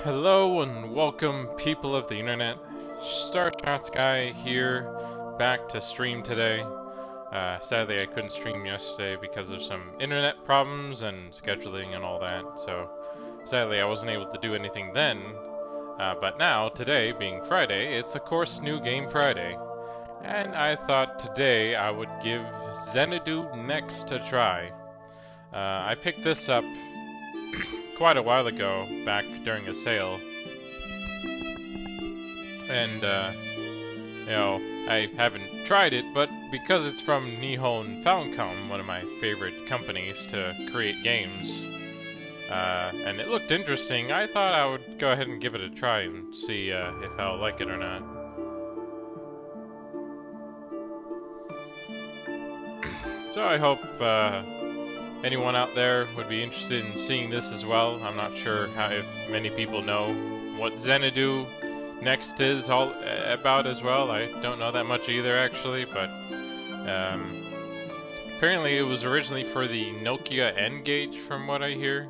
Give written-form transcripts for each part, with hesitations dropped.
Hello and welcome, people of the internet. StarShots Guy here, back to stream today. Sadly, I couldn't stream yesterday because of some internet problems and scheduling and all that, so sadly I wasn't able to do anything then. But now, today, being Friday, it's of course New Game Friday. And I thought today I would give Xanadu Next a try. I picked this up quite a while ago, back during a sale. And, you know, I haven't tried it, but because it's from Nihon Falcom, one of my favorite companies to create games, and it looked interesting, I thought I would go ahead and give it a try and see if I'll like it or not. So I hope anyone out there would be interested in seeing this as well. I'm not sure if many people know what Xanadu Next is all about as well. I don't know that much either, actually, but apparently it was originally for the Nokia N-Gage, from what I hear.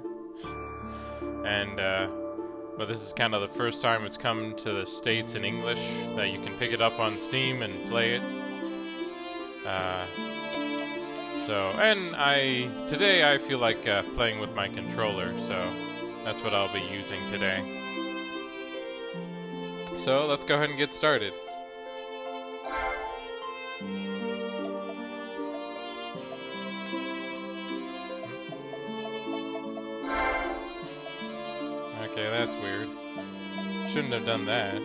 And well, this is kind of the first time it's come to the States in English, that you can pick it up on Steam and play it. Today I feel like playing with my controller, so that's what I'll be using today. So let's go ahead and get started. Okay, that's weird. Shouldn't have done that.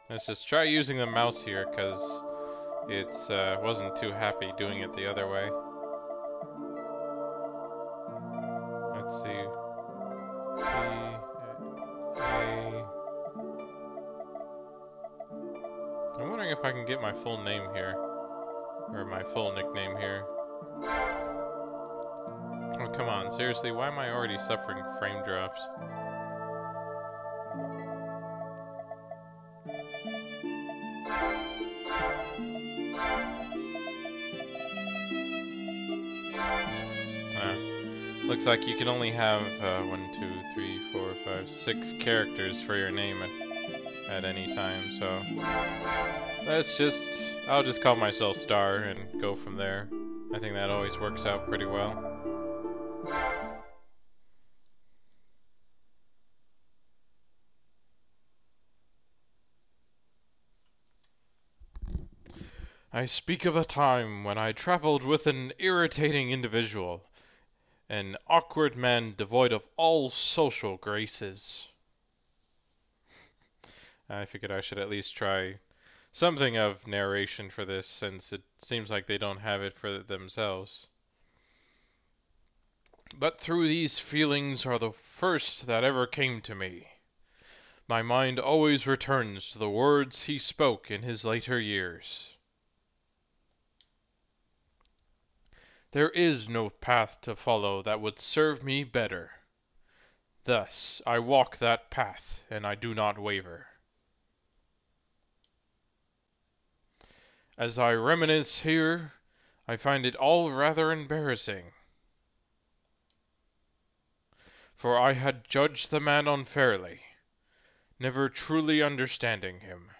Let's just try using the mouse here, because it's wasn't too happy doing it the other way. Let's see. I'm wondering if I can get my full name here, or my full nickname here. Oh, come on, seriously, why am I already suffering frame drops? Looks like you can only have 6 characters for your name at any time, so I'll just call myself Star and go from there. I think that always works out pretty well. I speak of a time when I traveled with an irritating individual. An awkward man devoid of all social graces. I figured I should at least try something of narration for this, since it seems like they don't have it for themselves. But through these feelings are the first that ever came to me. My mind always returns to the words he spoke in his later years. There is no path to follow that would serve me better. Thus I walk that path, and I do not waver. As I reminisce here, I find it all rather embarrassing. For I had judged the man unfairly, never truly understanding him.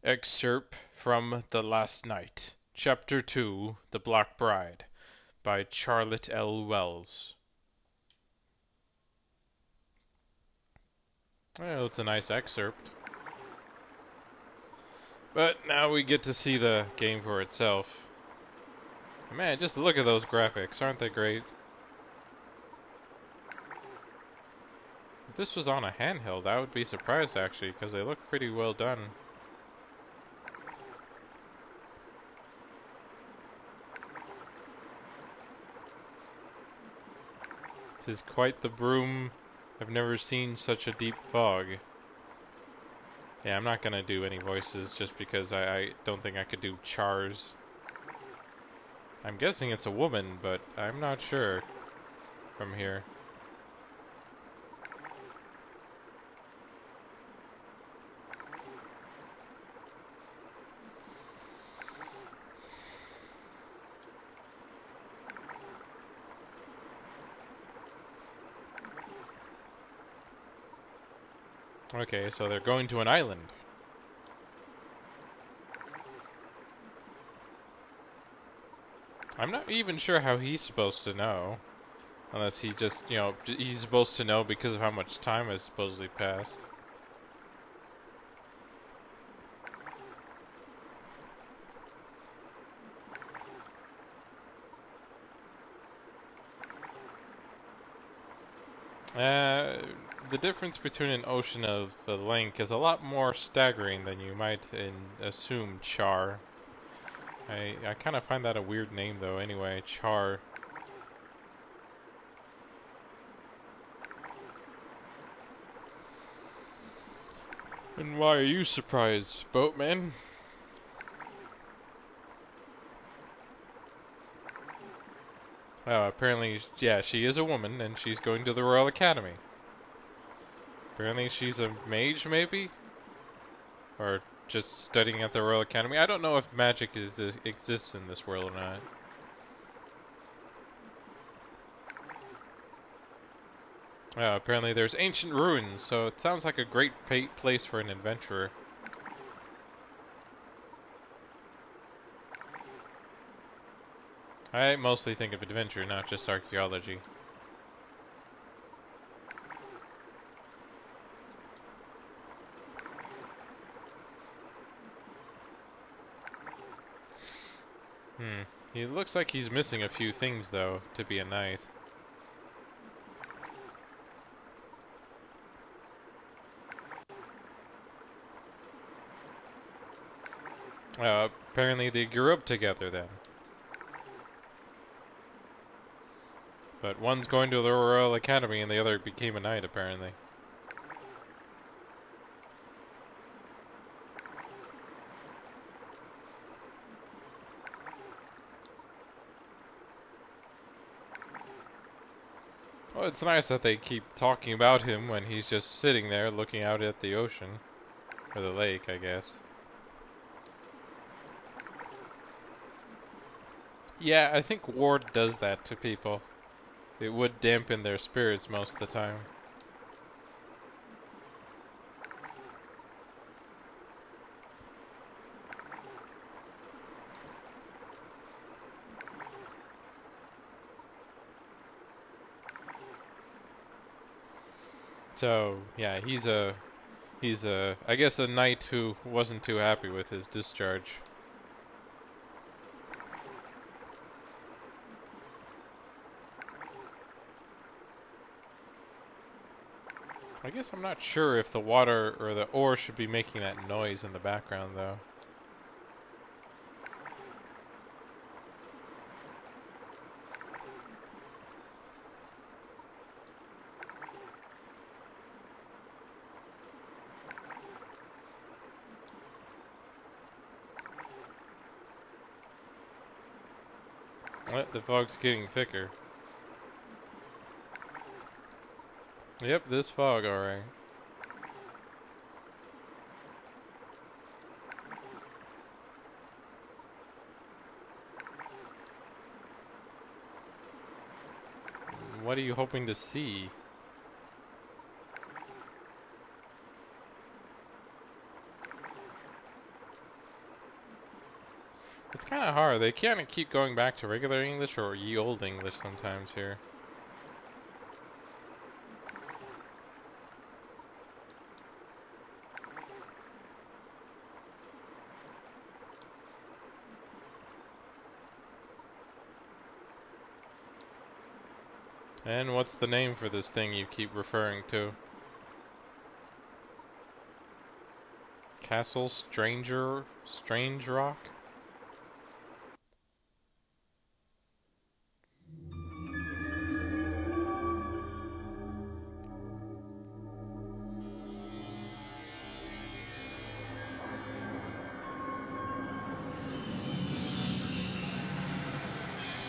Excerpt from The Last Night, Chapter 2, The Black Bride, by Charlotte L. Wells. Well, it's a nice excerpt. But now we get to see the game for itself. Man, just look at those graphics, aren't they great? If this was on a handheld, I would be surprised actually, because they look pretty well done. This is quite the broom. I've never seen such a deep fog. Yeah, I'm not gonna do any voices just because I don't think I could do Char's. I'm guessing it's a woman, but I'm not sure. from here. Okay, so they're going to an island. I'm not even sure how he's supposed to know. Unless he just, you know, he's supposed to know because of how much time has supposedly passed. The difference between an ocean of a length is a lot more staggering than you might assume, Char. I kind of find that a weird name though, anyway, Char. And why are you surprised, boatman? Oh, apparently, yeah, she is a woman, and she's going to the Royal Academy. Apparently she's a mage, maybe? Or just studying at the Royal Academy. I don't know if magic exists in this world or not. Apparently there's ancient ruins, so it sounds like a great place for an adventurer. I mostly think of adventure, not just archaeology. He looks like he's missing a few things, though, to be a knight. Apparently they grew up together then. But one's going to the Royal Academy and the other became a knight, apparently. Well, it's nice that they keep talking about him when he's just sitting there looking out at the ocean. Or the lake, I guess. Yeah, I think Ward does that to people. It would dampen their spirits most of the time. So, yeah, he's I guess a knight who wasn't too happy with his discharge. I guess I'm not sure if the water or the ore should be making that noise in the background, though. What? The fog's getting thicker. Yep, this fog, alright. What are you hoping to see? It's kind of hard. They kind of keep going back to regular English or ye olde English sometimes here. And what's the name for this thing you keep referring to? Castle Strange Rock?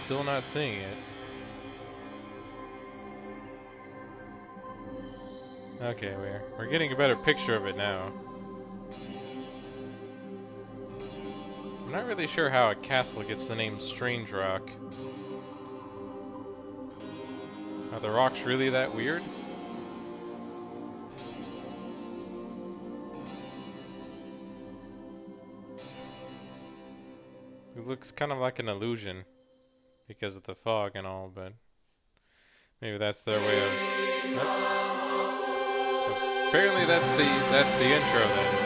Still not seeing it. Okay, we're getting a better picture of it now. I'm not really sure how a castle gets the name Strange Rock. Are the rocks really that weird? It looks kind of like an illusion because of the fog and all, but maybe that's their way of... Apparently that's the intro then.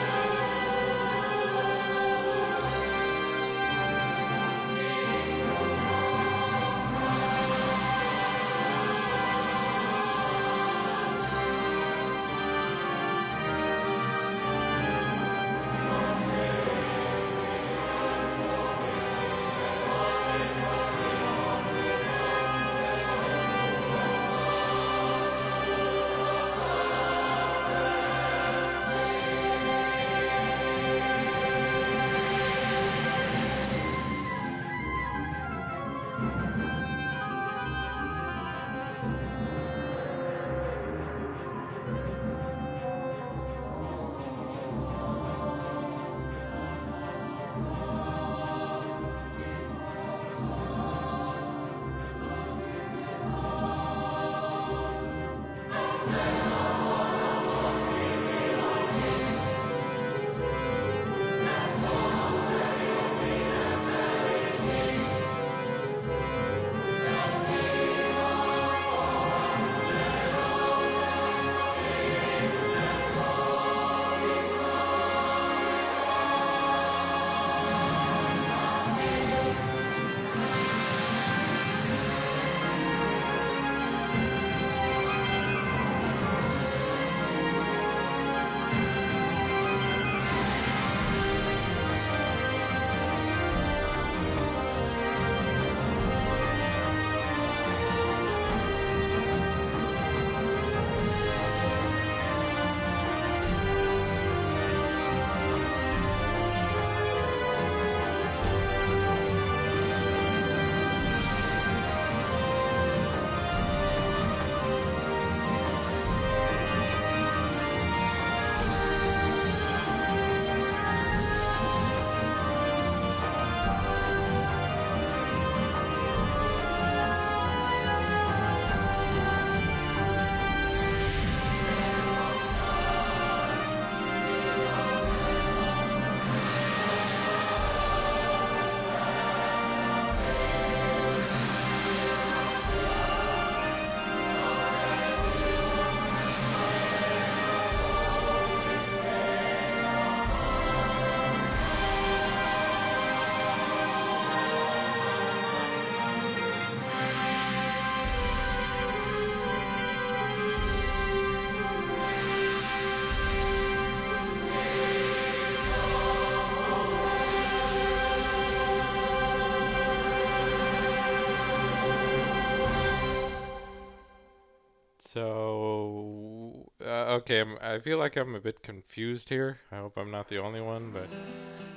So, okay, I feel like I'm a bit confused here. I hope I'm not the only one, but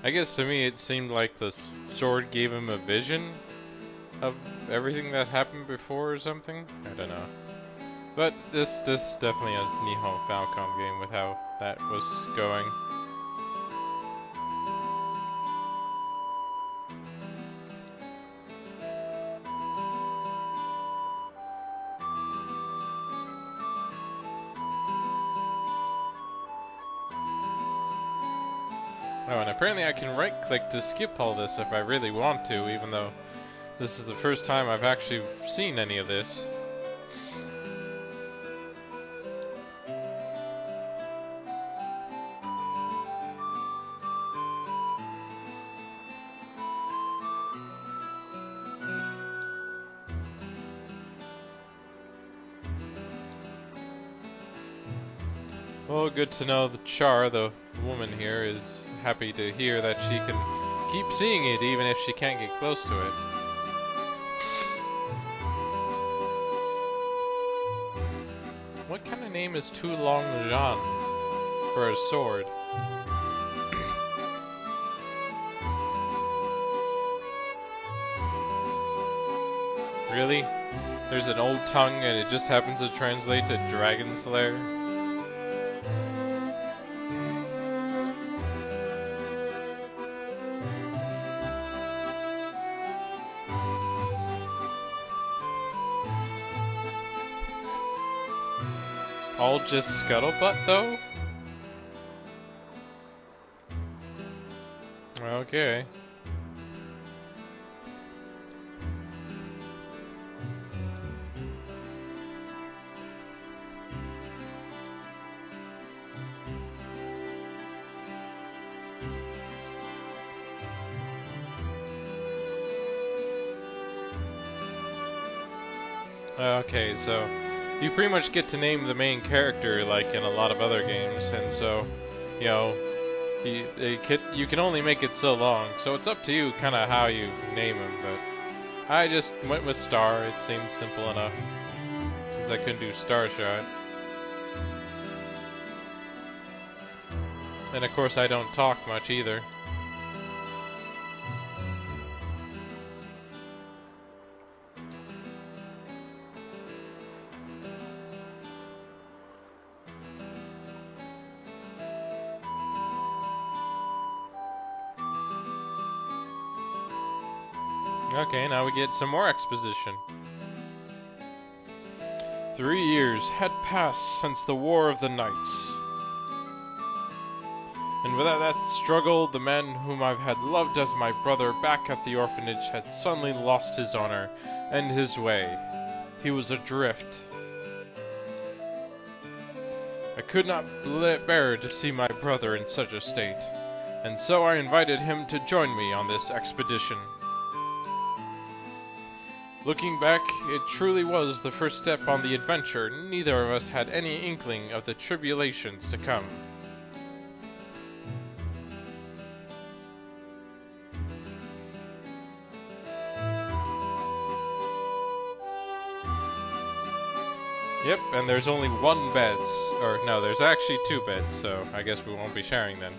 I guess to me it seemed like the sword gave him a vision of everything that happened before or something. I don't know. But this definitely is Nihon Falcon game with how that was going. Oh, and apparently I can right-click to skip all this if I really want to, even though this is the first time I've actually seen any of this. Well, good to know that Char, the woman here, is happy to hear that she can keep seeing it even if she can't get close to it. What kind of name is Tu Long Zhan for a sword? Really? There's an old tongue and it just happens to translate to Dragon Slayer? all just scuttlebutt, though? Okay. Okay, so you pretty much get to name the main character like in a lot of other games, and so, you know, you can only make it so long, so it's up to you kind of how you name him, but I just went with Star. It seemed simple enough, since I couldn't do Starshot. And of course I don't talk much either. Okay, now we get some more exposition. 3 years had passed since the War of the Knights. And without that struggle, the man whom I've had loved as my brother back at the orphanage had suddenly lost his honor and his way. He was adrift. I could not bear to see my brother in such a state, and so I invited him to join me on this expedition. Looking back, it truly was the first step on the adventure. Neither of us had any inkling of the tribulations to come. Yep, and there's only one bed. Or no, there's actually 2 beds, so I guess we won't be sharing then.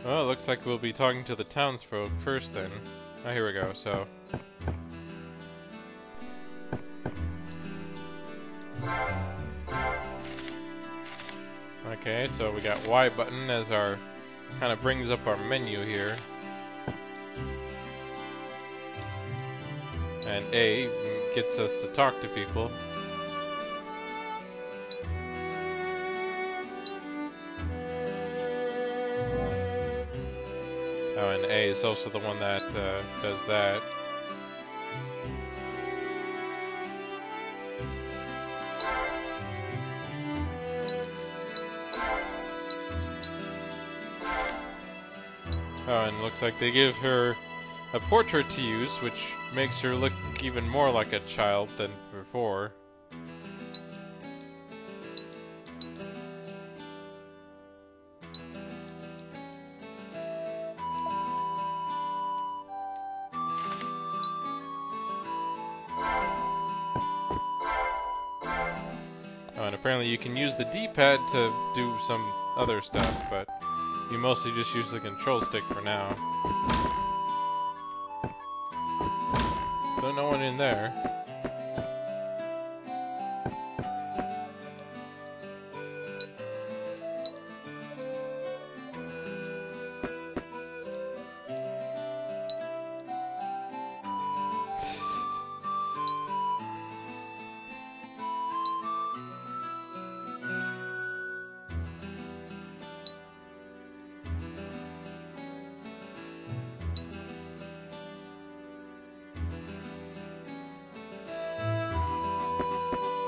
Well, it looks like we'll be talking to the townsfolk first then. Oh, here we go, so... Okay, so we got Y button as our... kind of brings up our menu here. And A gets us to talk to people. Oh, and A is also the one that does that. Oh, and looks like they give her a portrait to use, which makes her look even more like a child than before. Oh, and apparently you can use the D-pad to do some other stuff, but you mostly just use the control stick for now. So no one in there.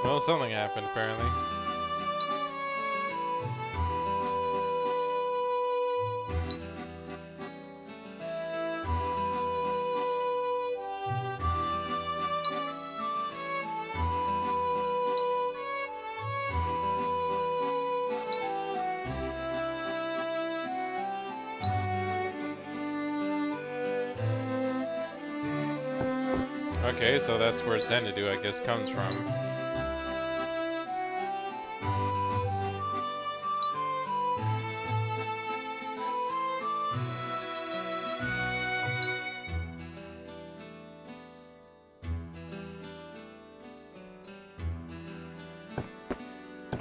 Well, something happened, apparently. Okay, so that's where Xanadu, I guess, comes from.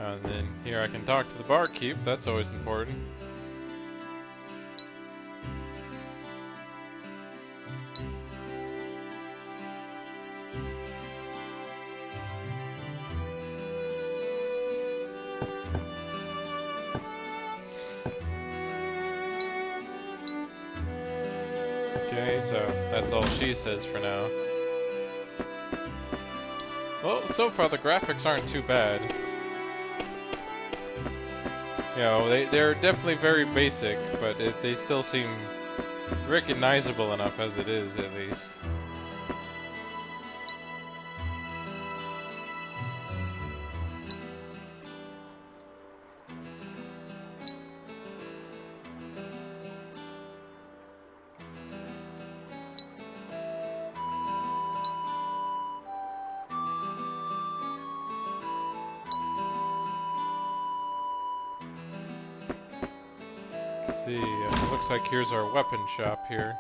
And then here I can talk to the barkeep, that's always important. Okay, so that's all she says for now. Well, so far the graphics aren't too bad. You know, they're definitely very basic, but they still seem recognizable enough as it is, at least. See, looks like here's our weapon shop here.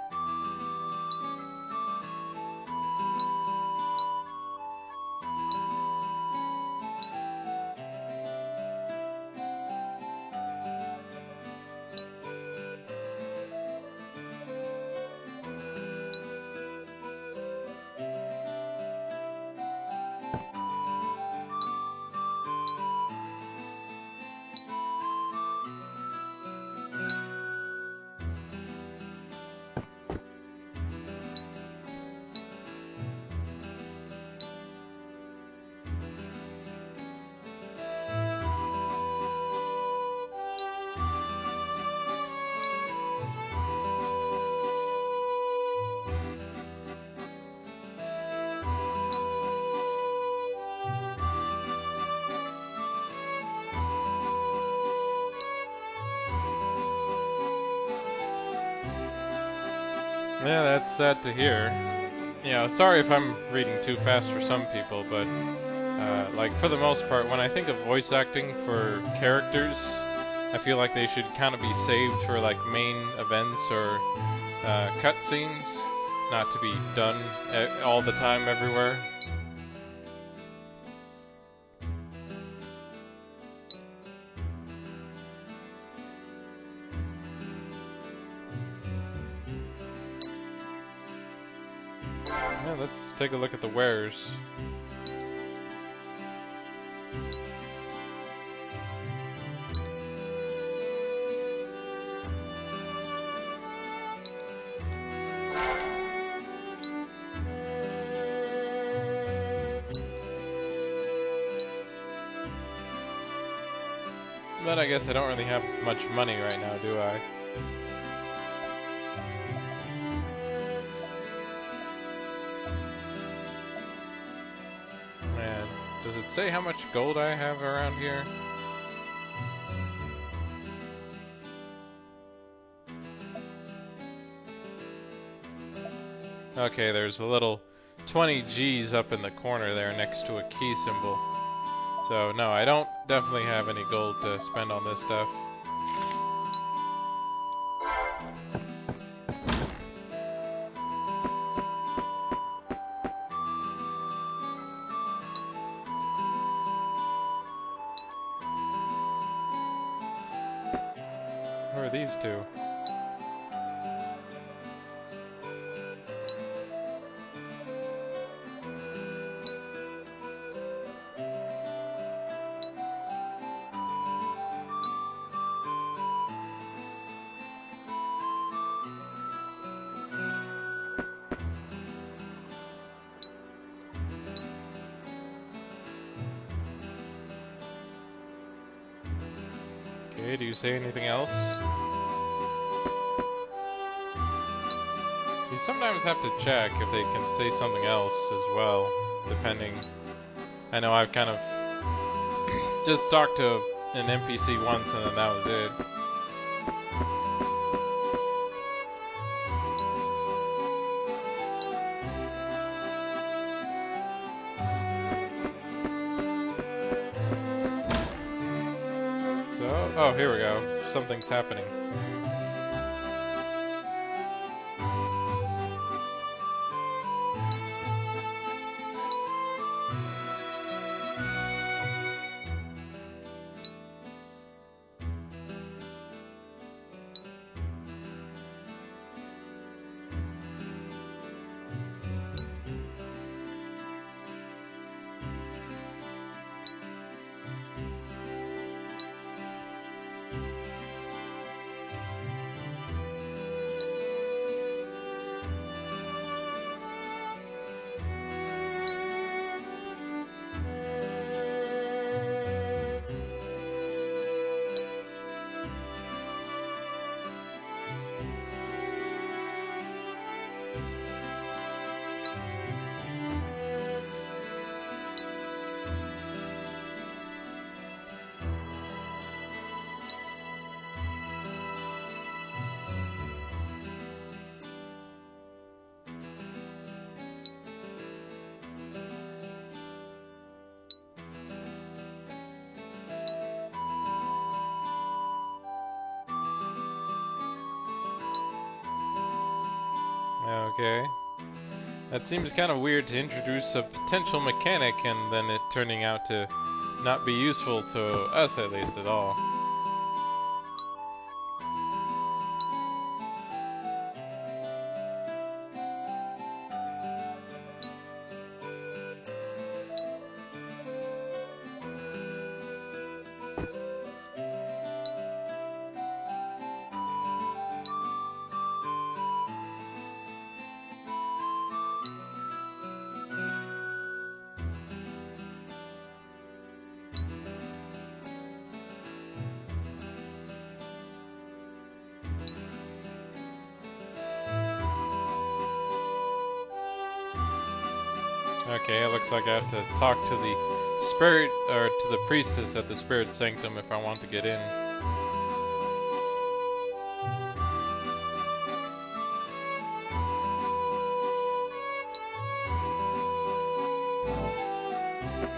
Yeah, that's sad to hear. You know, sorry if I'm reading too fast for some people, but like for the most part, when I think of voice acting for characters, I feel like they should kind of be saved for like main events or cutscenes, not to be done all the time everywhere. Yeah, let's take a look at the wares. But I guess I don't really have much money right now, do I? Man, does it say how much gold I have around here? Okay, there's a little 20 G's up in the corner there next to a key symbol. So no, I don't definitely have any gold to spend on this stuff. Who are these two? Okay, do you say anything else? You sometimes have to check if they can say something else as well, depending. I know I've kind of just talked to an NPC once and then that was it. So, oh, here we go. Something's happening. Okay. That seems kind of weird to introduce a potential mechanic and then it turning out to not be useful to us, at least, at all. Okay, it looks like I have to talk to the spirit, or to the priestess at the spirit sanctum if I want to get in.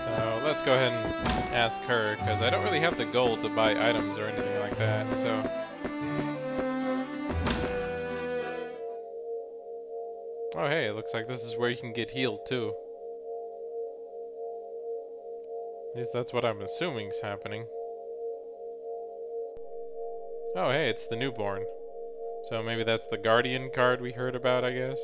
So let's go ahead and ask her, because I don't really have the gold to buy items or anything like that, so... Oh hey, it looks like this is where you can get healed too. At least that's what I'm assuming is happening. Oh hey, it's the newborn. So maybe that's the guardian card we heard about, I guess?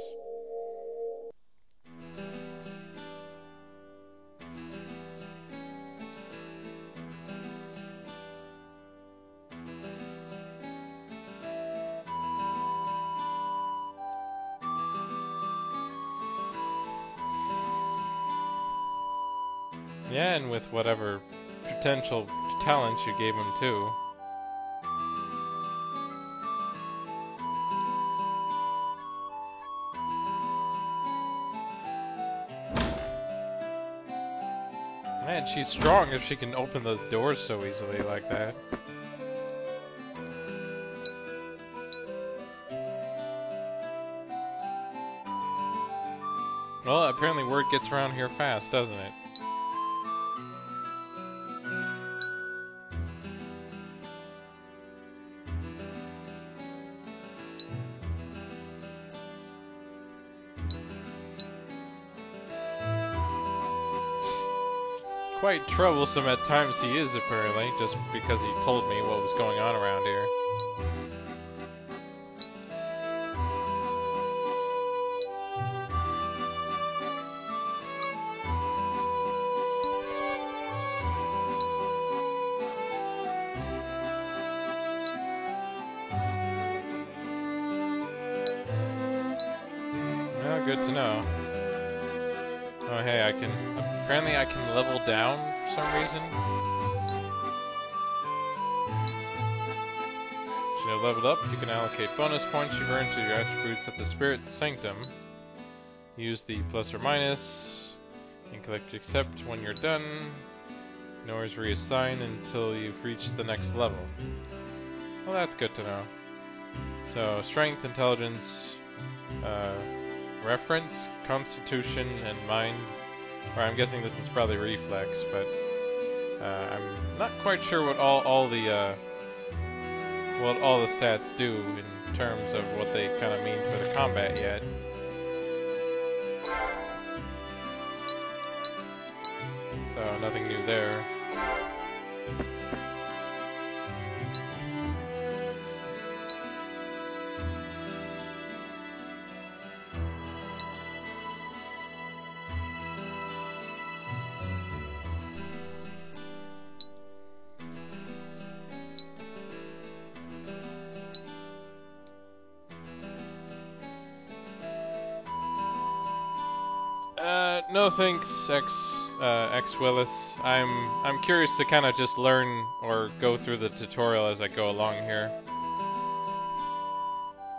Yeah, and with whatever potential talents you gave him too. Man, she's strong if she can open the doors so easily like that. Well, apparently word gets around here fast, doesn't it? Quite troublesome at times he is, apparently, just because he told me what was going on around here. Well, good to know. Oh hey, apparently I can level down for some reason. Once you're leveled up, you can allocate bonus points you've earned to your attributes at the Spirit Sanctum. Use the plus or minus, and collect accept when you're done. You can always reassign until you've reached the next level. Well, that's good to know. So, strength, intelligence, reference, constitution, and mind. Or I'm guessing this is probably reflex, but I'm not quite sure what all the stats do in terms of what they kind of mean for the combat yet. So nothing new there. No thanks, X Willis. I'm curious to kind of just learn or go through the tutorial as I go along here.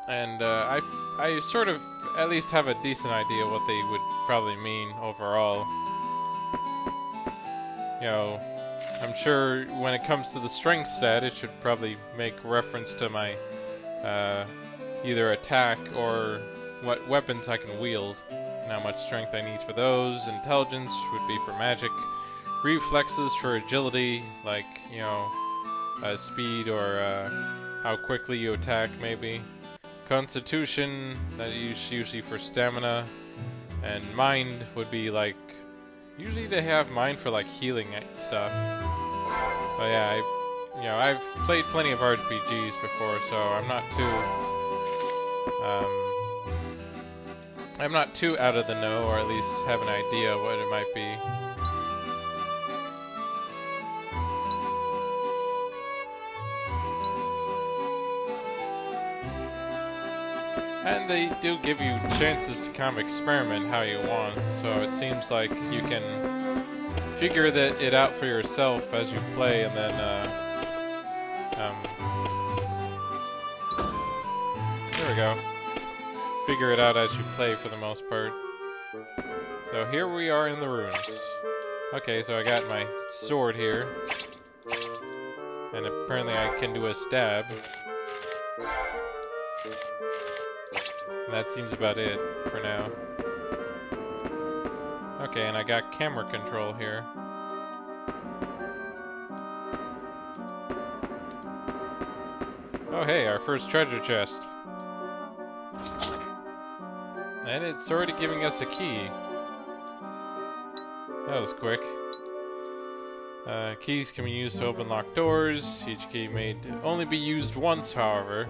And I sort of at least have a decent idea what they would probably mean overall. You know, I'm sure when it comes to the strength stat, it should probably make reference to my either attack or what weapons I can wield. And how much strength I need for those. Intelligence would be for magic. Reflexes for agility, like, you know, speed or how quickly you attack, maybe. Constitution, that is usually for stamina, and mind would be like, usually they have mind for like healing stuff. But yeah, I've played plenty of RPGs before, so I'm not too out of the know, or at least have an idea what it might be. And they do give you chances to kind of experiment how you want, so it seems like you can figure it out for yourself as you play, and then there we go. Figure it out as you play for the most part. So here we are in the ruins. Okay, so I got my sword here, and apparently I can do a stab. And that seems about it for now. Okay, and I got camera control here. Oh hey, our first treasure chest. And it's already giving us a key. That was quick. Keys can be used to open locked doors. Each key may only be used once, however.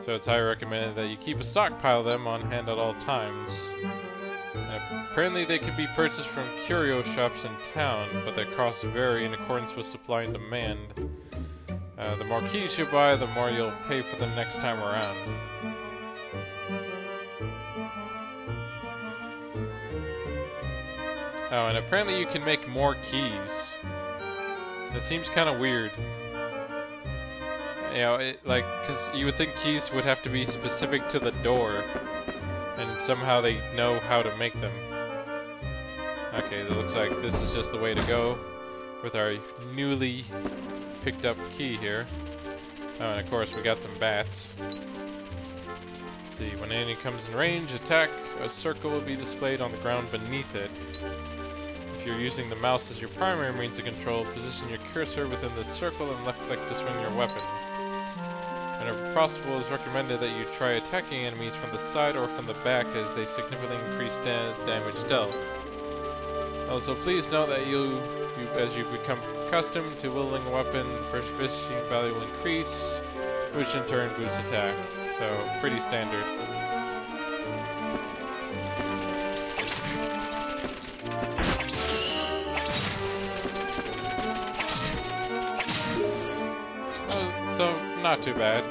So it's highly recommended that you keep a stockpile of them on hand at all times. Apparently they can be purchased from curio shops in town, but their costs vary in accordance with supply and demand. The more keys you buy, the more you'll pay for them next time around. Oh, and apparently you can make more keys. That seems kind of weird. You know, because you would think keys would have to be specific to the door, and somehow they know how to make them. Okay, it looks like this is just the way to go with our newly picked up key here. Oh, and of course we got some bats. Let's see, when an enemy comes in range, attack, a circle will be displayed on the ground beneath it. If you're using the mouse as your primary means of control, position your cursor within the circle and left click to swing your weapon. Whenever possible, it's recommended that you try attacking enemies from the side or from the back, as they significantly increase damage dealt. Also, please note that as you become accustomed to wielding a weapon, proficiency value will increase, which in turn boosts attack. So, pretty standard. So, not too bad.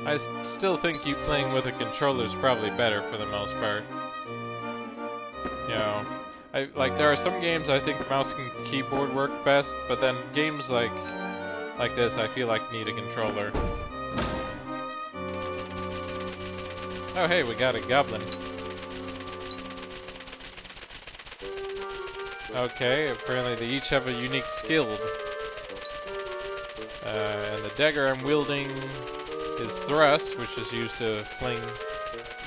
I still think you playing with a controller is probably better for the most part. You know, there are some games I think mouse and keyboard work best, but then games like this I feel like need a controller. Oh hey, we got a goblin. Okay, apparently they each have a unique skill. And the dagger I'm wielding is thrust, which is used to fling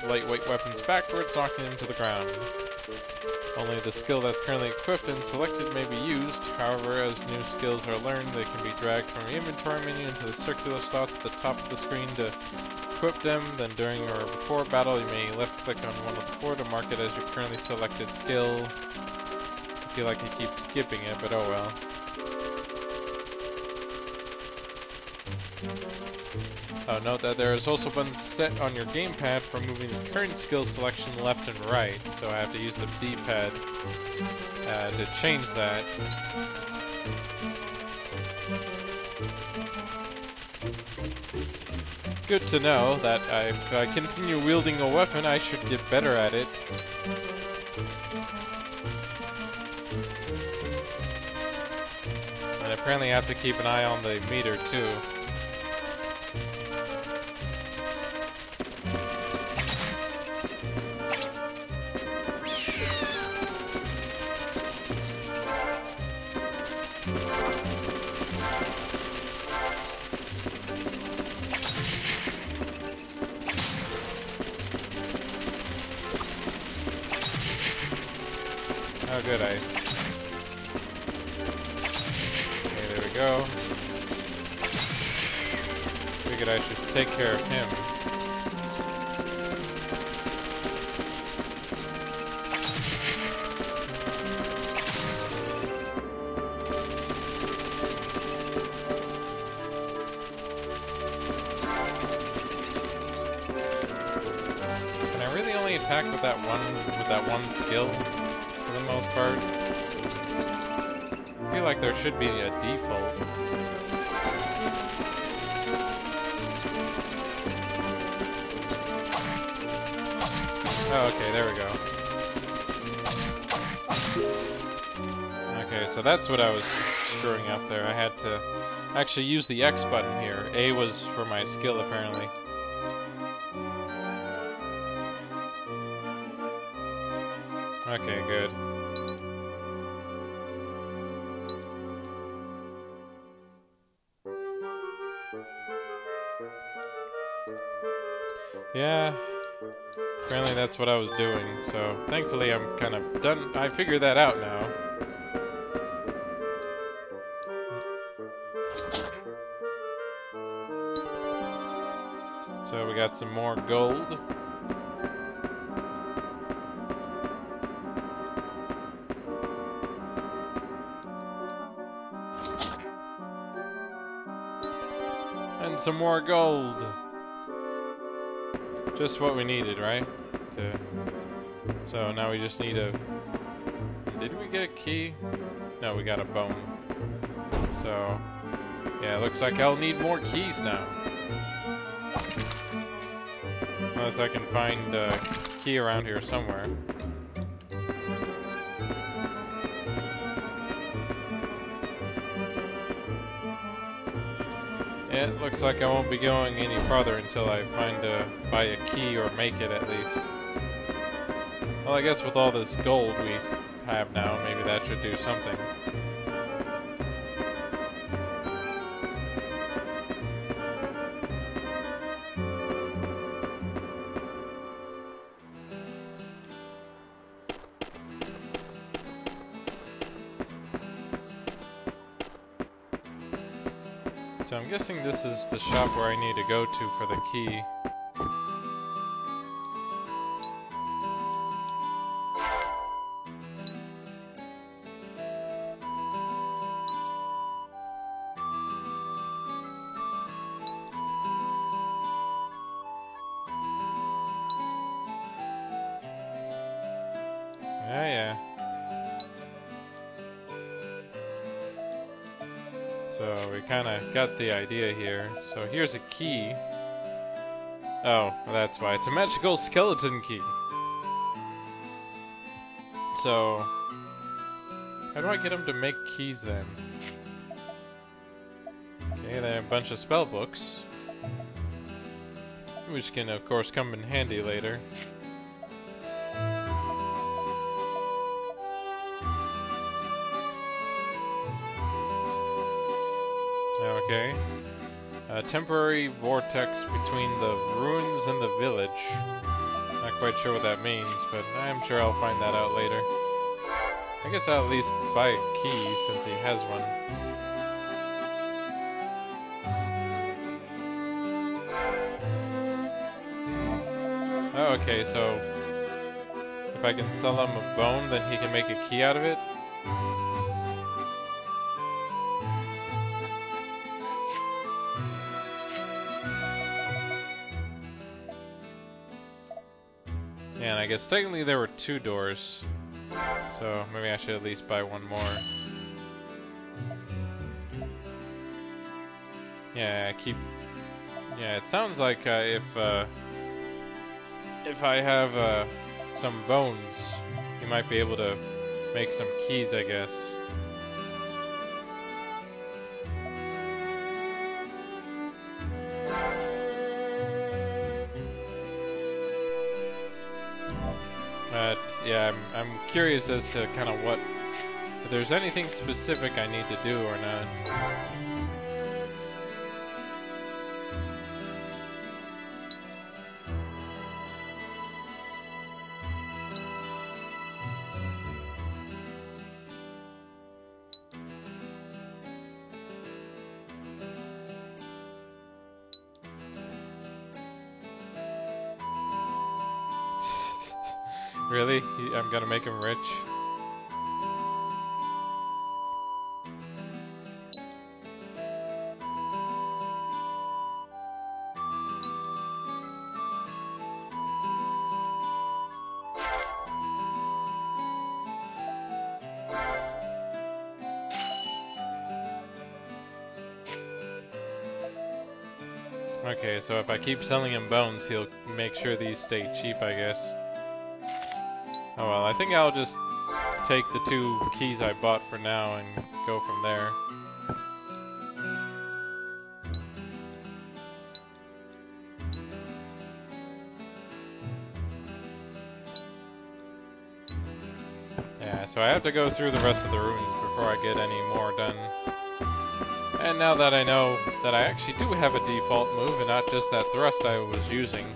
lightweight weapons backwards, knocking them to the ground. Only the skill that's currently equipped and selected may be used. However, as new skills are learned, they can be dragged from the inventory menu into the circular slots at the top of the screen to equip them. Then during or before battle, you may left click on one of the four to mark it as your currently selected skill. I feel like I keep skipping it, but oh well. Oh, note that there is also buttons set on your gamepad for moving the current skill selection left and right, so I have to use the D-pad to change that. Good to know that if I continue wielding a weapon, I should get better at it. And apparently I have to keep an eye on the meter too. Oh good, okay, there we go. Figured I should take care of him. Can I really only attack with that one skill for the most part? I feel like there should be a default. Oh, okay, there we go. Okay, so that's what I was screwing up there. I had to actually use the X button here. A was for my skill, apparently. Okay, good. Yeah, apparently that's what I was doing, so thankfully I'm kind of done. I figured that out now. So we got some more gold. And some more gold. Just what we needed, right? So now we just need a... Did we get a key? No, we got a bone. So, yeah, looks like I'll need more keys now. Unless I can find a key around here somewhere. It looks like I won't be going any farther until I buy a key or make it at least. Well, I guess with all this gold we have now, maybe that should do something. So I'm guessing this is the shop where I need to go to for the key. Yeah. So we kind of got the idea here. So here's a key. Oh, well, that's why. It's a magical skeleton key. So, how do I get him to make keys then? Okay, then a bunch of spell books. Which can, of course, come in handy later. Okay. A temporary vortex between the ruins and the village. Not quite sure what that means, but I'm sure I'll find that out later. I guess I'll at least buy a key since he has one. Oh, okay, so if I can sell him a bone, then he can make a key out of it? Yeah, and I guess technically there were 2 doors, so maybe I should at least buy one more. Yeah, yeah, it sounds like if I have some bones, you might be able to make some keys, I guess. But yeah, I'm curious as to kind of if there's anything specific I need to do or not. Really? I'm gonna make him rich? Okay, so if I keep selling him bones, he'll make sure these stay cheap, I guess. Oh well, I think I'll just take the 2 keys I bought for now and go from there. Yeah, so I have to go through the rest of the ruins before I get any more done. And now that I know that I actually do have a default move and not just that thrust I was using,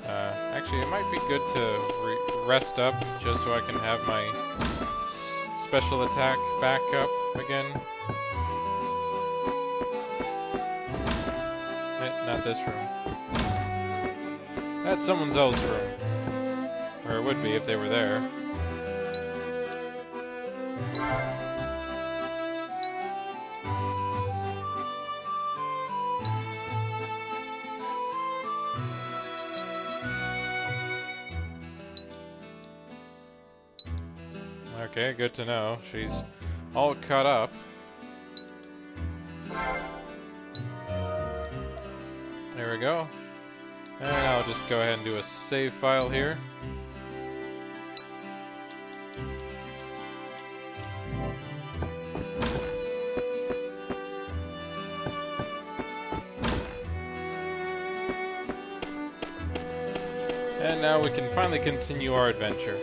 actually it might be good to rest up just so I can have my special attack back up again. Not this room. That's someone else's room. Or it would be if they were there. Okay, good to know. She's all caught up. There we go. And I'll just go ahead and do a save file here. And now we can finally continue our adventure.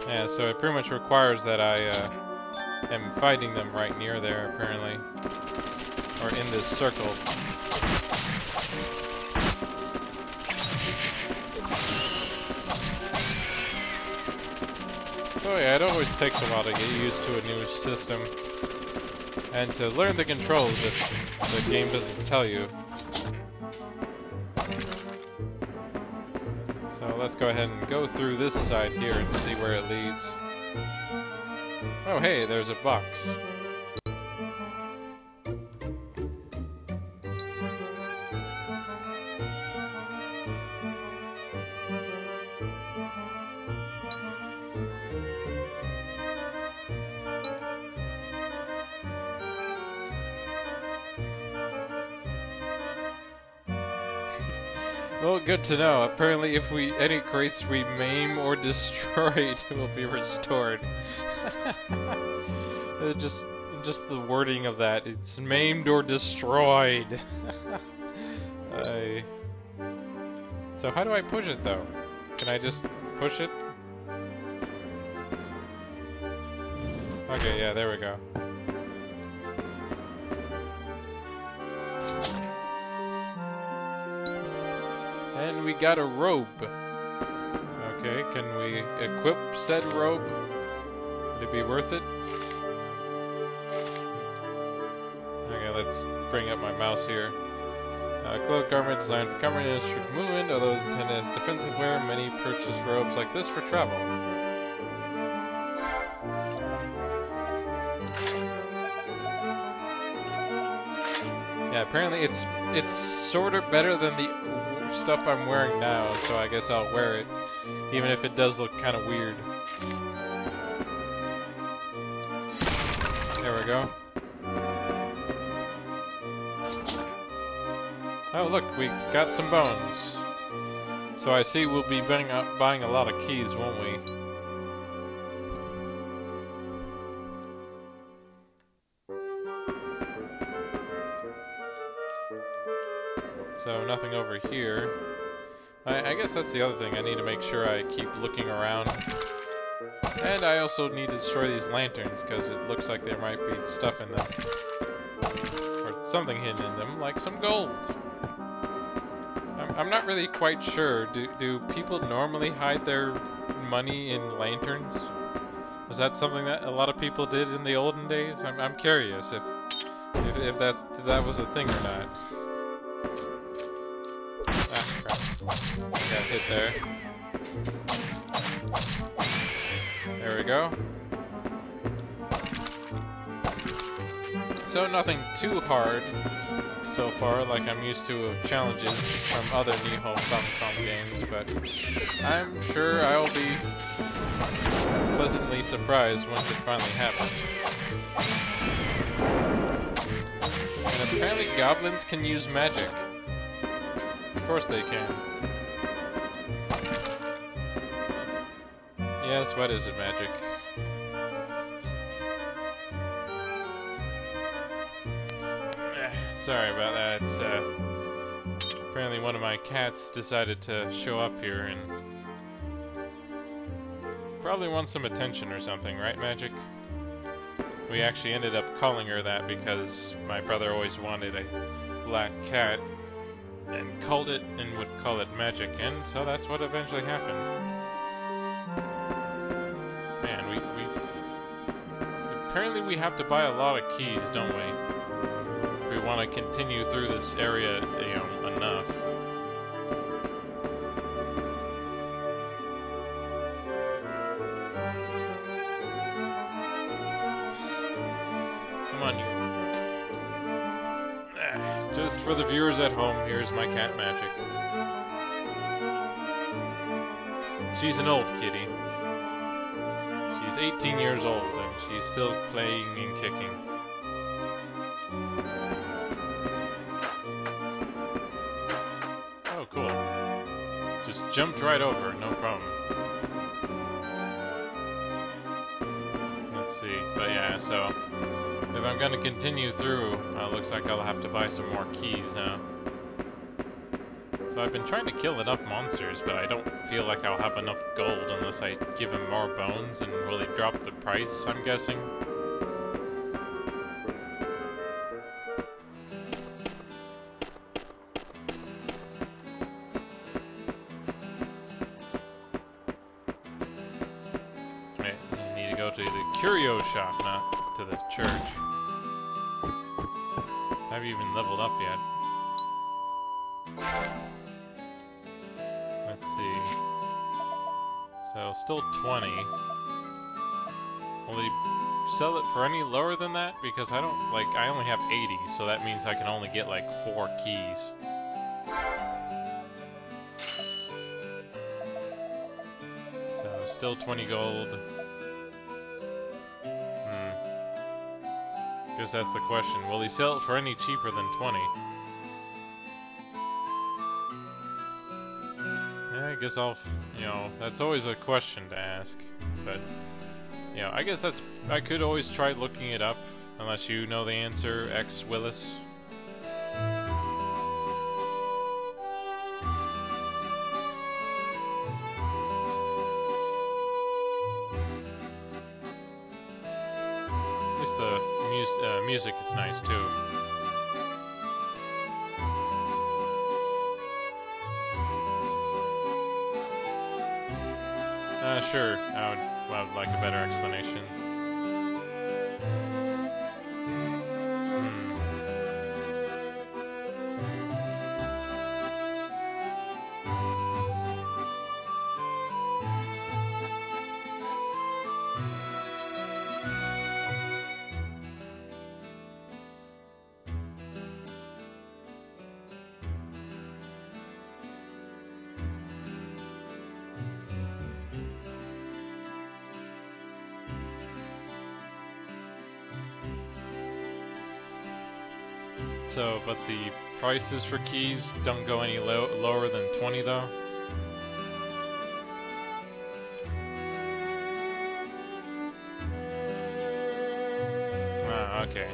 Yeah, so it pretty much requires that I am fighting them right near there, apparently. Or in this circle. So yeah, it always takes a while to get used to a new system. And to learn the controls if the game doesn't tell you. So let's go ahead and go through this side here and see where it leads. Oh hey, there's a box. Well, good to know. Apparently, if any crates we maim or destroy, it will be restored. just the wording of that. It's maimed or destroyed. So how do I push it though? Can I just push it? Okay, yeah, there we go. And we got a robe. Okay, can we equip said robe? Would it be worth it? Okay, let's bring up my mouse here. Cloak garment designed for covering and strict movement, although intended as defensive wear, many purchase robes like this for travel. Yeah, apparently it's sort of better than the stuff I'm wearing now, so I guess I'll wear it, even if it does look kind of weird. There we go. Oh look, we got some bones. So I see we'll be buying a lot of keys, won't we? So nothing over here. I guess that's the other thing. I need to make sure I keep looking around. And I also need to destroy these lanterns, because it looks like there might be stuff in them. Or something hidden in them, like some gold. I'm not really quite sure. Do people normally hide their money in lanterns? Was that something that a lot of people did in the olden days? I'm curious if that was a thing or not. Ah, crap. Got hit there. There we go. So nothing too hard so far, like I'm used to of challenges from other Nihon Famicom games, but I'm sure I'll be pleasantly surprised once it finally happens. And apparently goblins can use magic. Of course they can. Yes, what is it, magic? Sorry about that. It's, apparently one of my cats decided to show up here and probably wants some attention or something, right, Magic? We actually ended up calling her that because my brother always wanted a black cat and called it and would call it Magic, and so that's what eventually happened. Man, apparently we have to buy a lot of keys, don't we? We want to continue through this area, you know, enough. Come on, you. Just for the viewers at home, here's my cat Magic. She's an old kitty. She's 18 years old and she's still playing and kicking. Cool. Just jumped right over, no problem. Let's see, but yeah, so if I'm gonna continue through, looks like I'll have to buy some more keys now. So I've been trying to kill enough monsters, but I don't feel like I'll have enough gold unless I give him more bones, and will he drop the price, I'm guessing? To the curio shop, not to the church. Have you even leveled up yet? Let's see. So, still 20. Will he sell it for any lower than that? Because I don't, like, I only have 80, so that means I can only get, like, 4 keys. So, still 20 gold. Guess that's the question. Will he sell it for any cheaper than 20? Yeah, I guess I'll, you know, that's always a question to ask. But, you know, I guess that's, I could always try looking it up, unless you know the answer, X Willis. The music is nice too. Sure. I would like a better explanation. So, but the prices for keys don't go any lower than 20 though? Ah, okay.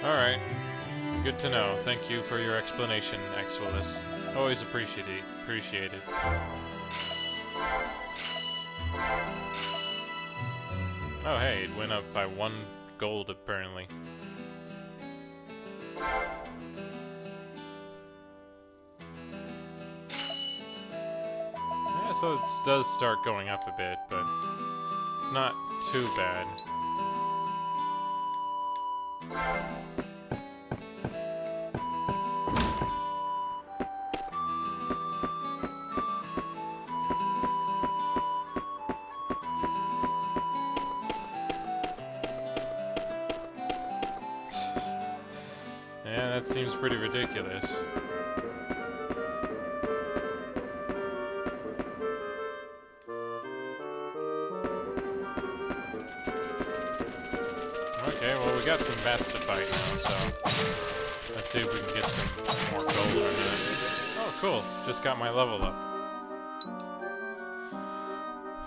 Alright. Good to know. Thank you for your explanation, X Willis. Always appreciate it. Oh hey, it went up by 1 gold apparently. Yeah, so it does start going up a bit, but it's not too bad. Yeah, that seems pretty ridiculous. Okay, well we got some bats to fight now, so let's see if we can get some more gold or not. Oh, cool! Just got my level up.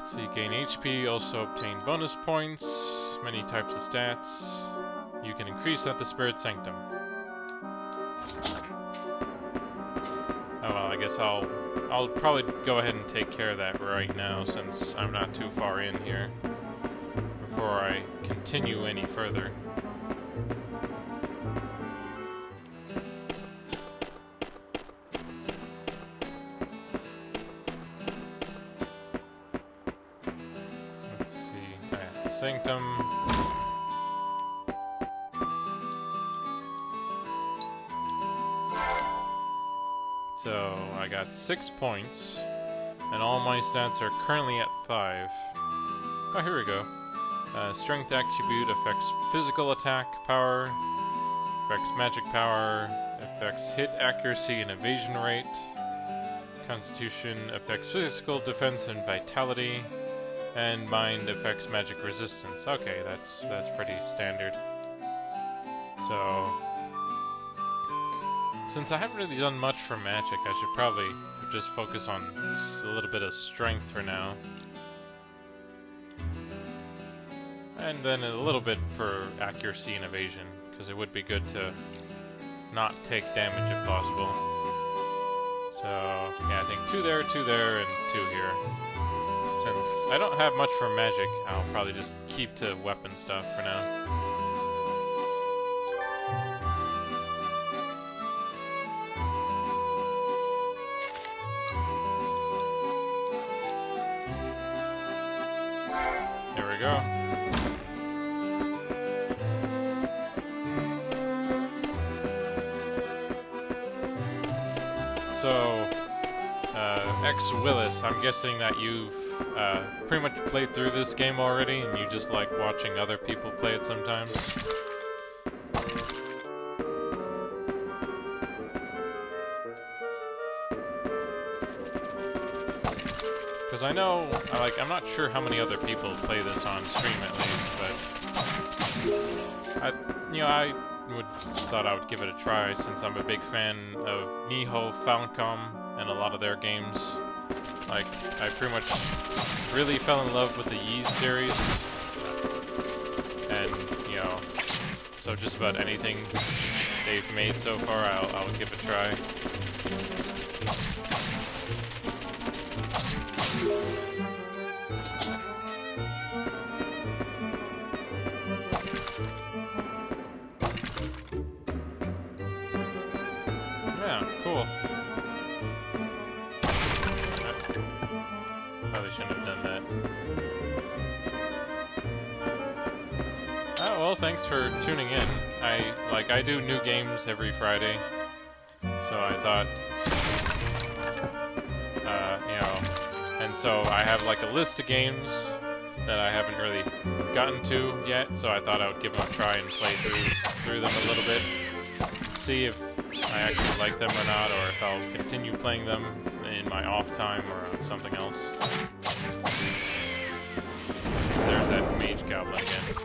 Let's see, gain HP, also obtain bonus points, many types of stats. You can increase at the Spirit Sanctum. Oh well, I guess I'll probably go ahead and take care of that right now since I'm not too far in here before I continue any further. Let's see. Sanctum. So I got 6 points, and all my stats are currently at 5. Oh, here we go. Strength attribute affects physical attack power, affects magic power, affects hit accuracy and evasion rate. Constitution affects physical defense and vitality, and mind affects magic resistance. Okay, that's pretty standard. So, since I haven't really done much for magic, I should probably just focus on a little bit of strength for now. And then a little bit for accuracy and evasion, because it would be good to not take damage if possible. So, yeah, I think 2 there, 2 there, and 2 here. Since I don't have much for magic, I'll probably just keep to weapon stuff for now. There we go. So, X Willis, I'm guessing that you've pretty much played through this game already, and you just like watching other people play it sometimes. Because I know, I'm not sure how many other people play this on stream at least, but I thought I would give it a try since I'm a big fan of Nihon Falcom and a lot of their games. Like, I pretty much really fell in love with the Ys series, and so just about anything they've made so far, I'll give it a try. Yeah, cool. Probably shouldn't have done that. Oh, well, thanks for tuning in. I do new games every Friday, so I thought, and so I have like a list of games that I haven't really gotten to yet, so I thought I would give them a try and play through them a little bit, see if I actually like them or not, or if I'll continue playing them in my off time or on something else. There's that mage goblin again.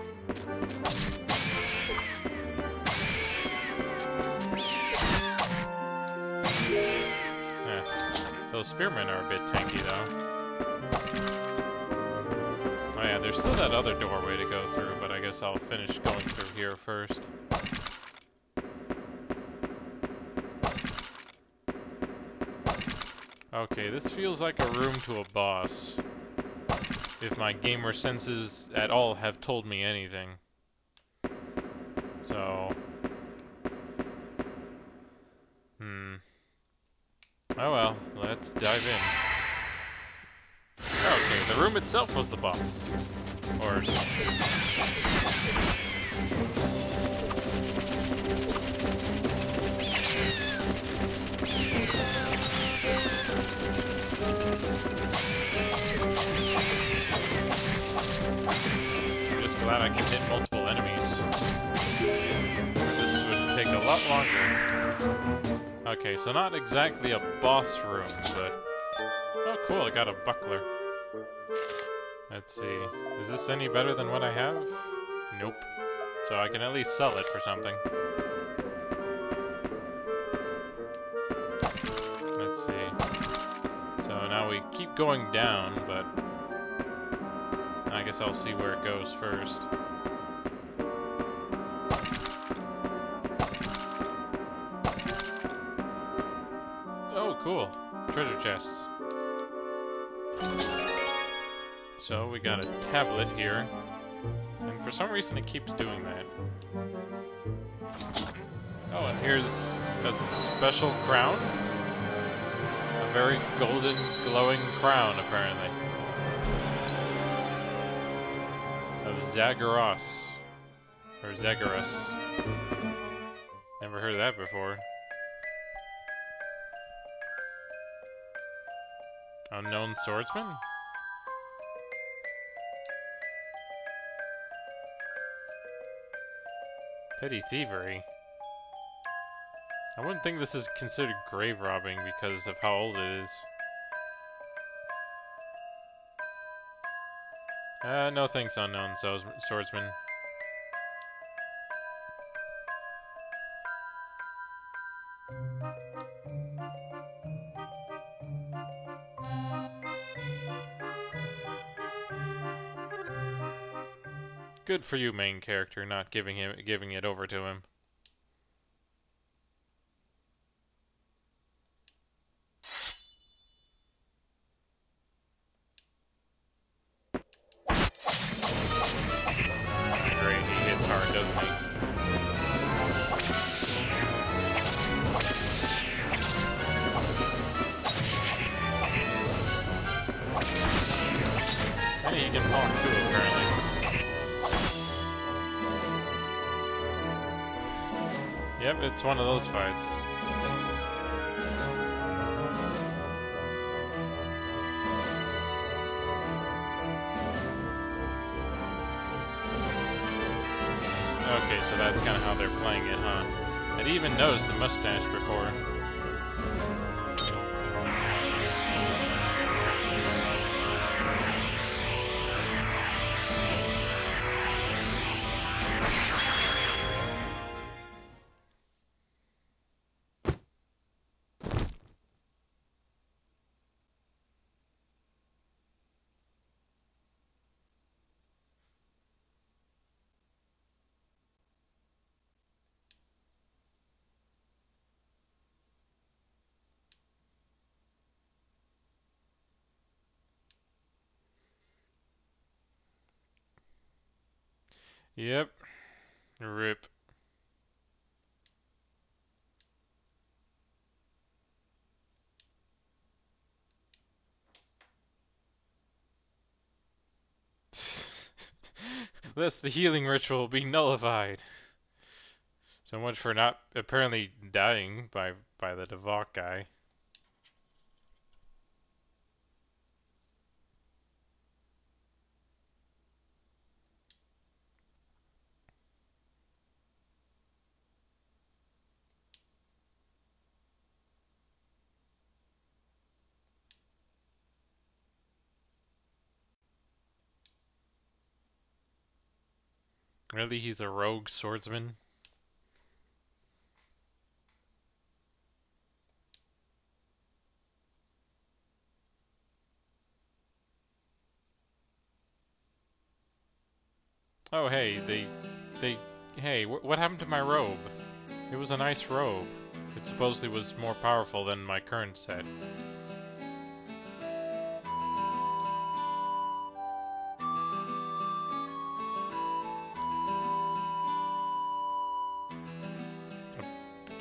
Those spearmen are a bit tanky though. Oh yeah, there's still that other doorway to go through, but I guess I'll finish going through here first. Okay, this feels like a room to a boss. if my gamer senses at all have told me anything. So, oh well, let's dive in. Okay, the room itself was the boss. Or... I'm just glad I can hit multiple enemies. This would take a lot longer. Okay, so not exactly a boss room, but... Oh cool, I got a buckler. Let's see. Is this any better than what I have? Nope. So I can at least sell it for something. Let's see. So now we keep going down, but... I guess I'll see where it goes first. Oh, cool. Treasure chests. So we got a tablet here, and for some reason it keeps doing that. Oh, and here's a special crown. A very golden, glowing crown, apparently. Of Zagreus. Or Zagreus. Never heard of that before. Unknown swordsman? Petty thievery. I wouldn't think this is considered grave robbing because of how old it is. No thanks, unknown swordsman. Good for you, main character, not giving it over to him. Great, he hits hard, doesn't he? Hey, he can walk too, apparently. Yep, it's one of those fights. Okay, so that's kind of how they're playing it, huh? I'd even noticed the mustache before. Yep. Rip. Lest the healing ritual be nullified. So much for not apparently dying by the Devok guy. Really, he's a rogue swordsman? Oh, hey, hey, what happened to my robe? It was a nice robe. It supposedly was more powerful than my current set.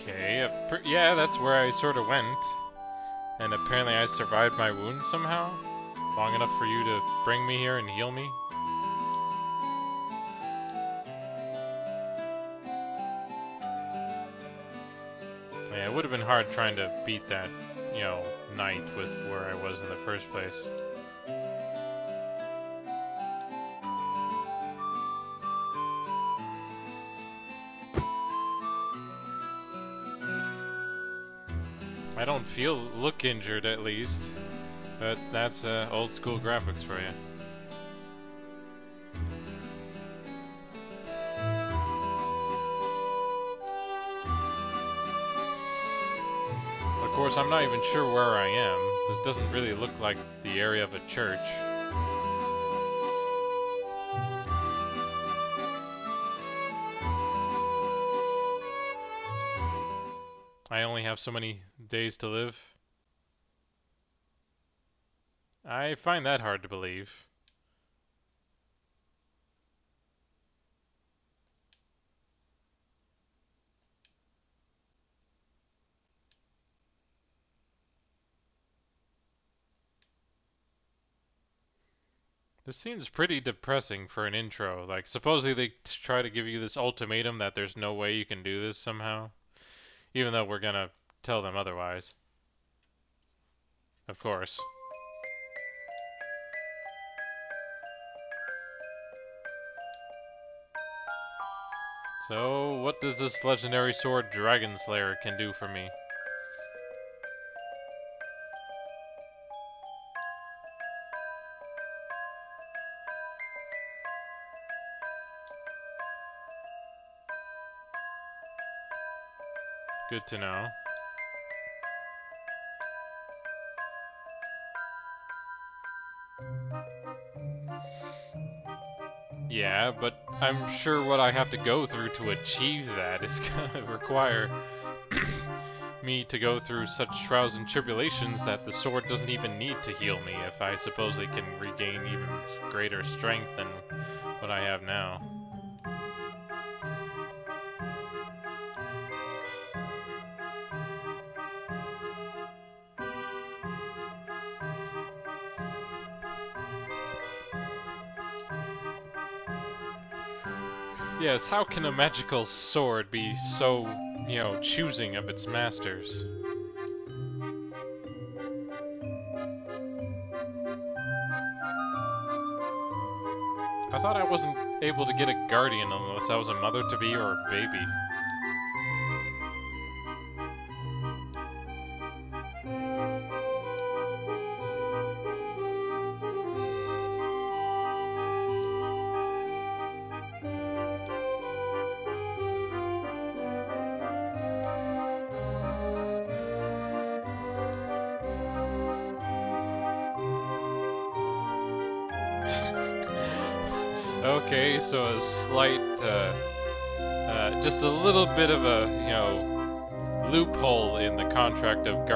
Okay, yeah, that's where I sort of went. And apparently I survived my wounds somehow? Long enough for you to bring me here and heal me? Yeah, it would have been hard trying to beat that, you know, night with where I was in the first place. I don't look injured at least, but that's old school graphics for you. Of course, I'm not even sure where I am. This doesn't really look like the area of a church. I only have so many days to live. I find that hard to believe. This seems pretty depressing for an intro. Like, supposedly they try to give you this ultimatum that there's no way you can do this somehow. Even though we're gonna tell them otherwise. Of course. So, what does this legendary sword Dragon Slayer can do for me? Good to know. Yeah, but I'm sure what I have to go through to achieve that is gonna require me to go through such trials and tribulations that the sword doesn't even need to heal me if I supposedly can regain even greater strength than what I have now. Yes, how can a magical sword be so, you know, choosing of its masters? I thought I wasn't able to get a guardian unless I was a mother-to-be or a baby. Okay, so a slight, just a little bit of a, you know, loophole in the contract of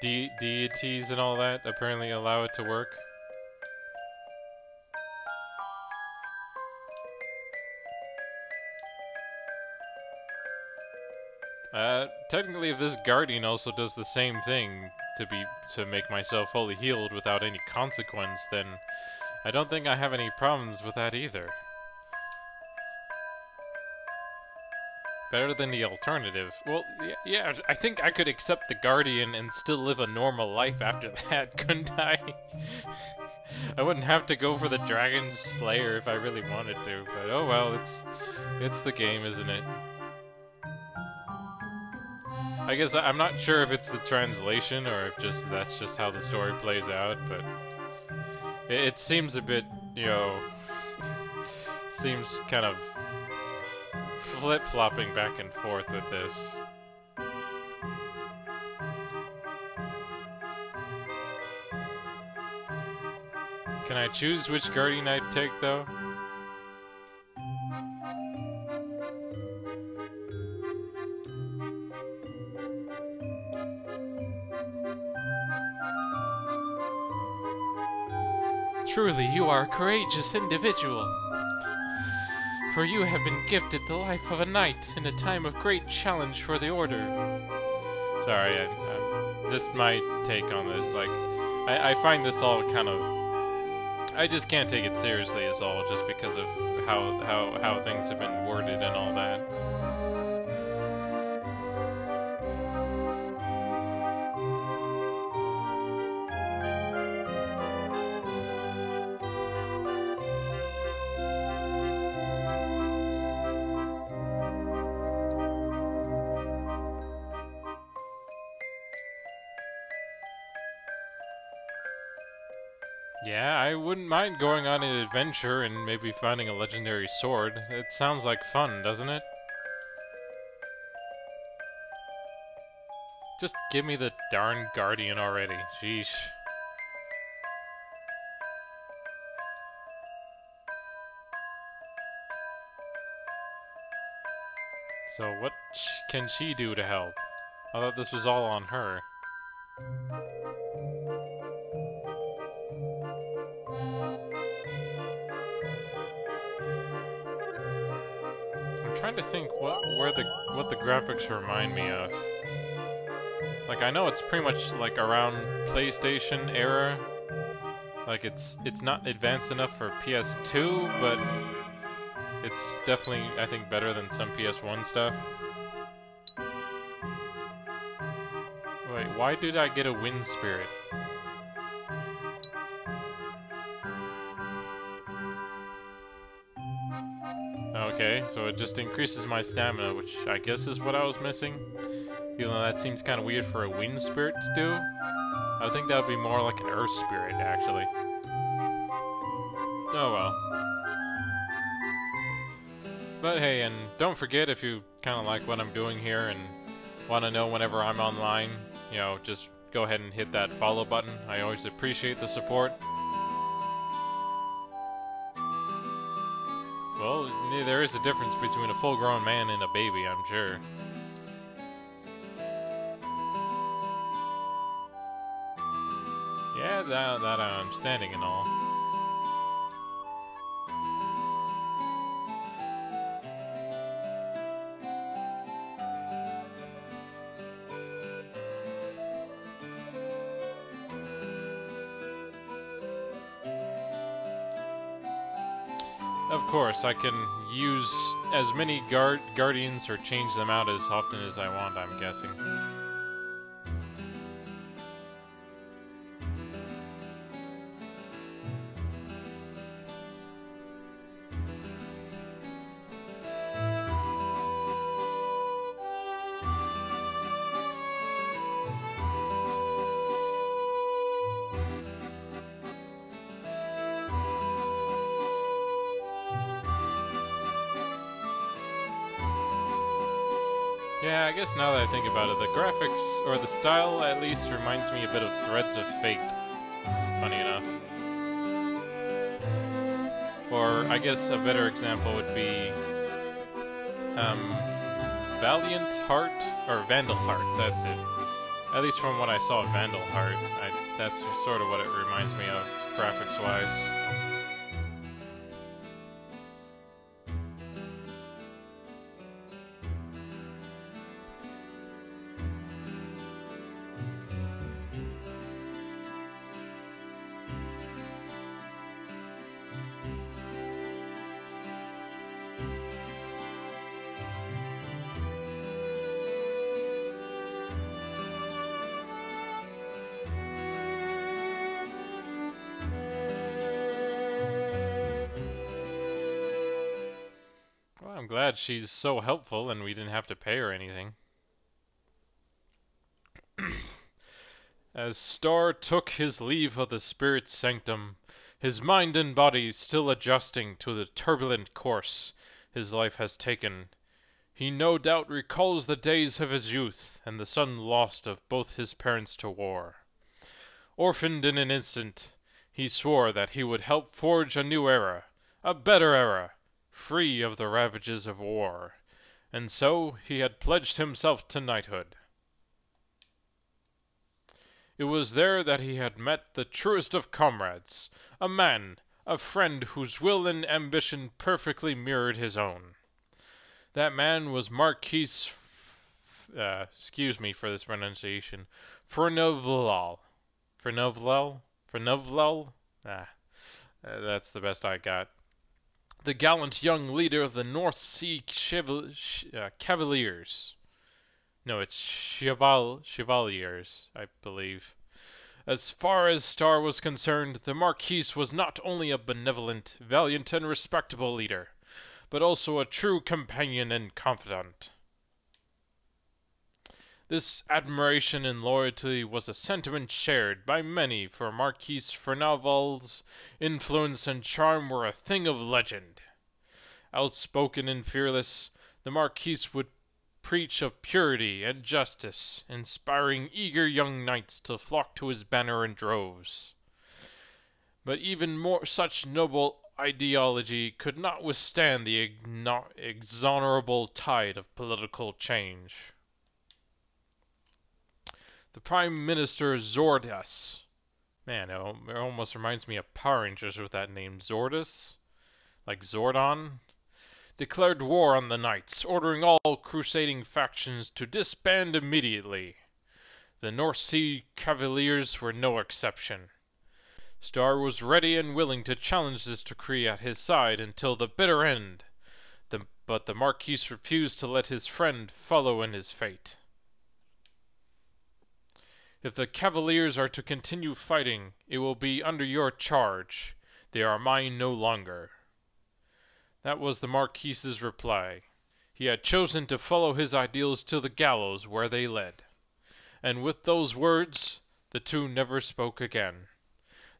deities and all that apparently allow it to work. Technically, if this guardian also does the same thing to make myself fully healed without any consequence, then I don't think I have any problems with that either. Better than the alternative. Well, yeah, I think I could accept the guardian and still live a normal life after that, couldn't I? I wouldn't have to go for the Dragon Slayer if I really wanted to, but oh well, it's the game, isn't it? I guess I'm not sure if it's the translation or if that's just how the story plays out, but it seems a bit, you know, seems kind of flip-flopping back and forth with this. Can I choose which guardian I take, though? Truly, you are a courageous individual. For you have been gifted the life of a knight in a time of great challenge for the Order. Sorry, just my take on this. Like, I find this all kind of... I just can't take it seriously as all, just because of how things have been worded and all that. Yeah, I wouldn't mind going on an adventure and maybe finding a legendary sword. It sounds like fun, doesn't it? Just give me the darn Guardian already. Sheesh. So what can she do to help? I thought this was all on her. I'm trying to think what the graphics remind me of. Like, I know it's pretty much like around PlayStation era. Like, it's not advanced enough for PS2, but it's definitely, I think, better than some PS1 stuff. Wait, why did I get a wind spirit? Okay, so it just increases my stamina, which I guess is what I was missing. Even though that seems kind of weird for a wind spirit to do. I think that would be more like an earth spirit, actually. Oh well. But hey, and don't forget, if you kind of like what I'm doing here and want to know whenever I'm online, you know, just go ahead and hit that follow button. I always appreciate the support. Well, there is a difference between a full-grown man and a baby, I'm sure. Yeah, that I'm standing and all. Of course, I can use as many guardians or change them out as often as I want, I'm guessing. Yeah, I guess now that I think about it, the graphics, or the style at least, reminds me a bit of Threads of Fate, funny enough. Or, I guess a better example would be, Valiant Heart, or Vandal Heart, that's it. At least from what I saw of Vandal Heart, that's sort of what it reminds me of, graphics-wise. I'm glad she's so helpful and we didn't have to pay her anything. As Star took his leave of the spirit's sanctum, his mind and body still adjusting to the turbulent course his life has taken, he no doubt recalls the days of his youth and the sudden loss of both his parents to war. Orphaned in an instant, he swore that he would help forge a new era, a better era, free of the ravages of war, and so he had pledged himself to knighthood. It was there that he had met the truest of comrades, a man, a friend whose will and ambition perfectly mirrored his own. That man was Marquis, excuse me for this pronunciation, Furnovalal. Furnovalal? Furnovalal? That's the best I got. The gallant young leader of the North Sea Cavaliers. No, it's Chevaliers, I believe. As far as Starr was concerned, the Marquis was not only a benevolent, valiant, and respectable leader, but also a true companion and confidant. This admiration and loyalty was a sentiment shared by many, for Marquis Furnival's influence and charm were a thing of legend. Outspoken and fearless, the Marquis would preach of purity and justice, inspiring eager young knights to flock to his banner in droves. But even more such noble ideology could not withstand the inexorable tide of political change. The Prime Minister Zordas. Man, it almost reminds me of Power Rangers with that name, Zordus? Like Zordon? Declared war on the knights, ordering all crusading factions to disband immediately. The North Sea Cavaliers were no exception. Starr was ready and willing to challenge this decree at his side until the bitter end, but the Marquis refused to let his friend follow in his fate. If the Cavaliers are to continue fighting, it will be under your charge. They are mine no longer. That was the Marquis's reply. He had chosen to follow his ideals to the gallows where they led. And with those words, the two never spoke again.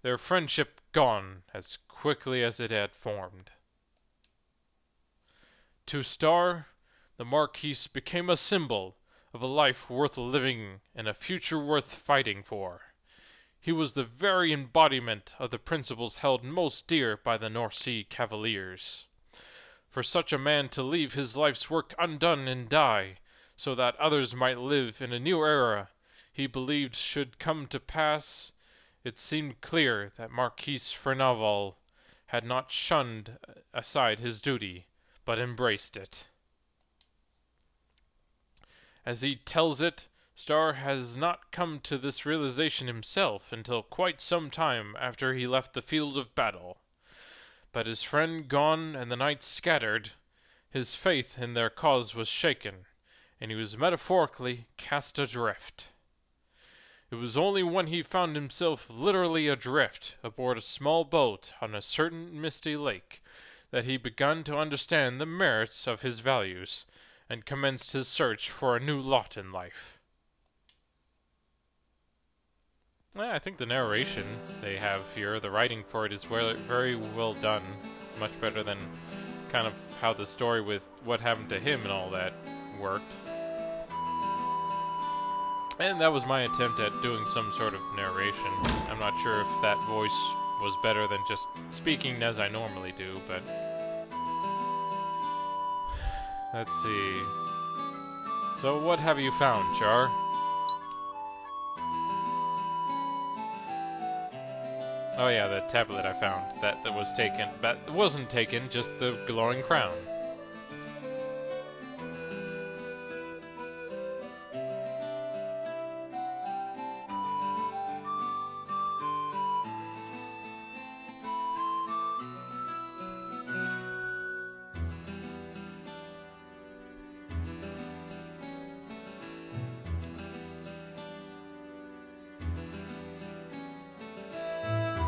Their friendship gone as quickly as it had formed. To Starr, the Marquis became a symbol of a life worth living and a future worth fighting for. He was the very embodiment of the principles held most dear by the North Sea Cavaliers. For such a man to leave his life's work undone and die, so that others might live in a new era he believed should come to pass, it seemed clear that Marquis Furnival had not shunned aside his duty, but embraced it. As he tells it, Starr has not come to this realization himself until quite some time after he left the field of battle. But his friend gone and the knights scattered, his faith in their cause was shaken, and he was metaphorically cast adrift. It was only when he found himself literally adrift aboard a small boat on a certain misty lake that he began to understand the merits of his values, and commenced his search for a new lot in life. I think the narration they have here, the writing for it is very well done. Much better than kind of how the story with what happened to him and all that worked. And that was my attempt at doing some sort of narration. I'm not sure if that voice was better than just speaking as I normally do, but... Let's see... So what have you found, Char? Oh yeah, the tablet I found. That was taken. That wasn't taken, just the glowing crown.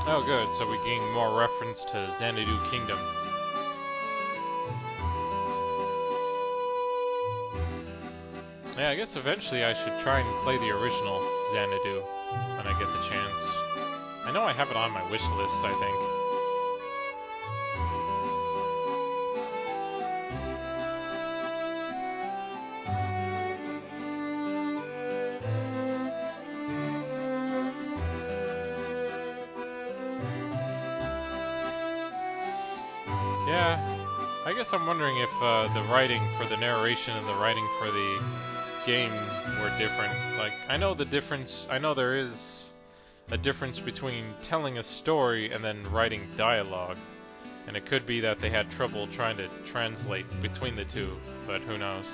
Oh good, so we gain more reference to Xanadu Kingdom. Yeah, I guess eventually I should try and play the original Xanadu when I get the chance. I know I have it on my wish list, I think. Yeah, I guess I'm wondering if the writing for the narration and the writing for the game were different. Like, I know the difference, I know there is a difference between telling a story and then writing dialogue. And it could be that they had trouble trying to translate between the two, but who knows.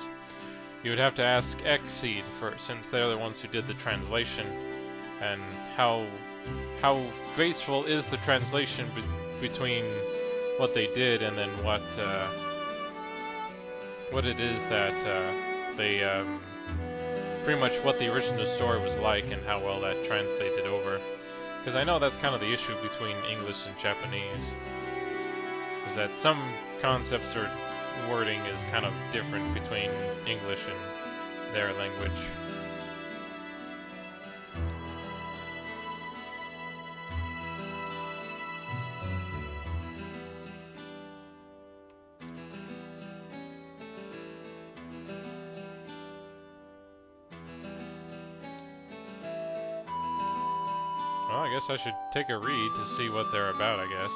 You would have to ask Xseed since they're the ones who did the translation, and how faithful is the translation between what they did and then what it is that they pretty much what the original story was like and how well that translated over. Because I know that's kind of the issue between English and Japanese, is that some concepts or wording is kind of different between English and their language. Well, I guess I should take a read to see what they're about, I guess.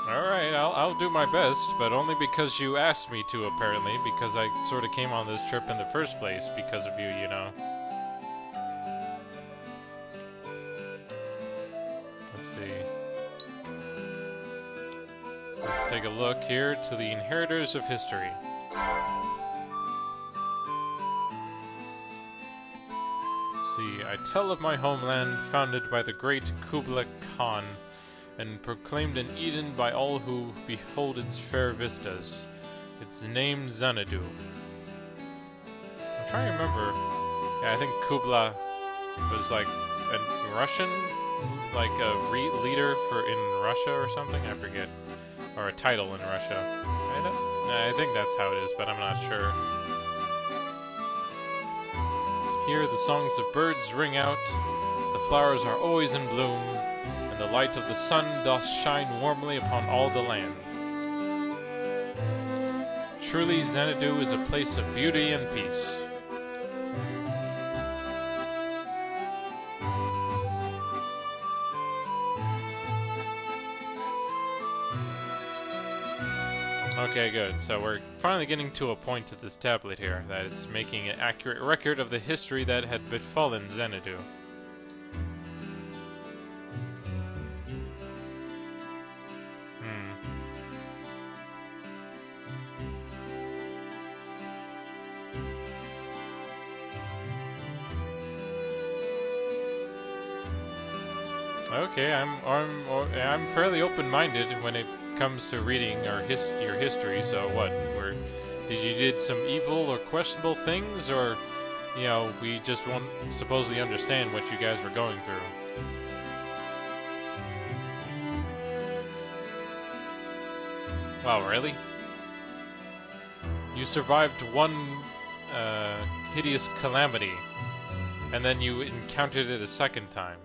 Alright, I'll do my best, but only because you asked me to, apparently, because I sort of came on this trip in the first place because of you, you know. Let's see. Let's take a look here to the Inheritors of History. See, I tell of my homeland, founded by the great Kublai Khan, and proclaimed an Eden by all who behold its fair vistas. Its name Xanadu. I'm trying to remember. Yeah, I think Kublai was like a Russian, like a leader in Russia or something. I forget, or a title in Russia. I think that's how it is, but I'm not sure. Here the songs of birds ring out. The flowers are always in bloom. The light of the sun doth shine warmly upon all the land. Truly Xanadu is a place of beauty and peace. Okay, good. So we're finally getting to a point at this tablet here, that it's making an accurate record of the history that had befallen Xanadu. Okay, I'm fairly open-minded when it comes to reading your history. So what? You did some evil or questionable things, or you know, we just won't supposedly understand what you guys were going through? Wow, really? You survived one hideous calamity, and then you encountered it a second time.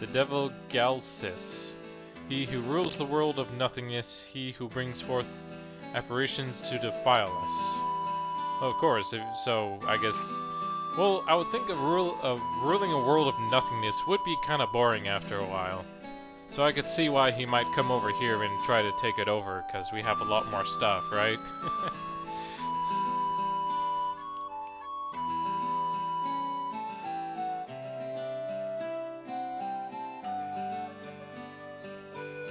The devil Galsis, he who rules the world of nothingness, he who brings forth apparitions to defile us. Well, of course, so I guess, well, I would think ruling a world of nothingness would be kind of boring after a while. So I could see why he might come over here and try to take it over, because we have a lot more stuff, right?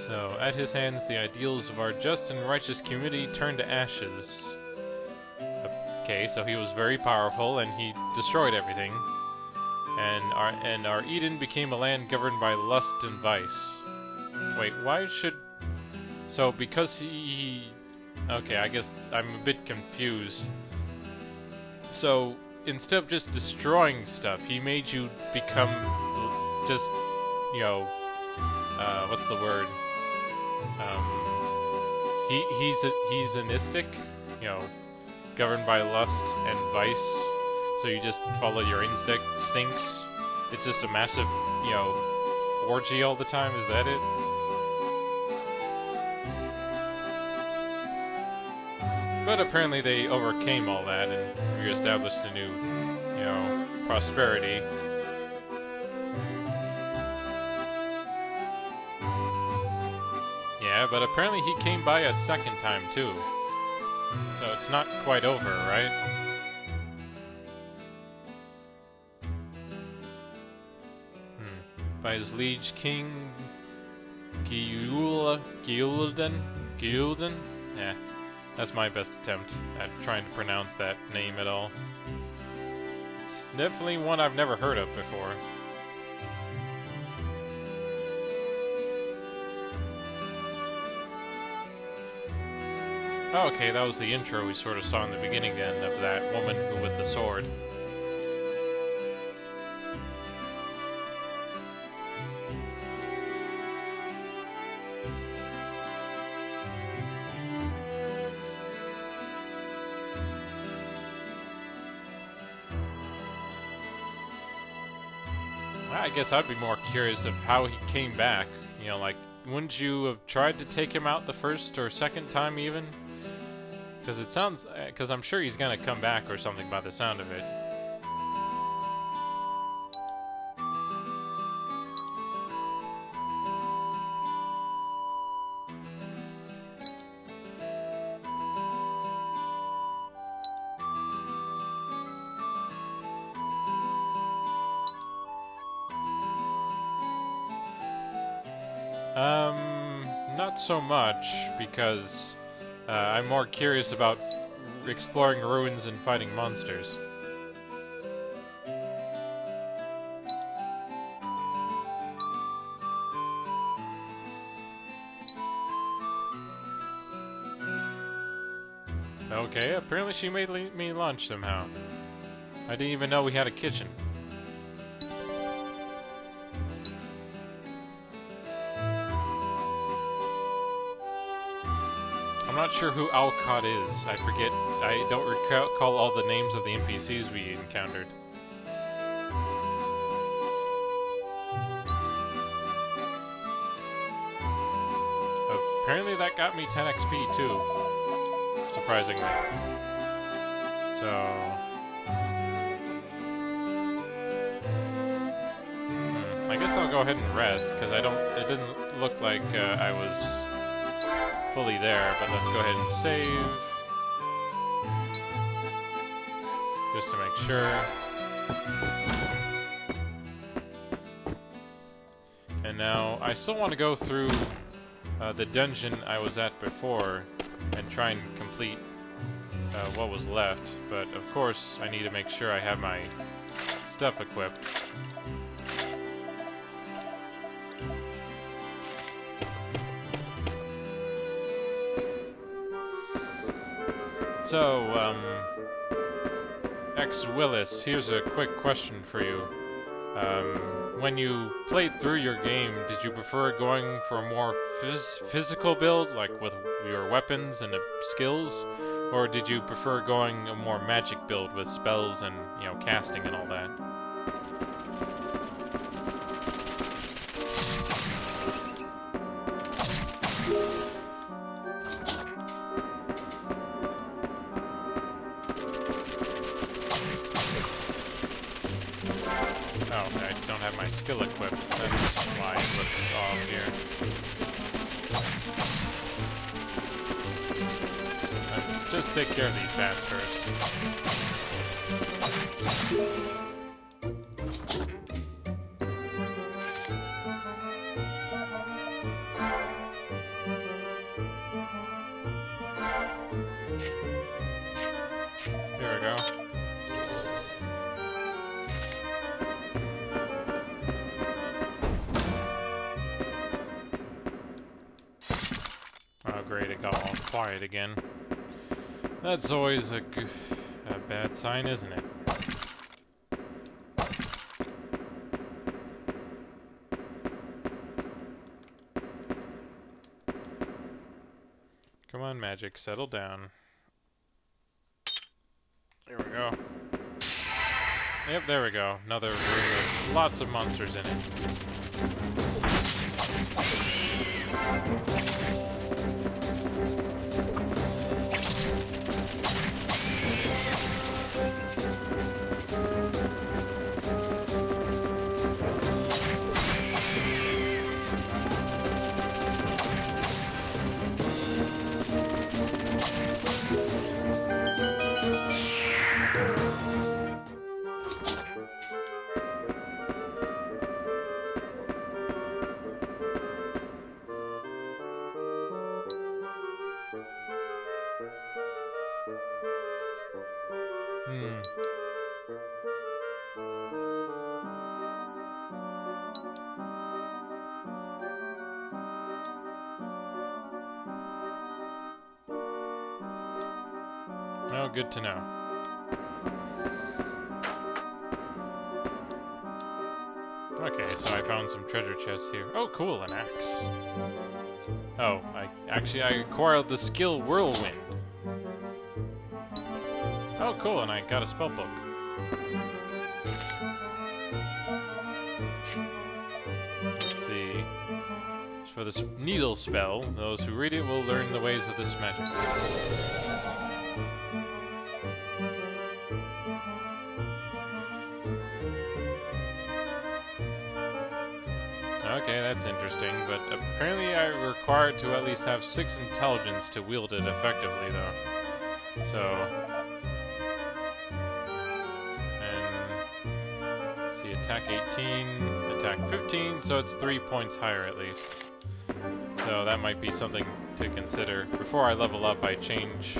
So, at his hands, the ideals of our just and righteous community turned to ashes. Okay, so he was very powerful, and he destroyed everything. And our Eden became a land governed by lust and vice. Wait, why should... So, because he... Okay, I guess I'm a bit confused. So, instead of just destroying stuff, he made you become just, you know... what's the word? He's anistic, you know, governed by lust and vice, so you just follow your instincts. It's just a massive, you know, orgy all the time, is that it? But apparently they overcame all that and re-established a new, you know, prosperity. Yeah, but apparently he came by a second time too. So it's not quite over, right? By his liege king Gildan? Yeah, that's my best attempt at trying to pronounce that name at all. It's definitely one I've never heard of before. Oh, okay, that was the intro we sort of saw in the beginning then, of that woman who with the sword. I guess I'd be more curious of how he came back. You know, like, wouldn't you have tried to take him out the first or second time even? Because it sounds, because I'm sure he's gonna come back or something by the sound of it. Not so much, because I'm more curious about exploring ruins and fighting monsters. Okay, apparently she made me lunch somehow. I didn't even know we had a kitchen. I'm not sure who Alcott is. I forget. I don't recall all the names of the NPCs we encountered. Apparently that got me 10 XP too. Surprisingly. So... I guess I'll go ahead and rest, because it didn't look like I was fully there, but let's go ahead and save. Just to make sure. And now, I still want to go through the dungeon I was at before and try and complete what was left, but of course I need to make sure I have my stuff equipped. So, X Willis, here's a quick question for you. When you played through your game, did you prefer going for a more physical build, like with your weapons and skills? Or did you prefer going a more magic build with spells and, you know, casting and all that? Oh, I don't have my skill equipped. That's why it looks off here. Let's just take care of these bats first. There we go. Oh great, it got all quiet again. That's always a bad sign, isn't it? Come on, magic, settle down. There we go. Yep, there we go. Another room with lots of monsters in it. Oh, good to know. Okay, so I found some treasure chests here. Oh, cool, an axe. Oh, I acquired the skill Whirlwind. Oh, cool, and I got a spell book. Let's see. For this needle spell, those who read it will learn the ways of this magic. Okay, that's interesting, but apparently I require to at least have 6 intelligence to wield it effectively, though. So... and... let's see, attack 18, attack 15, so it's 3 points higher at least. So that might be something to consider. Before I level up, I change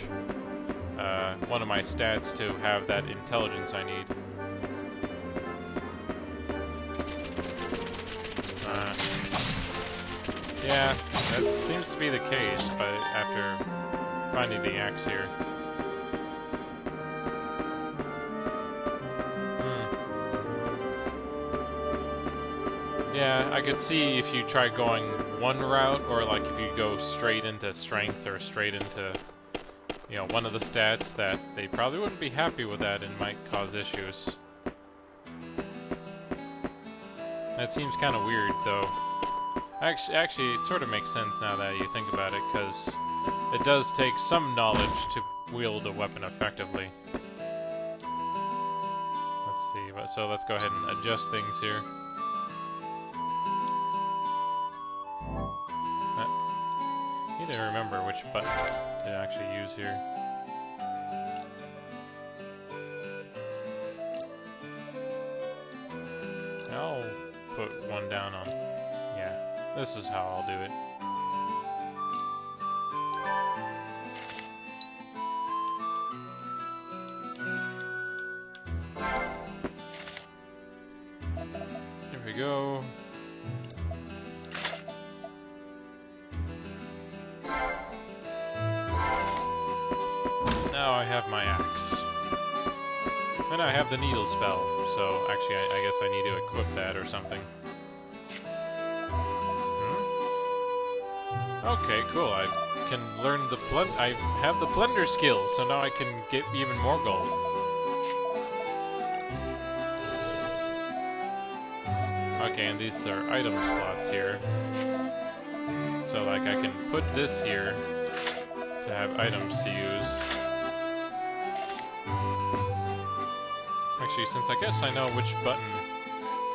one of my stats to have that intelligence I need. Yeah, that seems to be the case, but after finding the axe here. Yeah, I could see if you try going one route, or like if you go straight into strength or straight into, you know, one of the stats, that they probably wouldn't be happy with that and might cause issues. That seems kind of weird, though. Actually, it sort of makes sense now that you think about it, because it does take some knowledge to wield a weapon effectively. Let's see, so let's go ahead and adjust things here. I need to remember which button to actually use here. I'll put one down on... yeah, this is how I'll do it. There we go. Now I have my axe. And I have the needle spell, so actually I guess I need to equip that or something. Okay, cool. I can learn the I have the plunder skill, so now I can get even more gold. Okay, and these are item slots here. So like I can put this here to have items to use. Actually, since I guess I know which button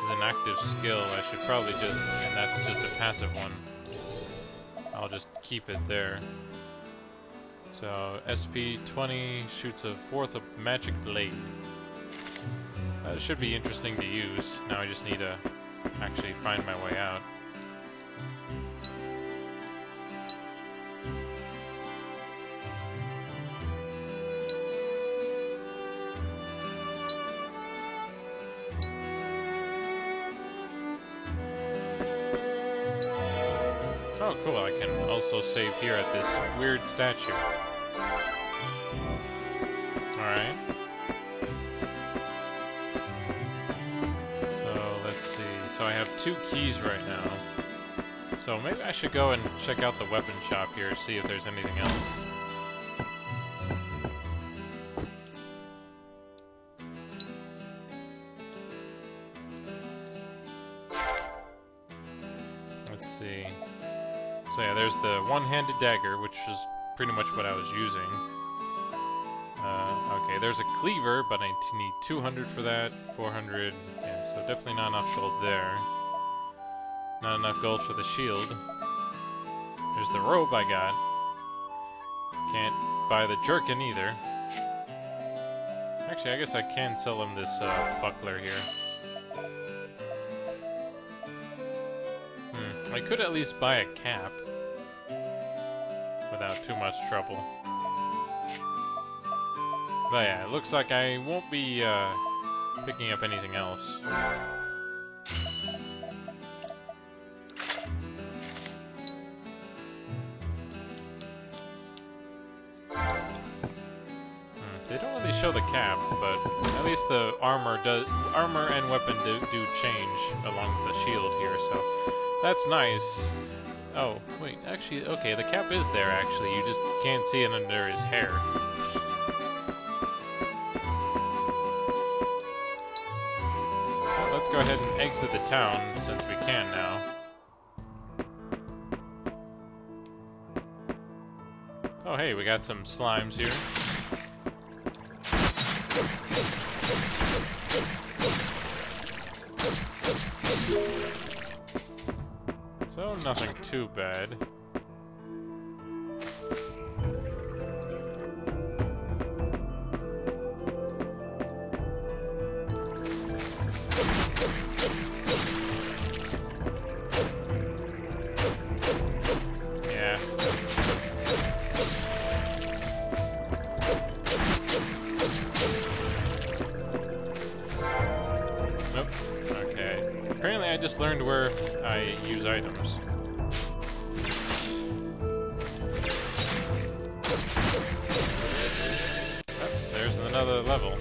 is an active skill, I should probably just, and that's just a passive one. I'll just keep it there. So, SP20 shoots a 4th of magic blade. That should be interesting to use. Now I just need to actually find my way out. Oh, cool, I can also save here at this weird statue. Alright. So, let's see. So I have 2 keys right now. So maybe I should go and check out the weapon shop here, see if there's anything else. Let's see. So yeah, there's the one-handed dagger, which is pretty much what I was using. Okay, there's a cleaver, but I need 200 for that, 400, yeah, so definitely not enough gold there. Not enough gold for the shield. There's the robe I got. Can't buy the jerkin either. Actually, I guess I can sell him this buckler here. I could at least buy a cap without too much trouble. But yeah, it looks like I won't be picking up anything else. They don't really show the cap, but at least the armor and weapon do change along with the shield here, so that's nice. Oh, wait, actually, okay, the cap is there, actually. You just can't see it under his hair. Well, let's go ahead and exit the town, since we can now. Oh, hey, we got some slimes here. So, nothing too bad. Yeah. Nope. Okay. Apparently I just learned where I use items. Oh, there's another level.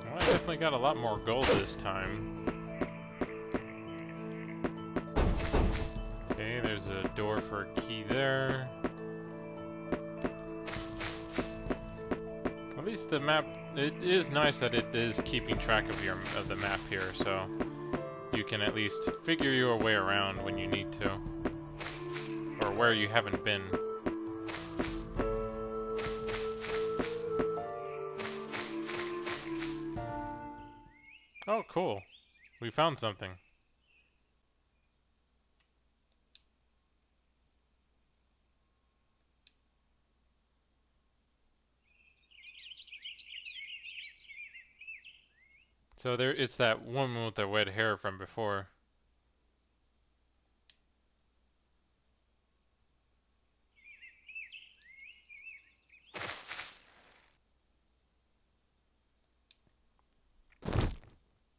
Well, I definitely got a lot more gold this time. Okay, there's a door for a key there. At least the map, it is nice that it is keeping track of the map here, so you can at least figure your way around when you need to, or where you haven't been. Oh, cool. We found something. So it's that woman with the red hair from before.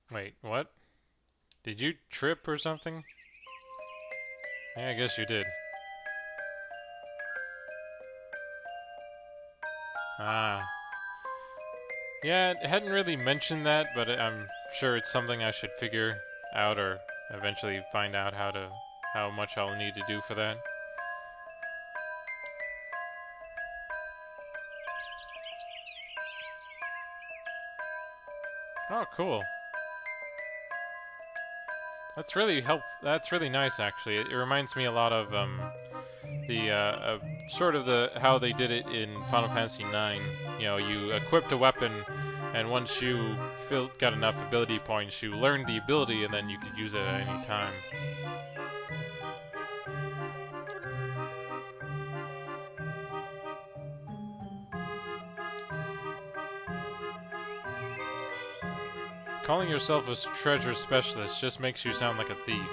Wait, what? Did you trip or something? Yeah, I guess you did. Ah. Yeah, it hadn't really mentioned that, but I'm sure it's something I should figure out or eventually find out how much I'll need to do for that. Oh, cool. That's really that's really nice, actually. It reminds me a lot of how they did it in Final Fantasy IX. You know, you equipped a weapon, and once you got enough ability points, you learned the ability, and then you could use it at any time. Calling yourself a treasure specialist just makes you sound like a thief.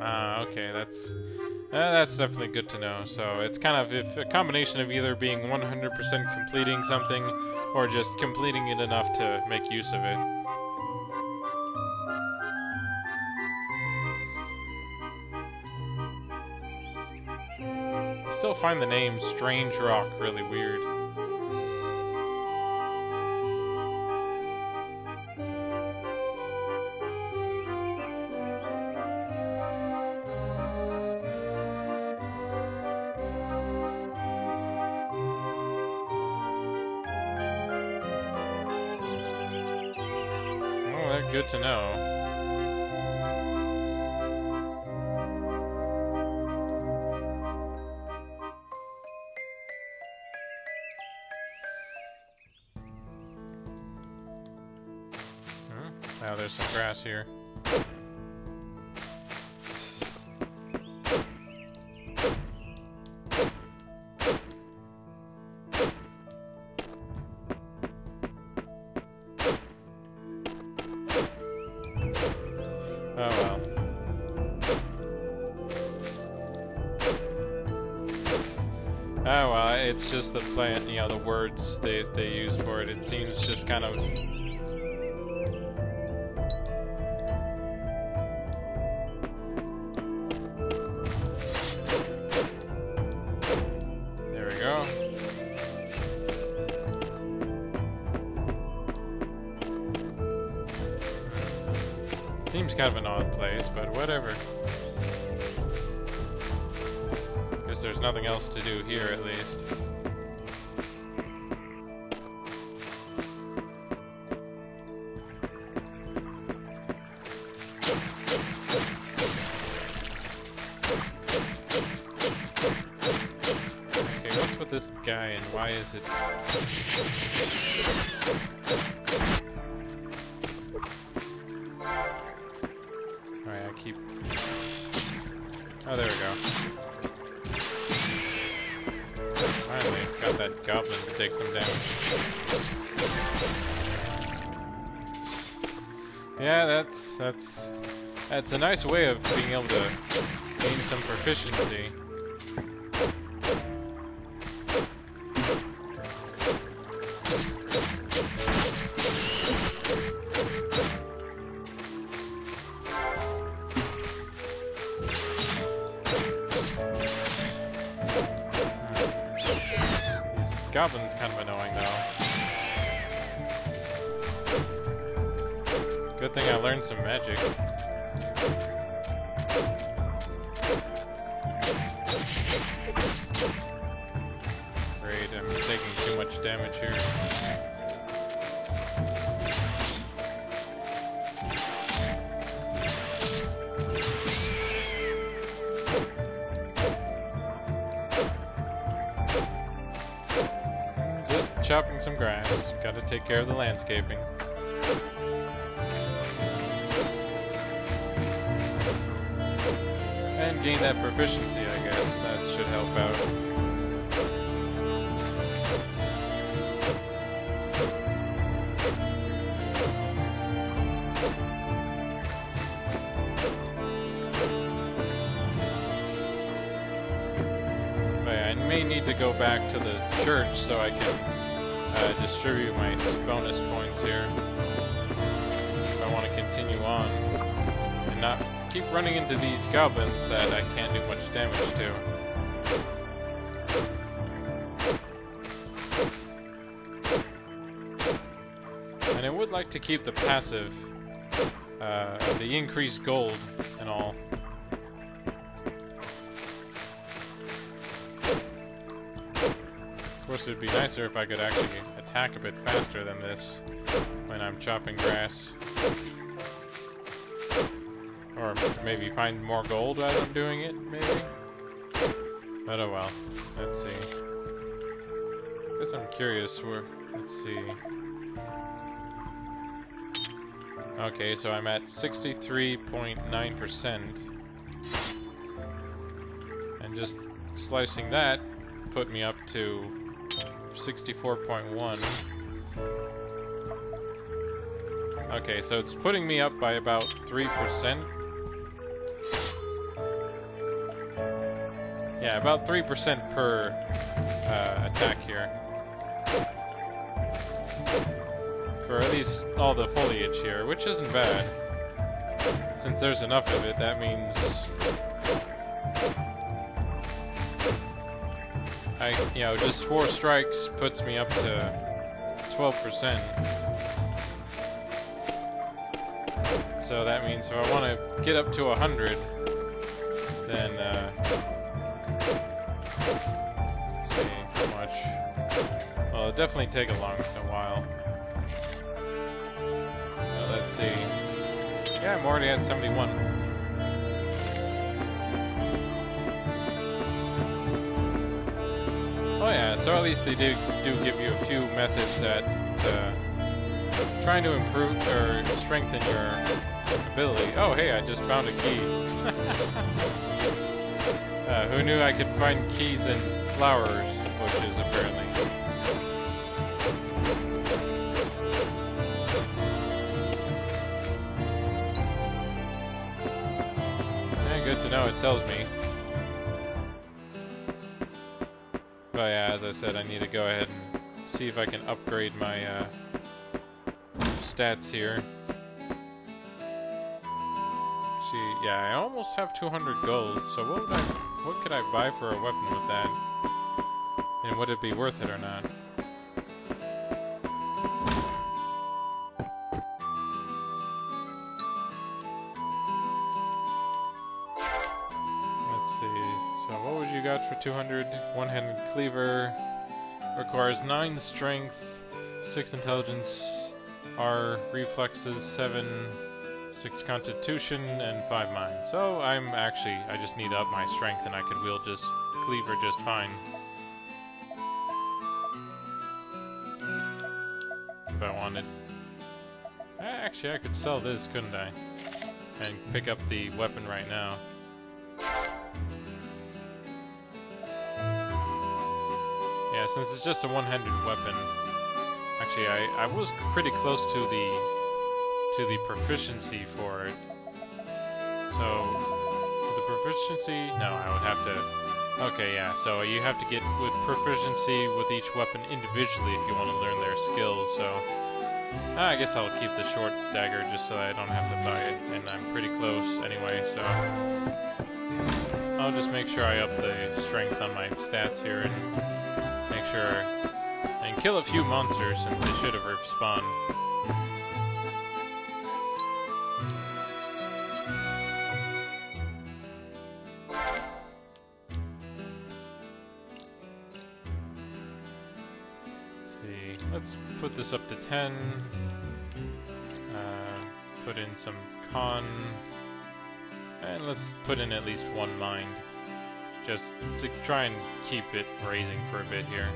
Ah, okay, that's definitely good to know. So it's kind of a combination of either being 100% completing something, or just completing it enough to make use of it. I still find the name Strange Rock really weird. Good to know. Now there's some grass here. it's just the plant, you know, the words they use for it. It seems just kind of... There we go. Seems kind of an odd place, but whatever. Guess there's nothing else to do here, at least. Okay, what's with this guy and why is it... Alright, I keep... Oh, there we go. Finally, got that goblin to take some damage. Yeah, that's a nice way of being able to gain some proficiency. Goblin's kind of annoying though. Good thing I learned some magic. Great, I'm taking too much damage here. Chopping some grass. Gotta take care of the landscaping. And gain that proficiency, I guess. That should help out. But yeah, I may need to go back to the church so I can distribute my bonus points here if I want to continue on and not keep running into these goblins that I can't do much damage to. And I would like to keep the passive, the increased gold and all. Of course, it would be nicer if I could actually attack a bit faster than this when I'm chopping grass. Or maybe find more gold as I'm doing it, maybe? But oh well. Let's see. Guess I'm curious where... Let's see. Okay, so I'm at 63.9%. And just slicing that put me up to 64.1. Okay, so it's putting me up by about 3%. Yeah, about 3% per attack here. For at least all the foliage here, which isn't bad. Since there's enough of it, that means... just 4 strikes puts me up to 12%. So that means if I want to get up to 100, then, let's see, how much? Well, it'll definitely take a while. Let's see. Yeah, I'm already at 71. Oh yeah, so at least they do give you a few methods that trying to improve or strengthen your ability. Oh hey, I just found a key. Who knew I could find keys in flowers bushes, apparently. Yeah, good to know, it tells me. But yeah, as I said, I need to go ahead and see if I can upgrade my stats here. See, yeah, I almost have 200 gold, so what could I buy for a weapon with that? And would it be worth it or not? Got for 200, one-handed cleaver, requires 9 strength, 6 intelligence, R reflexes, 7, 6 constitution, and 5 mind. So I just need to up my strength and I could wield this cleaver just fine. If I wanted. Actually, I could sell this, couldn't I? And pick up the weapon right now. Yeah, since it's just a one-handed weapon. Actually, I was pretty close to the proficiency for it. So the proficiency, no, I would have to. Okay, yeah. So you have to get with proficiency with each weapon individually if you want to learn their skills. So I guess I'll keep the short dagger just so I don't have to buy it, and I'm pretty close anyway. So I'll just make sure I up the strength on my stats here and make sure and kill a few monsters since they should have respawned. Let's see, let's put this up to 10. Put in some con, and let's put in at least 1 mind. Just to try and keep it raising for a bit here.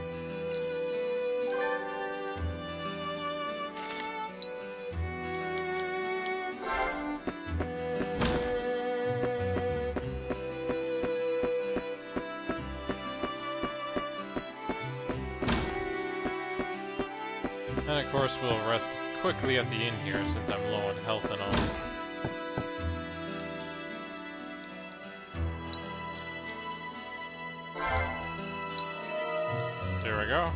And of course we'll rest quickly at the inn here since I'm low on health and all. There we go.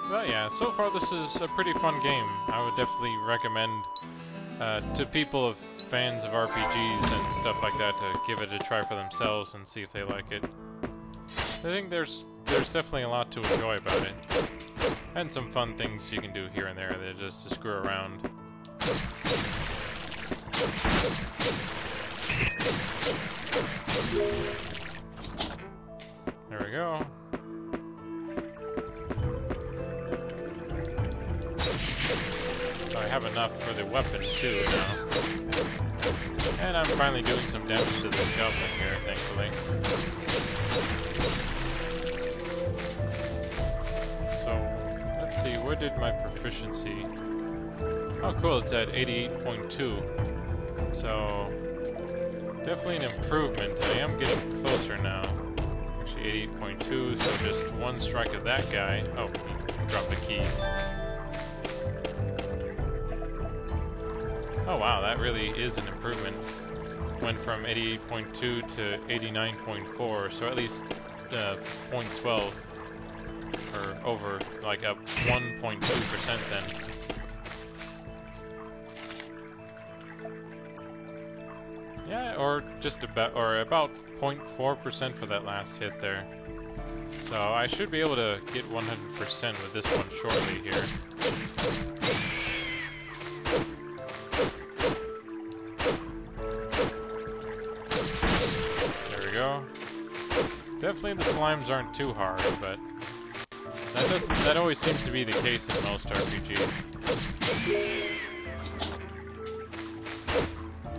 But yeah, so far this is a pretty fun game. I would definitely recommend to people, fans of RPGs and stuff like that, to give it a try for themselves and see if they like it. I think there's definitely a lot to enjoy about it. And some fun things you can do here and there that just to screw around. There we go. So I have enough for the weapon too now. And I'm finally doing some damage to this goblin here, thankfully. So, let's see, where did my proficiency... Oh cool, it's at 88.2. So, definitely an improvement. I am getting closer now. Actually 88.2, so just 1 strike of that guy. Oh, he dropped the key. Oh wow, that really is an improvement. Went from 88.2 to 89.4, so at least 0.12, or over, like up 1.2% then. Yeah, or just about, or about 0.4% for that last hit there. So I should be able to get 100% with this one shortly here. Go. Definitely the slimes aren't too hard, but that always seems to be the case in most RPGs.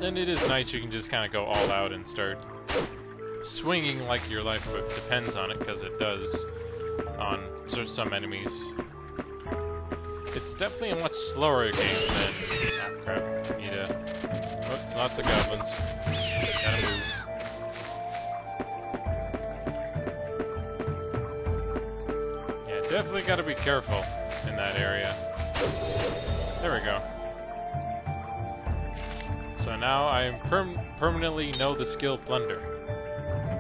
And it is nice you can just kind of go all out and start swinging like your life depends on it, because it does on some enemies. It's definitely a much slower game than... Ah, crap. Need a... Oh, lots of goblins. Gotta move. definitely gotta be careful in that area. There we go. So now I permanently know the skill Plunder.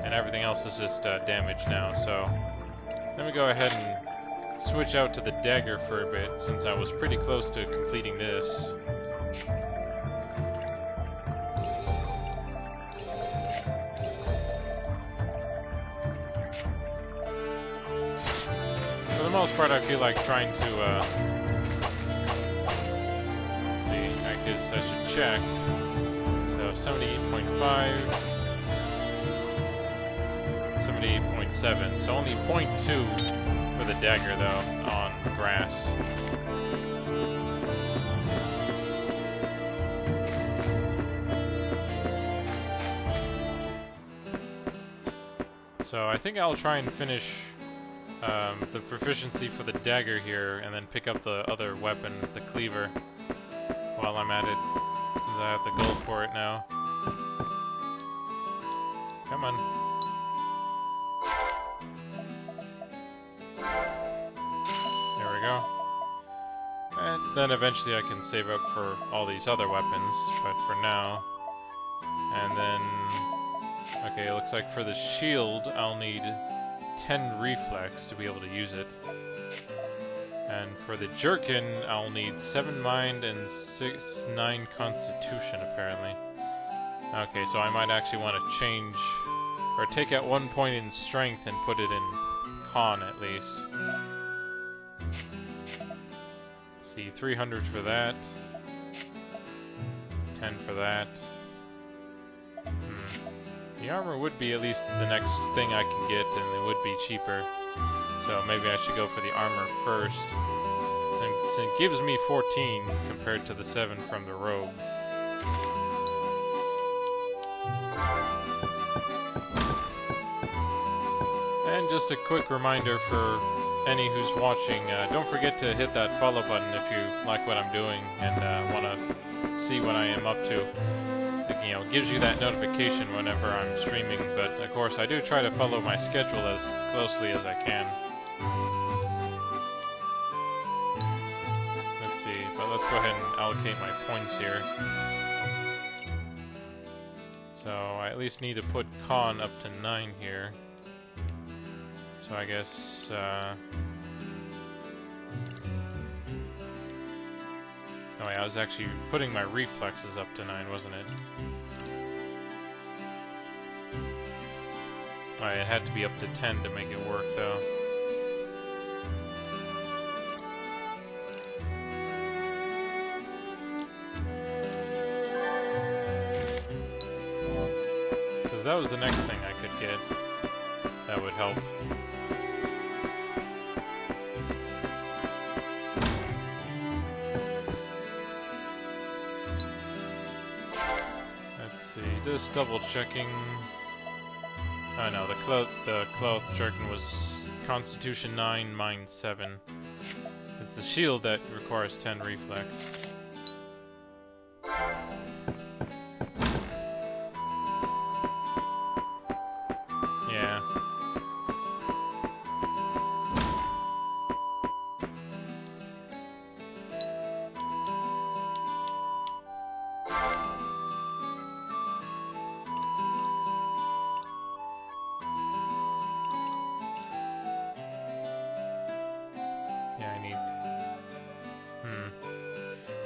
And everything else is just damage now, so... Let me go ahead and switch out to the dagger for a bit, since I was pretty close to completing this. For the most part, I feel like trying to, let's see, I guess I should check. So, 78.5, 78.7, so only 0.2 for the dagger, though, on grass. So, I think I'll try and finish the proficiency for the dagger here, and then pick up the other weapon, the cleaver, while I'm at it, since I have the gold for it now. Come on. There we go. And then eventually I can save up for all these other weapons, but for now. And then... okay, it looks like for the shield, I'll need 10 reflex to be able to use it. And for the jerkin, I'll need 7 mind and 9 constitution, apparently. Okay, so I might actually want to change, or take out 1 point in strength and put it in con, at least. See, 300 for that. 10 for that. The armor would be at least the next thing I can get, and it would be cheaper. So maybe I should go for the armor first. Since it gives me 14 compared to the 7 from the robe. And just a quick reminder for any who's watching, don't forget to hit that follow button if you like what I'm doing and want to see what I am up to. You know, gives you that notification whenever I'm streaming, but of course I do try to follow my schedule as closely as I can. Let's see, but let's go ahead and allocate my points here. So I at least need to put con up to 9 here. So I guess, oh yeah, I was actually putting my reflexes up to 9, wasn't it? Alright, it had to be up to 10 to make it work, though. Because that was the next thing I could get that would help. Just double checking. Oh no, the cloth jerkin was Constitution 9, Mind 7. It's the shield that requires 10 reflex. Yeah.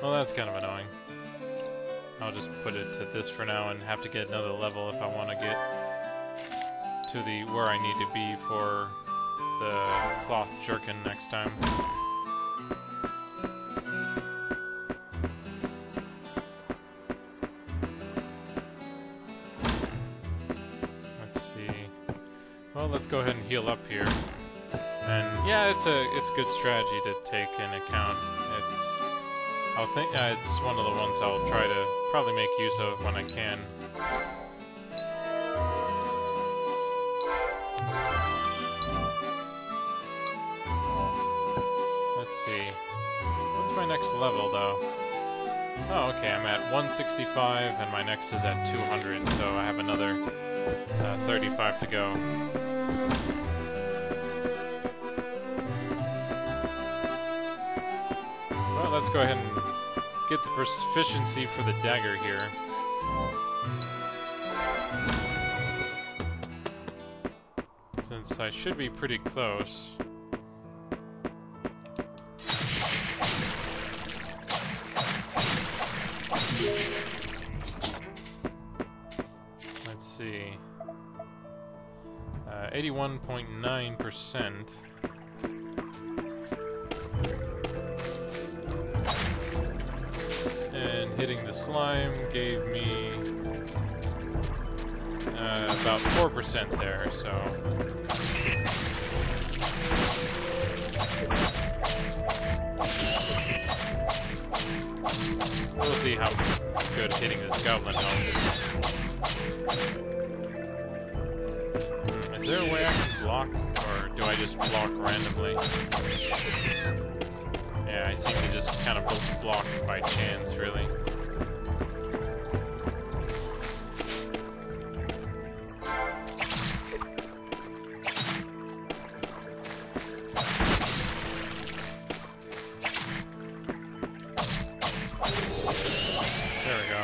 Well, that's kind of annoying. I'll just put it to this for now and have to get another level if I want to get to the where I need to be for the cloth jerkin next time. Let's see. Well, let's go ahead and heal up here. And yeah, it's a good strategy to take in account. It's one of the ones I'll try to probably make use of when I can. Let's see. What's my next level, though? Oh, okay, I'm at 165, and my next is at 200, so I have another 35 to go. let's go ahead and get the proficiency for the dagger here. Since I should be pretty close. Let's see. 81.9%. And hitting the slime gave me about 4% there, so... We'll see how good hitting this goblin helps. Is there a way I can block, or do I just block randomly? Yeah, I seem to just kind of block by chance, really. There we go.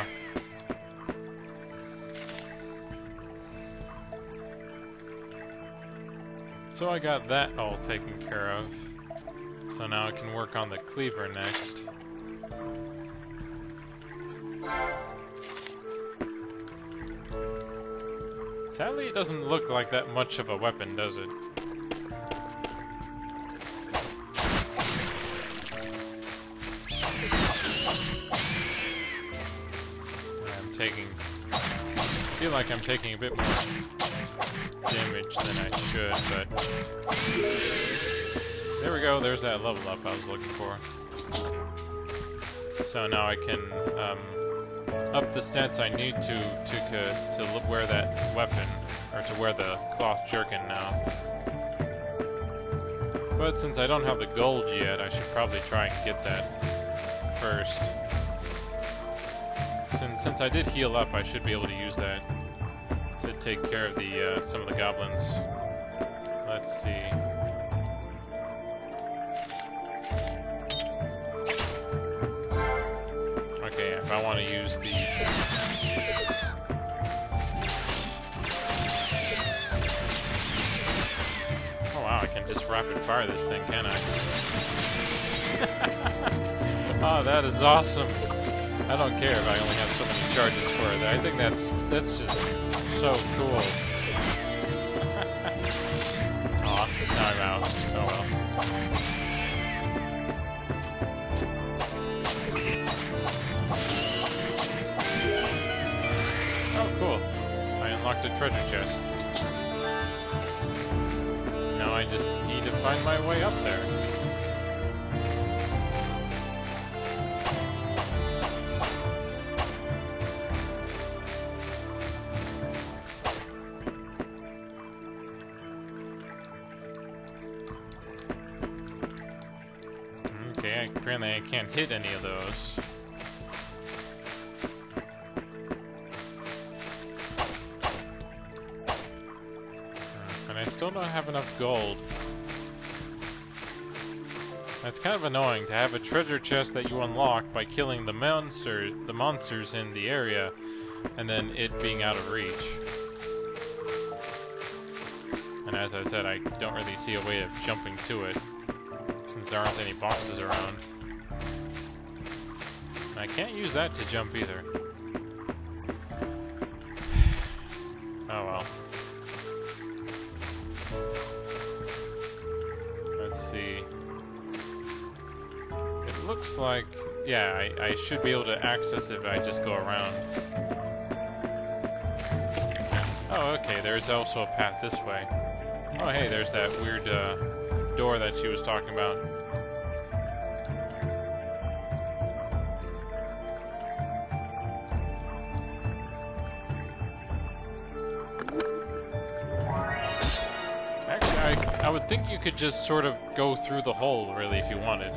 So I got that all taken care of. So now I can work on the cleaver next. Sadly, it doesn't look like that much of a weapon, does it? I feel like I'm taking a bit more damage than I should, but there we go, there's that level up I was looking for. So now I can up the stats I need to wear that weapon, or to wear the cloth jerkin now. But since I don't have the gold yet, I should probably try and get that first. Since I did heal up, I should be able to use that to take care of the some of the goblins. Let's see. Okay, if I want to use the... Oh wow, I can just rapid fire this thing, can I? Oh, that is awesome. I don't care if I only have so many charges for it. I think that's just so cool. Aw, now I'm out. Oh well. Oh cool. I unlocked a treasure chest. Now I just need to find my way up there. Okay, apparently I can't hit any of those. And I still don't have enough gold. That's kind of annoying to have a treasure chest that you unlock by killing the monsters in the area, and then it being out of reach. And as I said, I don't really see a way of jumping to it, since there aren't any boxes around. And I can't use that to jump either. Oh well. Let's see. It looks like, yeah, I should be able to access it if I just go around. Oh, okay, there's also a path this way. Oh, hey, there's that weird door that she was talking about. Actually, I would think you could just sort of go through the hole, really, if you wanted.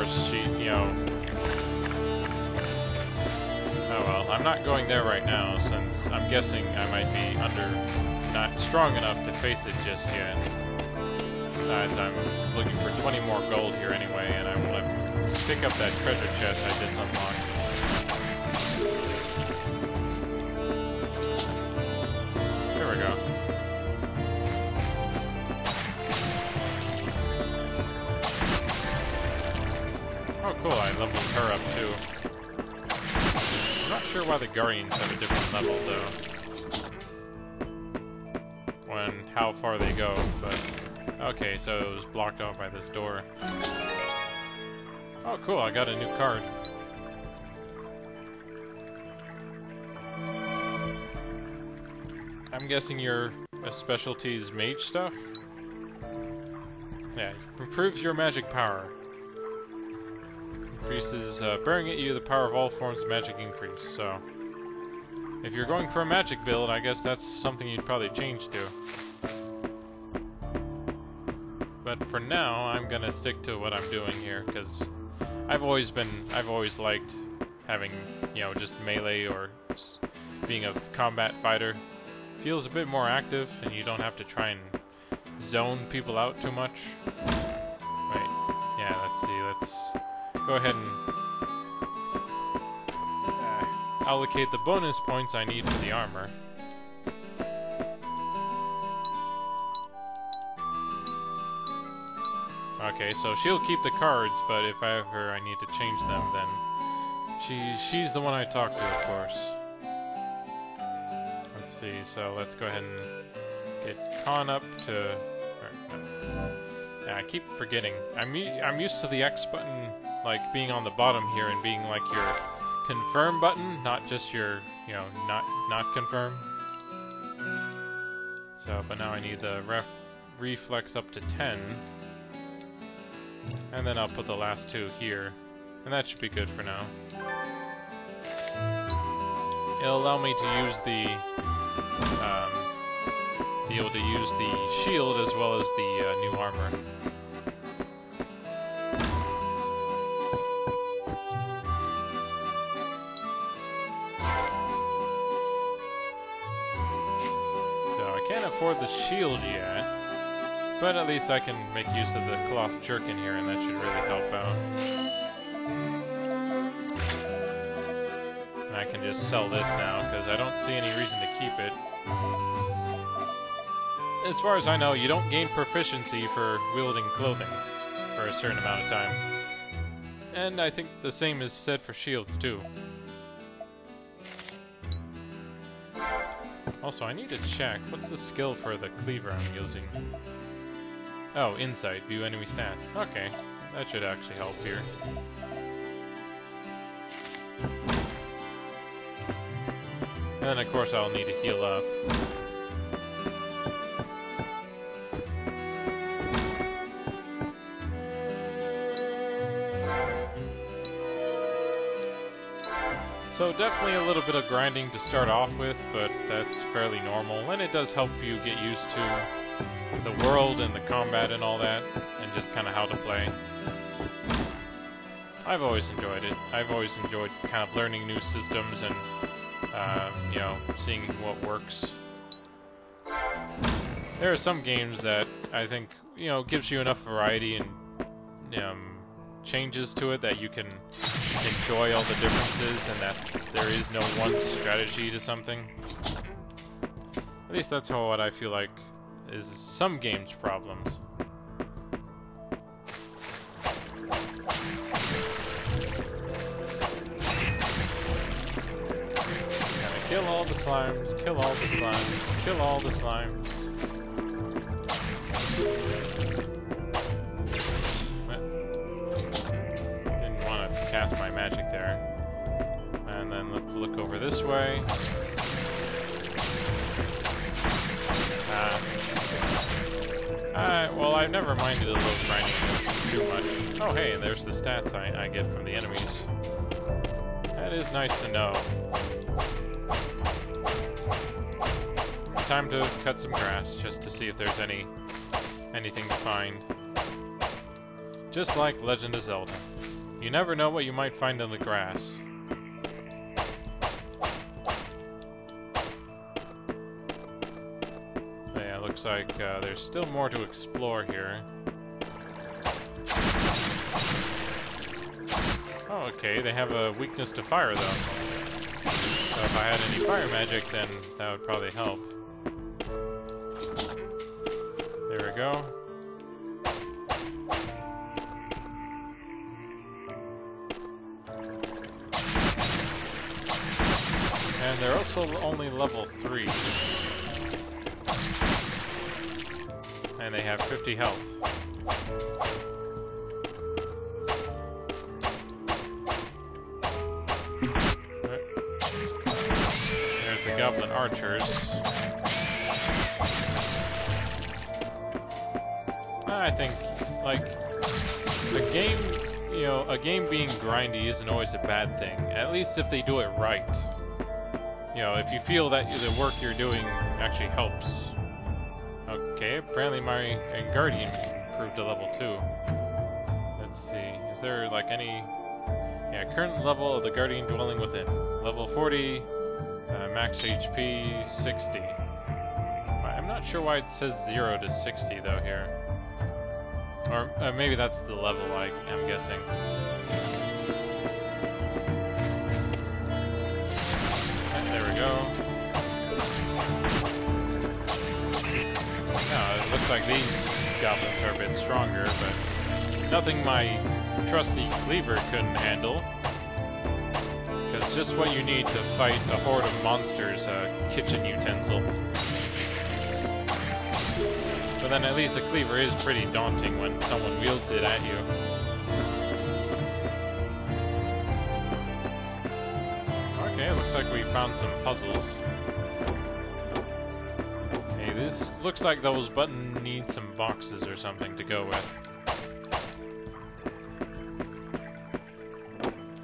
course, you know... Oh well, I'm not going there right now, since I'm guessing I might be not strong enough to face it just yet. Besides, I'm looking for 20 more gold here anyway, and I want to pick up that treasure chest I just unlocked. There we go. Oh cool, I leveled her up too. I'm not sure why the Guardians have a different level though. When how far they go, but okay, so it was blocked off by this door. Oh cool, I got a new card. I'm guessing your specialty is mage stuff? Yeah, improves your magic power. Increases, bearing at you, the power of all forms of magic increase, so... If you're going for a magic build, I guess that's something you'd probably change to. But for now, I'm gonna stick to what I'm doing here, because I've always liked having, you know, just melee or being a combat fighter. Feels a bit more active, and you don't have to try and zone people out too much. Wait, yeah, let's see, let's go ahead and allocate the bonus points I need for the armor. Okay, so she'll keep the cards, but if ever I need to change them, then she's the one I talk to, of course. Let's see, so let's go ahead and get Khan up to... Yeah, I keep forgetting. I'm used to the X button, like, being on the bottom here and being like your confirm button, not just your, you know, not confirm. So, but now I need the reflex up to 10. And then I'll put the last two here. And that should be good for now. It'll allow me to use the, be able to use the shield as well as the new armor. Can't afford the shield yet, but at least I can make use of the cloth jerkin here, and that should really help out. And I can just sell this now, because I don't see any reason to keep it. As far as I know, you don't gain proficiency for wielding clothing for a certain amount of time. And I think the same is said for shields, too. Also, I need to check. What's the skill for the cleaver I'm using? Oh, insight. View enemy stats. Okay, that should actually help here. And then, of course, I'll need to heal up. So definitely a little bit of grinding to start off with, but that's fairly normal, and it does help you get used to the world and the combat and all that, and just kind of how to play. I've always enjoyed it. I've always enjoyed kind of learning new systems and, you know, seeing what works. There are some games that I think, you know, gives you enough variety and changes to it that you can enjoy all the differences and that there is no one strategy to something. At least that's what I feel like is some games' problems. Gotta kill all the slimes, kill all the slimes, kill all the slimes. Cast my magic there. And then let's look over this way. Well, I've never minded a little grinding too much. Oh hey, there's the stats I get from the enemies. That is nice to know. Time to cut some grass, just to see if there's anything to find. Just like Legend of Zelda. You never know what you might find in the grass. Yeah, looks like there's still more to explore here. Oh, okay, they have a weakness to fire, though. So if I had any fire magic, then that would probably help. There we go. And they're also only level 3. And they have 50 health. There's the goblin archers. I think, like, a game, you know, a game being grindy isn't always a bad thing. At least if they do it right. You know, if you feel that the work you're doing actually helps. Okay, apparently my guardian improved to level 2. Let's see, is there like any... Yeah, current level of the guardian dwelling within. Level 40, max HP 60. I'm not sure why it says 0 to 60 though here. Or maybe that's the level, I'm guessing. There we go. Now, it looks like these goblins are a bit stronger, but nothing my trusty cleaver couldn't handle. Because just what you need to fight a horde of monsters, a kitchen utensil. But then at least a cleaver is pretty daunting when someone wields it at you. Okay, looks like we found some puzzles. Okay, this looks like those buttons need some boxes or something to go with.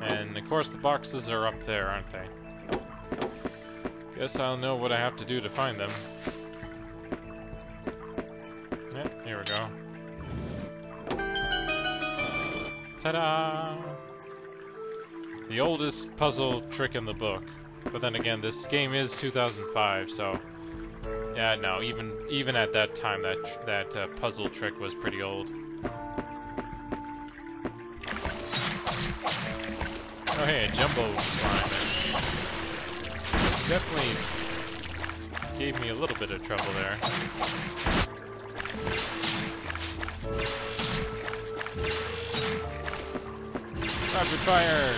And of course the boxes are up there, aren't they? Guess I'll know what I have to do to find them. Here we go. Ta-da! The oldest puzzle trick in the book. But then again, this game is 2005, so... Yeah, no, even at that time, that puzzle trick was pretty old. Oh hey, a jumbo slime. Definitely gave me a little bit of trouble there. Rapid fire!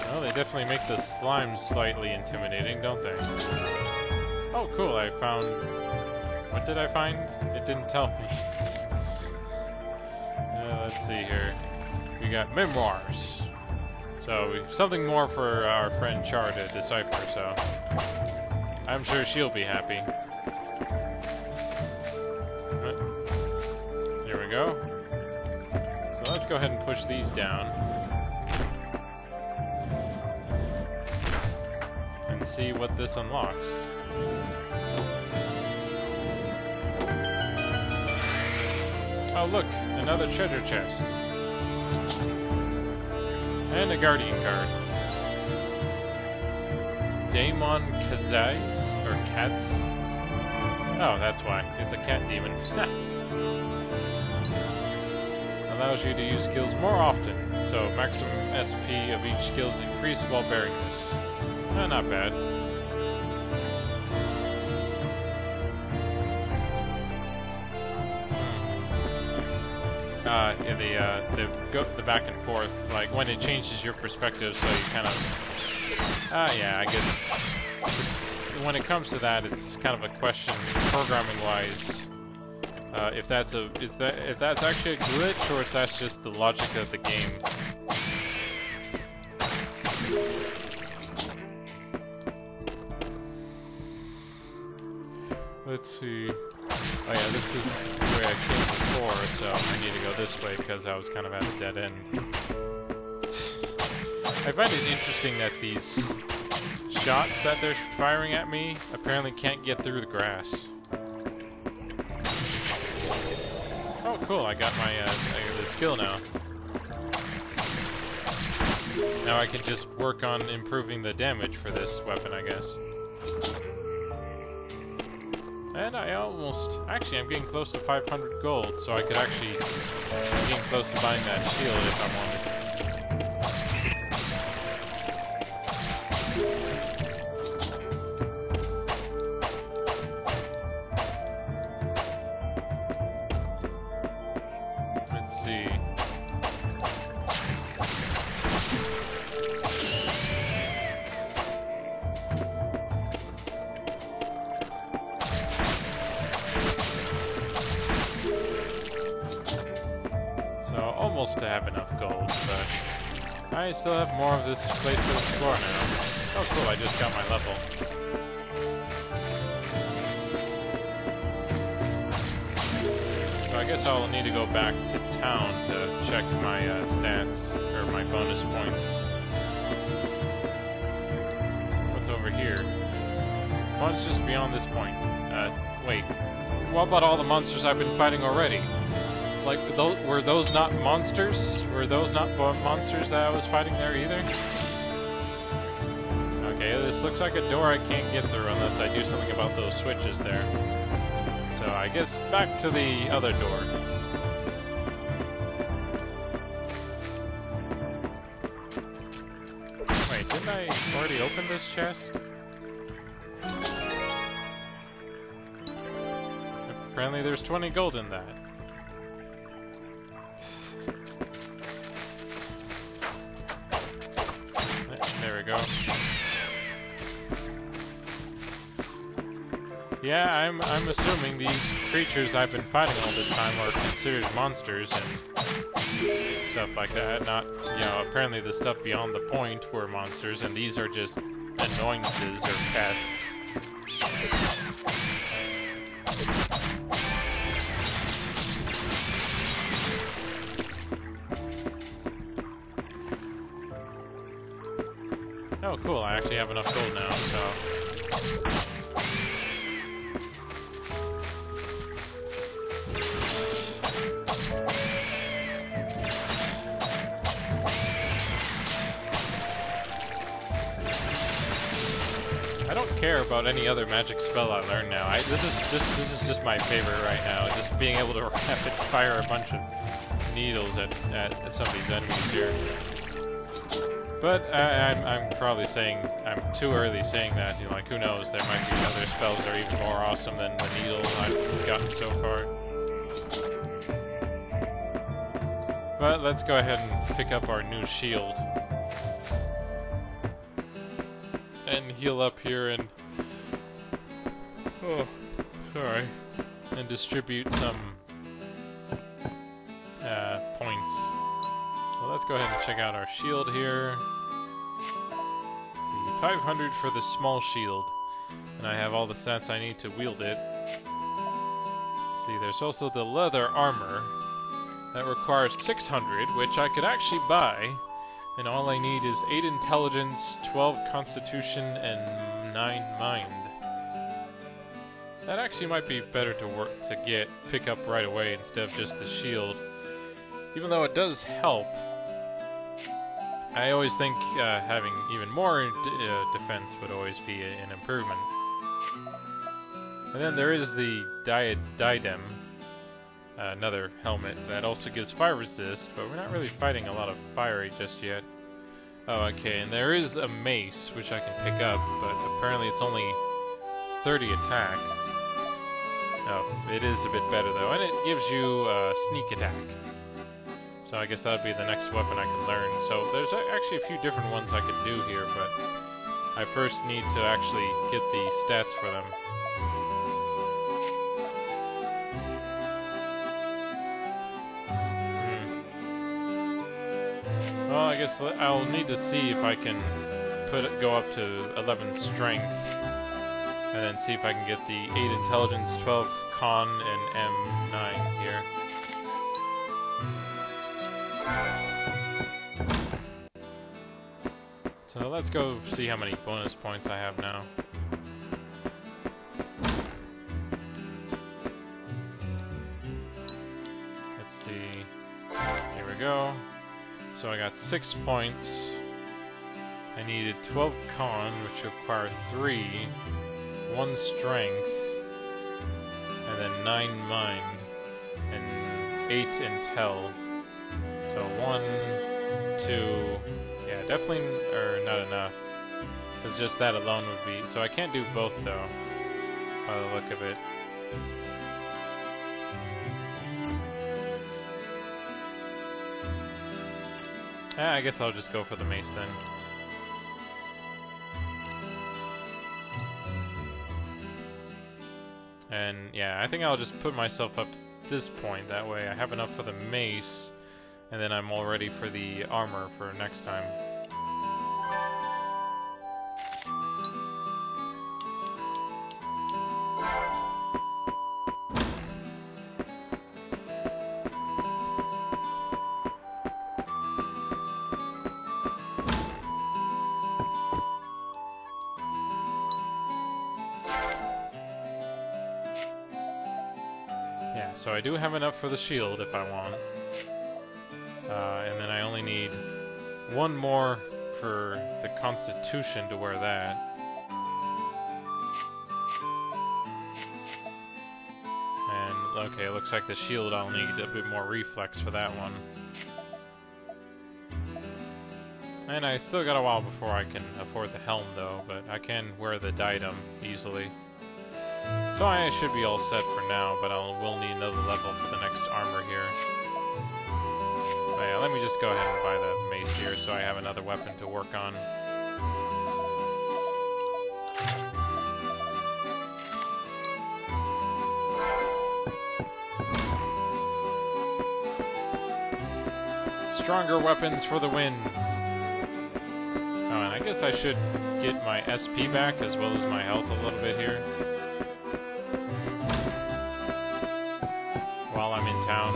Well, they definitely make the slimes slightly intimidating, don't they? Oh, cool, I found... What did I find? It didn't tell me. Let's see here. We got memoirs. So, something more for our friend Char to decipher, so... I'm sure she'll be happy. There we go. So let's go ahead and push these down. And see what this unlocks. Oh look, another treasure chest. And a guardian card. Daemon Kazais? Or cats? Oh, that's why. It's a cat demon. Allows you to use skills more often, so maximum SP of each skill is increased while bearing this. Not bad. The back and forth, like when it changes your perspective, so you kind of... yeah, I guess when it comes to that, it's kind of a question, programming-wise, if that's actually a glitch or if that's just the logic of the game. Let's see. Oh yeah, this is the way I came before, so I need to go this way because I was kind of at a dead end. I find it interesting that these shots that they're firing at me apparently can't get through the grass. Oh, cool! I got my the skill now. Now I can just work on improving the damage for this weapon, I guess. And I almost... Actually, I'm getting close to 500 gold, so I could actually... I'm getting close to buying that shield if I wanted. Let's see. Almost to have enough gold, but I still have more of this place to explore now. Oh cool, I just got my level. So I guess I'll need to go back to town to check my stats, or my bonus points. What's over here? Monsters beyond this point. Wait. What about all the monsters I've been fighting already? Like, were those not monsters? Were those not monsters that I was fighting there either? Okay, this looks like a door I can't get through unless I do something about those switches there. So I guess back to the other door. Wait, didn't I already open this chest? Apparently there's 20 gold in that. There we go. Yeah, I'm assuming these creatures I've been fighting all this time are considered monsters and stuff like that. Not, you know, apparently the stuff beyond the point were monsters, and these are just annoyances or pests. Oh, cool, I actually have enough gold now, so... I don't care about any other magic spell I learn now. This is just my favorite right now, just being able to rapid fire a bunch of needles at some of these enemies here. But I'm probably saying, I'm too early saying that, you know, like, who knows, there might be other spells that are even more awesome than the needle I've gotten so far. But let's go ahead and pick up our new shield. And heal up here and... oh, sorry. And distribute some points. Well, let's go ahead and check out our shield here. Let's see, 500 for the small shield. And I have all the stats I need to wield it. Let's see, there's also the leather armor. That requires 600, which I could actually buy. And all I need is 8 intelligence, 12 constitution, and 9 mind. That actually might be better to pick up right away instead of just the shield. Even though it does help, I always think having even more defense would always be an improvement. And then there is the diadem, another helmet that also gives fire resist, but we're not really fighting a lot of fiery just yet. Oh, okay, and there is a mace, which I can pick up, but apparently it's only 30 attack. Oh, it is a bit better though, and it gives you sneak attack. So I guess that would be the next weapon I can learn. So there's actually a few different ones I could do here, but I first need to actually get the stats for them. Well, I guess I'll need to see if I can go up to 11 strength, and then see if I can get the 8 intelligence, 12 con, and M9 here. So let's go see how many bonus points I have now. we go. So I got 6 points. I needed 12 con, which requires 3, 1 strength, and then 9 mind, and 8 intel. So 1, 2, yeah, definitely, or not enough. Because just that alone would be, so I can't do both though, by the look of it. I guess I'll just go for the mace then. And yeah, I think I'll just put myself up to this point, that way I have enough for the mace, and then I'm all ready for the armor for next time. Yeah, so I do have enough for the shield if I want. And then I only need 1 more for the Constitution to wear that. And, okay, it looks like the shield I'll need a bit more reflex for that one. And I still got a while before I can afford the helm though, but I can wear the diadem easily. So I should be all set for now, but I will need another level for the next armor here. But yeah, let me just go ahead and buy the mace here so I have another weapon to work on. Stronger weapons for the win! Oh, and I guess I should get my SP back as well as my health a little bit here. While I'm in town.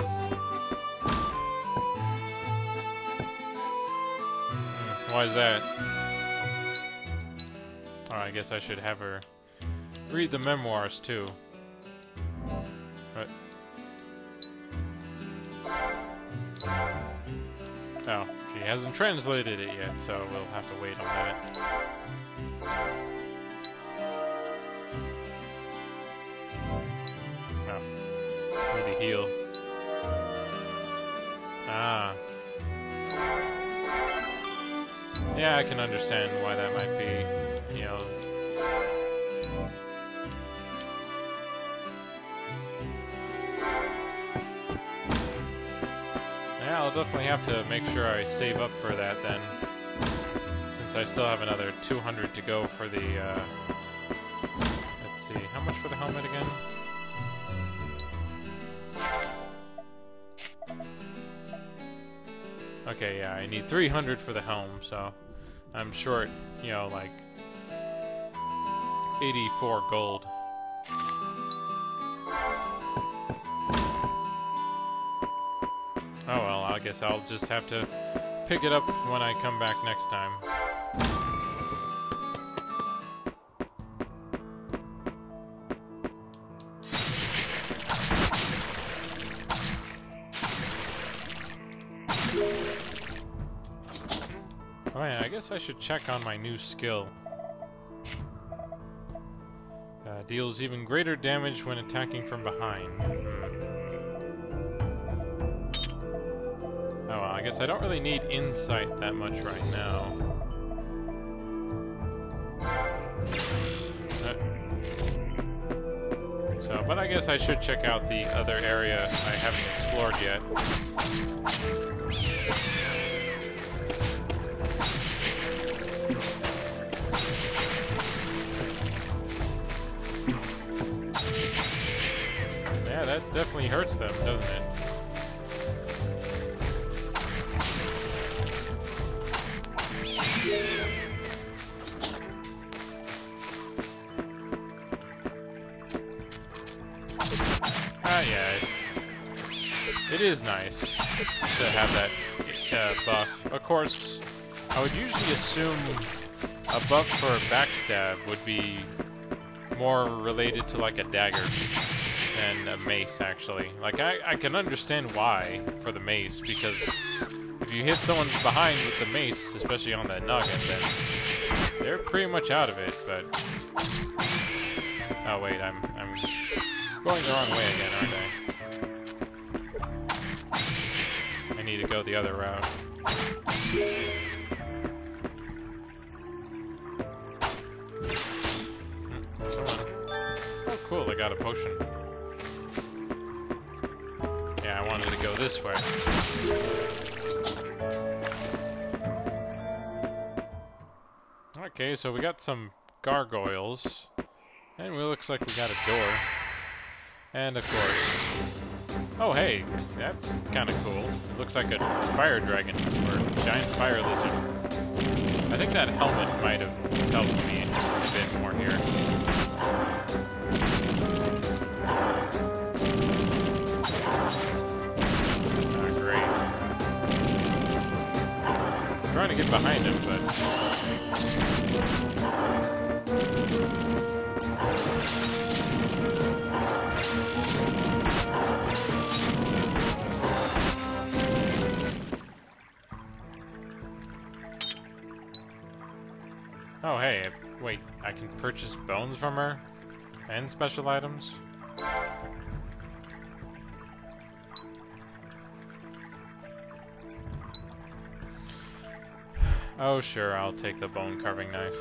Why is that? Oh, I guess I should have her read the memoirs too. But oh, she hasn't translated it yet, so we'll have to wait on that. Need to heal. Ah. Yeah, I can understand why that might be, you know. Yeah, I'll definitely have to make sure I save up for that then. Since I still have another 200 to go for the, let's see, how much for the helmet again? Okay, yeah, I need 300 for the helm, so I'm short, you know, like 84 gold. Oh well, I guess I'll just have to pick it up when I come back next time. Oh yeah, I guess I should check on my new skill. Deals even greater damage when attacking from behind. Oh well, I guess I don't really need insight that much right now. So, but I guess I should check out the other area I haven't explored yet. That definitely hurts them, doesn't it? Ah, yeah. It is nice to have that buff. Of course, I would usually assume a buff for backstab would be more related to like a dagger. than a mace, actually. Like, I can understand why for the mace, because if you hit someone behind with the mace, especially on that nugget, then they're pretty much out of it, but... Oh wait, I'm going the wrong way again, aren't I? I need to go the other route. Oh cool, I got a potion. Yeah, I wanted to go this way. Okay, so we got some gargoyles. And it looks like we got a door. And of course... Oh hey, that's kinda cool. It looks like a fire dragon, or a giant fire lizard. I think that helmet might have helped me a bit more here. Ah, great. I'm trying to get behind him, but... Oh hey, wait, I can purchase bones from her? And special items? Oh sure, I'll take the bone carving knife.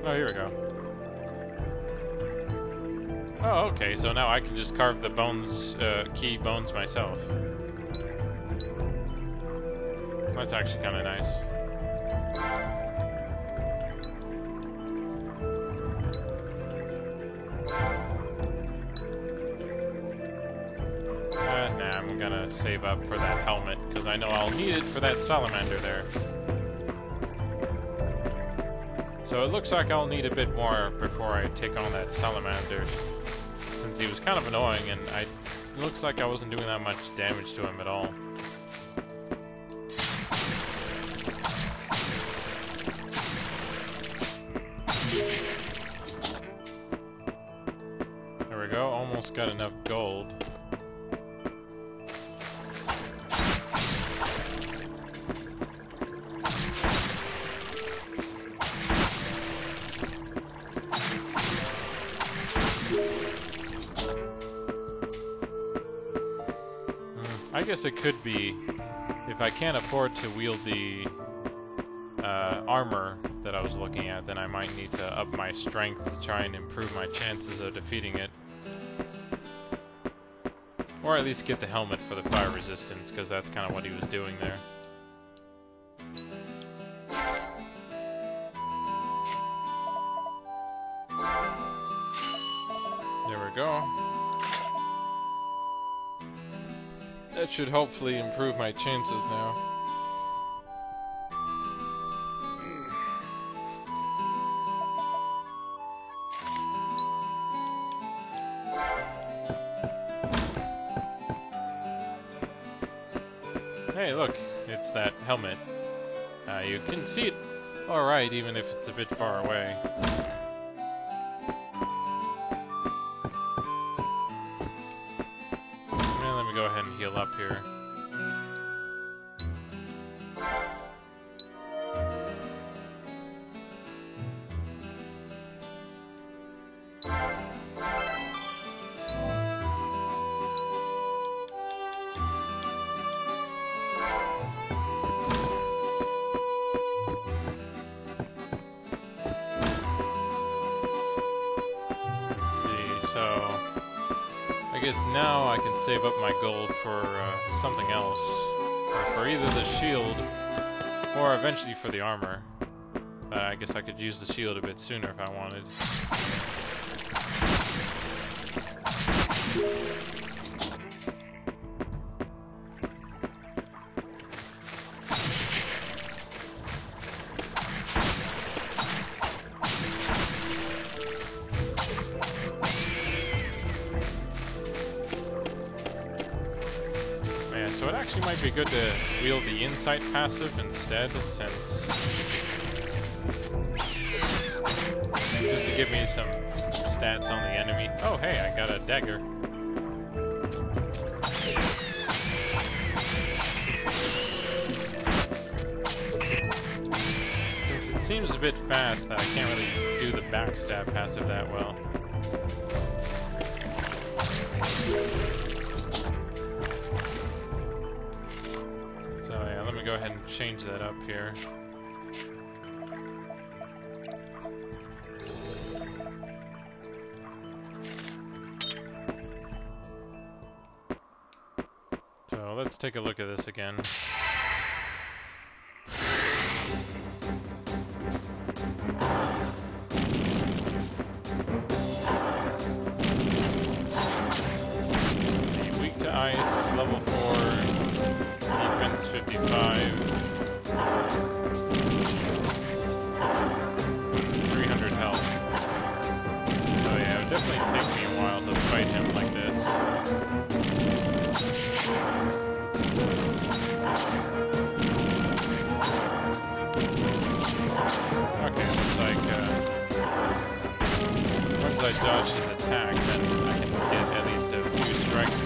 Oh, here we go. Oh, okay, so now I can just carve the bones, key bones myself. That's actually kind of nice. Nah, I'm gonna save up for that helmet, because I know I'll need it for that salamander there. So it looks like I'll need a bit more before I take on that salamander, since he was kind of annoying, and it looks like I wasn't doing that much damage to him at all. There we go, almost got enough gold. I guess it could be, if I can't afford to wield the armor that I was looking at, then I might need to up my strength to try and improve my chances of defeating it. Or at least get the helmet for the fire resistance, because that's kind of what he was doing there. There we go. That should hopefully improve my chances now. Hey, look, it's that helmet. You can see it alright, even if it's a bit far away. Let me go ahead and heal up here. I guess now I can save up my gold for something else. Or for either the shield, or eventually for the armor. But I guess I could use the shield a bit sooner if I wanted. So it actually might be good to wield the insight passive instead, since just to give me some stats on the enemy. Oh hey, I got a dagger. Since it seems a bit fast that I can't really do the backstab passive that well. So yeah, let me go ahead and change that up here. So let's take a look at this again. Weak to ice, level 4, defense 55, 300 health. So yeah, it would definitely take me a while to fight him like this. Okay, looks like once I dodge his attack, then I can get at least a few strikes in.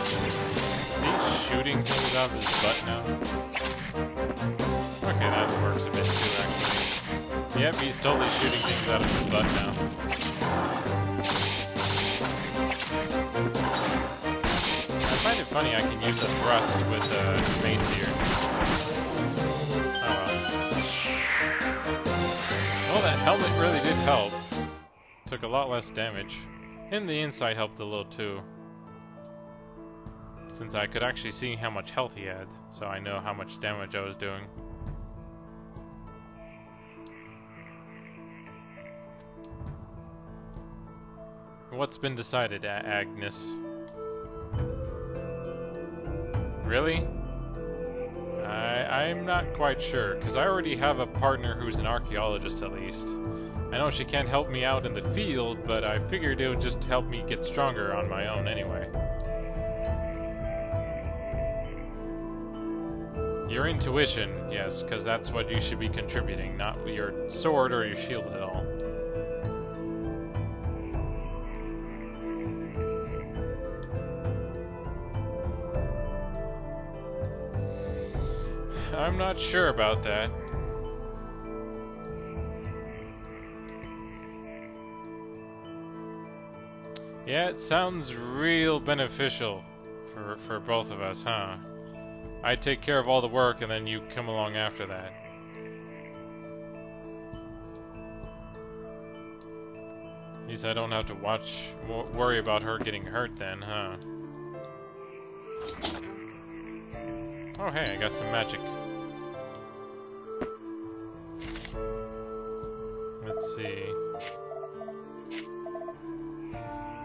Is he shooting things out of his butt now? Okay, that works a bit too, actually. Yep, he's totally shooting things out of his butt now. I find it funny I can use a thrust with a mace here. Oh well. Well, that helmet really did help. Took a lot less damage. And the insight helped a little too. Since I could actually see how much health he had, so I know how much damage I was doing. What's been decided, Agnes? Really? I'm not quite sure, because I already have a partner who's an archaeologist at least. I know she can't help me out in the field, but I figured it would just help me get stronger on my own anyway. Your intuition, yes, because that's what you should be contributing, not your sword or your shield at all. I'm not sure about that. Yeah, it sounds real beneficial for both of us, huh? I take care of all the work and then you come along after that. At least I don't have to worry about her getting hurt then, huh? Oh hey, I got some magic. Let's see.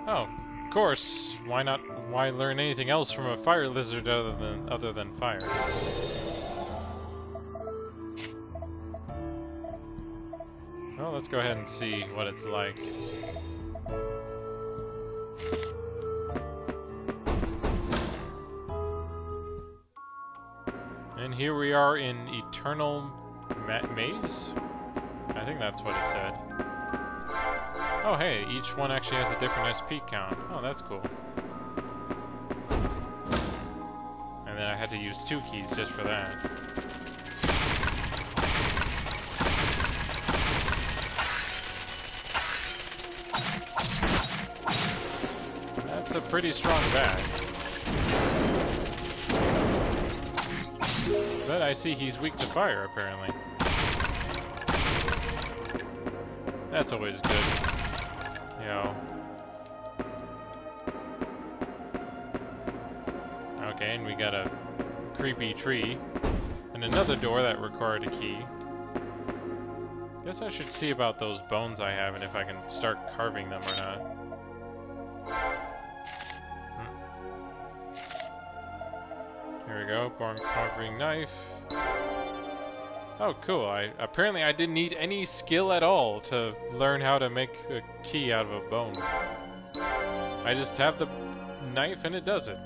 Oh, of course. Why not? Why learn anything else from a fire lizard other than fire? Well, let's go ahead and see what it's like. And here we are in Eternal Maze? I think that's what it said. Oh hey, each one actually has a different SP count. Oh, that's cool. And then I had to use 2 keys just for that. That's a pretty strong bag. But I see he's weak to fire, apparently. That's always good. You know. Okay, and we got a creepy tree. And another door that required a key. Guess I should see about those bones I have and if I can start carving them or not. Here we go, bone carving knife. Oh, cool. Apparently I didn't need any skill at all to learn how to make a key out of a bone. I just have the knife and it does it.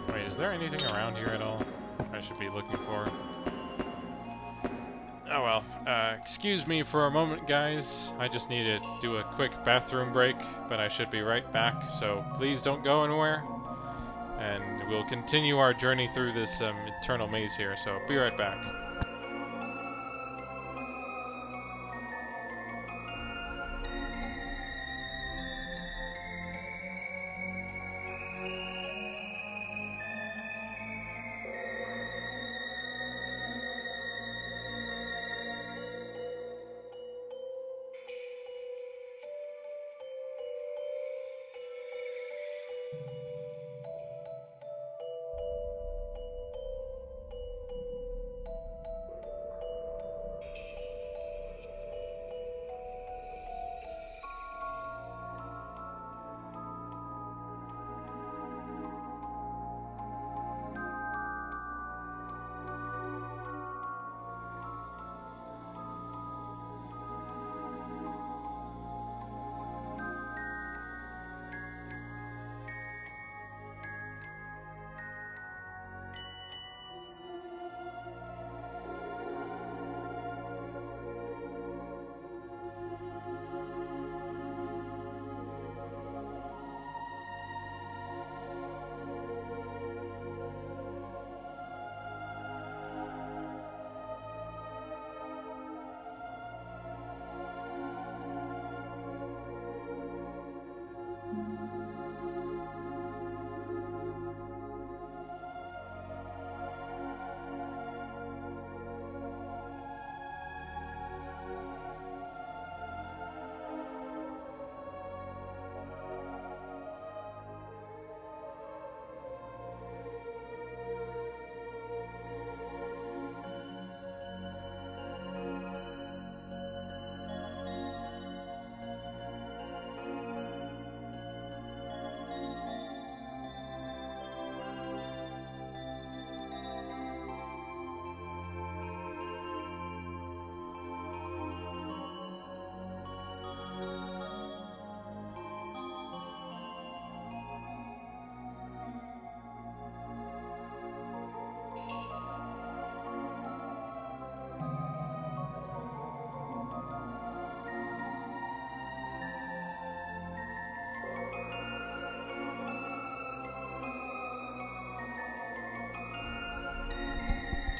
Wait, is there anything around here at all I should be looking for? Oh well, excuse me for a moment, guys. I just need to do a quick bathroom break, but I should be right back, so please don't go anywhere. And we'll continue our journey through this eternal maze here, so be right back.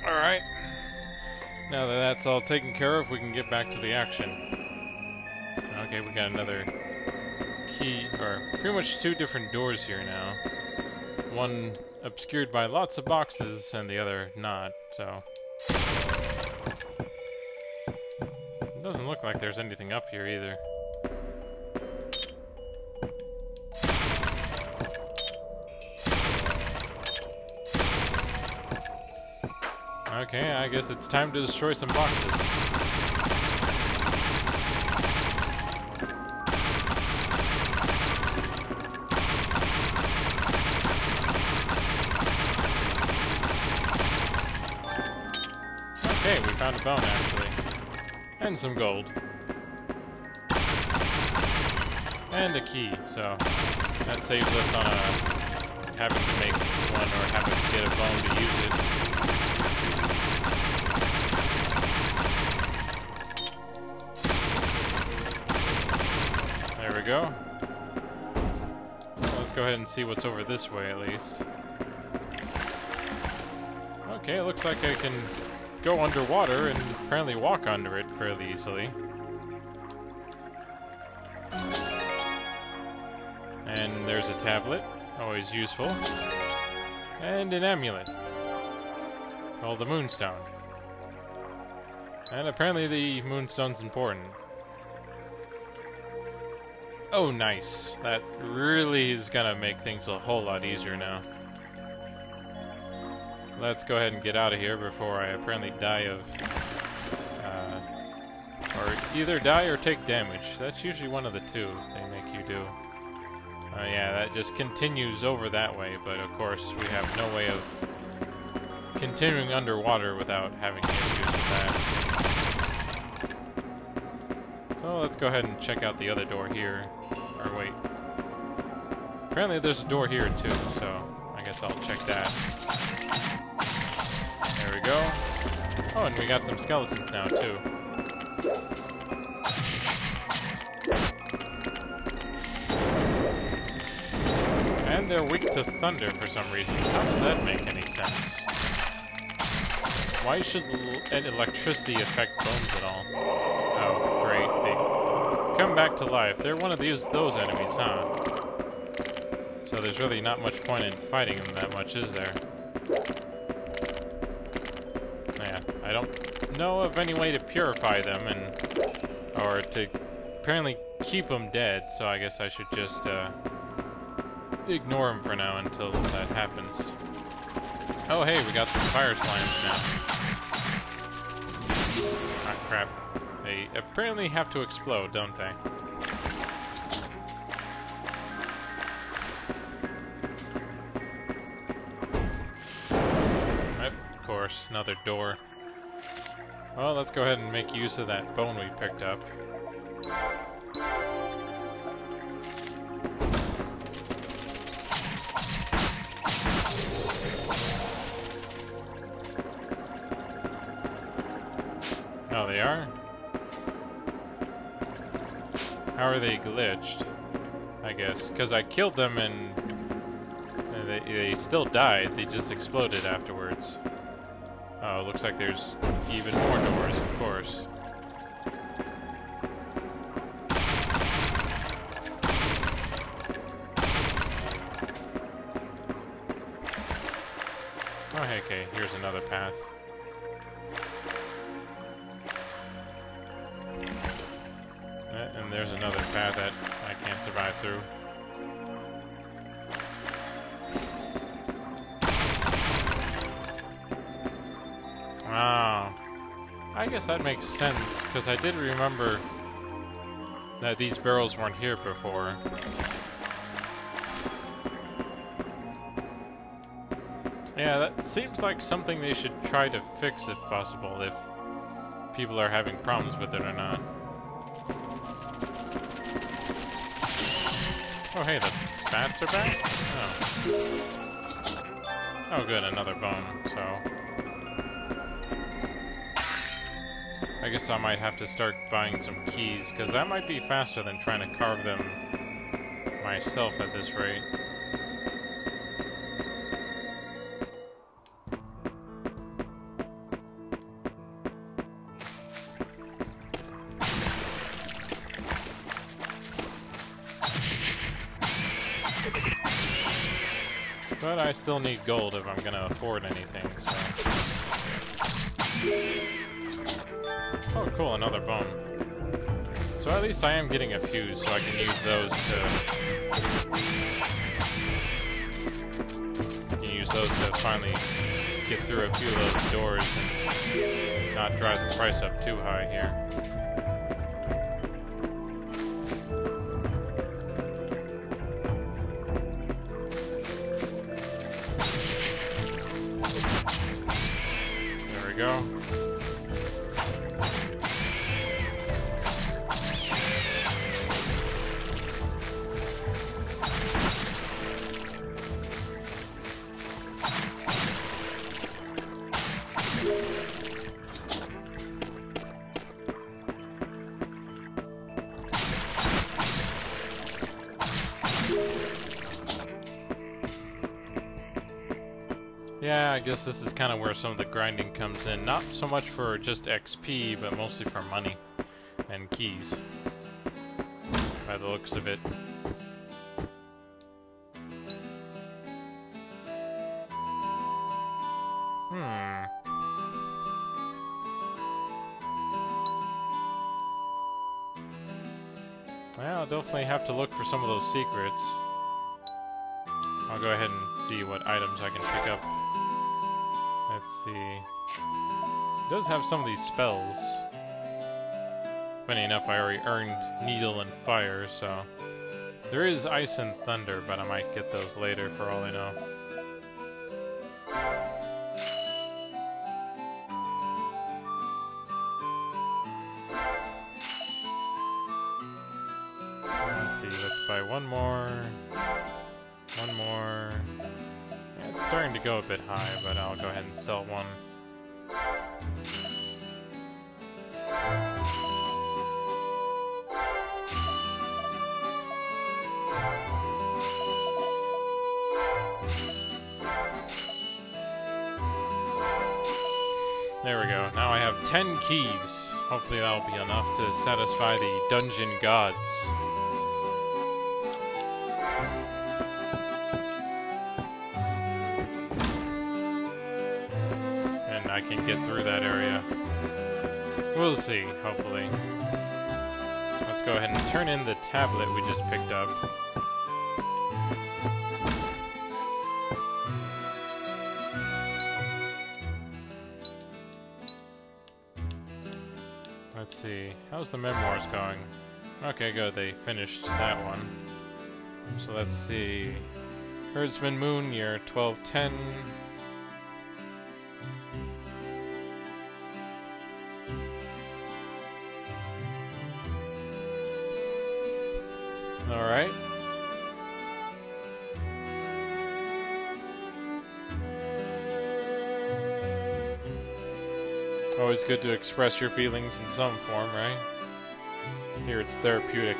Alright, now that that's all taken care of, we can get back to the action. Okay, we got another key, or pretty much two different doors here now. One obscured by lots of boxes, and the other not, so... It doesn't look like there's anything up here either. Okay, I guess it's time to destroy some boxes. Okay, we found a bone actually. And some gold. And a key, so that saves us on having to make one or having to get a bone to use it. There we go. Let's go ahead and see what's over this way at least. Okay, it looks like I can go underwater and apparently walk under it fairly easily. And there's a tablet, always useful. And an amulet called the Moonstone. And apparently the Moonstone's important. Oh, nice. That really is gonna make things a whole lot easier now. Let's go ahead and get out of here before I apparently die of... or either die or take damage. That's usually one of the two they make you do. Yeah, that just continues over that way, but of course we have no way of continuing underwater without having issues with that. So let's go ahead and check out the other door here. Or wait. Apparently there's a door here too, so I guess I'll check that. There we go. Oh, and we got some skeletons now too. And they're weak to thunder for some reason. How does that make any sense? Why should electricity affect bones at all? Oh, great. They come back to life. They're one of those enemies, huh? So there's really not much point in fighting them that much, is there? Yeah, I don't know of any way to purify them or to apparently keep them dead, so I guess I should just ignore them for now until that happens. Oh hey, we got some fire slimes now. Ah crap. They apparently have to explode, don't they? Of course, another door. Well, let's go ahead and make use of that bone we picked up. Oh, they are? How are they glitched? I guess. Because I killed them and they still died. They just exploded afterwards. Oh, looks like there's even more doors, of course. Oh, hey, okay, here's another path. And there's another path that I can't survive through. Oh, I guess that makes sense, because I did remember that these barrels weren't here before. Yeah, that seems like something they should try to fix if possible, if people are having problems with it or not. Oh hey, the bats are back? Oh. Oh good, another bone, so... I guess I might have to start buying some keys, because that might be faster than trying to carve them myself at this rate. But I still need gold if I'm gonna afford anything, so... Oh cool, another bone. So at least I am getting a few, so I can use those to finally get through a few of those doors and not drive the price up too high here. There we go. Yeah, I guess this is kind of where some of the grinding comes in. Not so much for just XP, but mostly for money and keys, by the looks of it. Well, I'll definitely have to look for some of those secrets. I'll go ahead and see what items I can pick up. Let's see. It does have some of these spells. Funny enough, I already earned Needle and Fire, so... There is ice and thunder, but I might get those later for all I know. Let's see, let's buy one more. One more. Yeah, it's starting to go a bit high, but I'll go ahead and sell one. There we go. Now I have 10 keys. Hopefully that'll be enough to satisfy the dungeon gods. And I can get through that area. We'll see, hopefully. Let's go ahead and turn in the tablet we just picked up. Let's see, how's the memoirs going? Okay, good, they finished that one. So let's see. Herdsman Moon, year 1210. Alright. Always good to express your feelings in some form, right? Here it's therapeutic.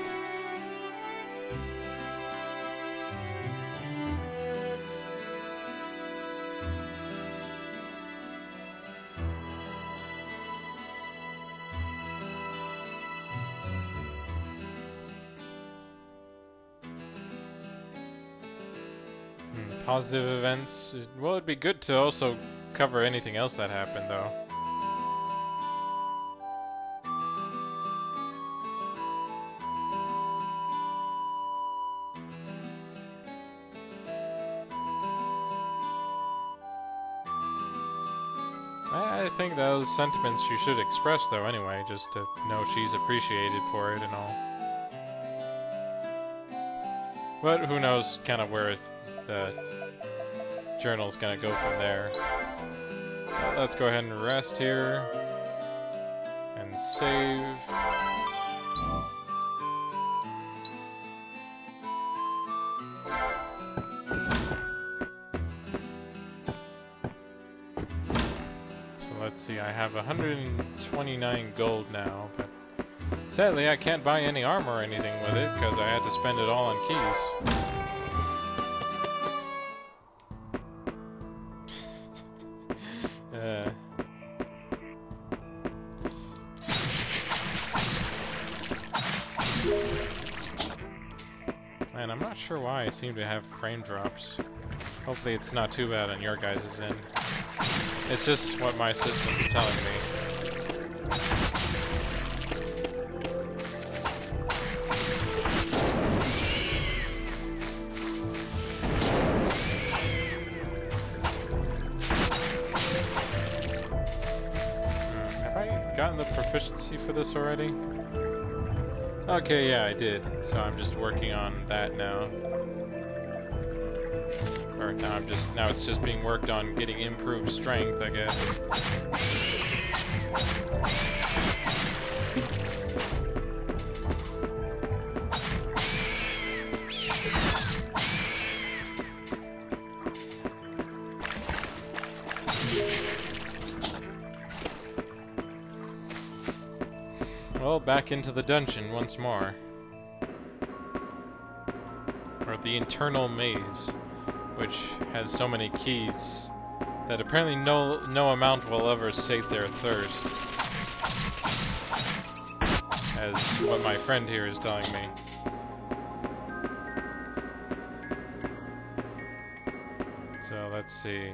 Positive events. Well, it'd be good to also cover anything else that happened, though. I think those sentiments you should express, though, anyway, just to know she's appreciated for it and all. But who knows kind of where the journal's gonna go from there. Let's go ahead and rest here. And save. Let's see, I have 129 gold now, but sadly I can't buy any armor or anything with it because I had to spend it all on keys. Man, I'm not sure why I seem to have frame drops. Hopefully it's not too bad on your guys' end. It's just what my system's telling me. Have I gotten the proficiency for this already? Okay, yeah, I did. So I'm just working on that now. Or now it's just being worked on getting improved strength, I guess. Well, back into the dungeon once more. Or the internal maze, which has so many keys that apparently no amount will ever sate their thirst. As what my friend here is telling me. So let's see.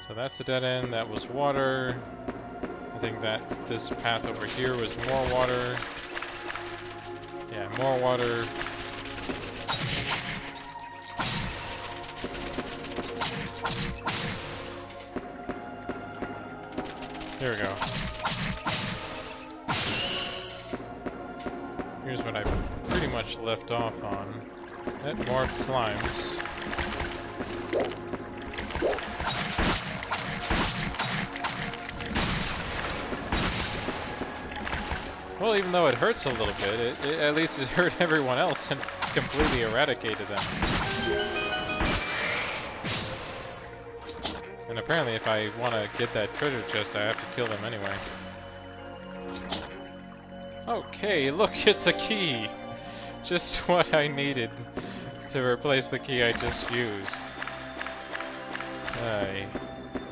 So that's a dead end, that was water. I think that this path over here was more water. Yeah, more water. There we go. Here's what I pretty much left off on. More slimes. Well, even though it hurts a little bit, at least it hurt everyone else and completely eradicated them. And apparently if I want to get that treasure chest, I have to kill them anyway. Okay, look, it's a key! Just what I needed to replace the key I just used.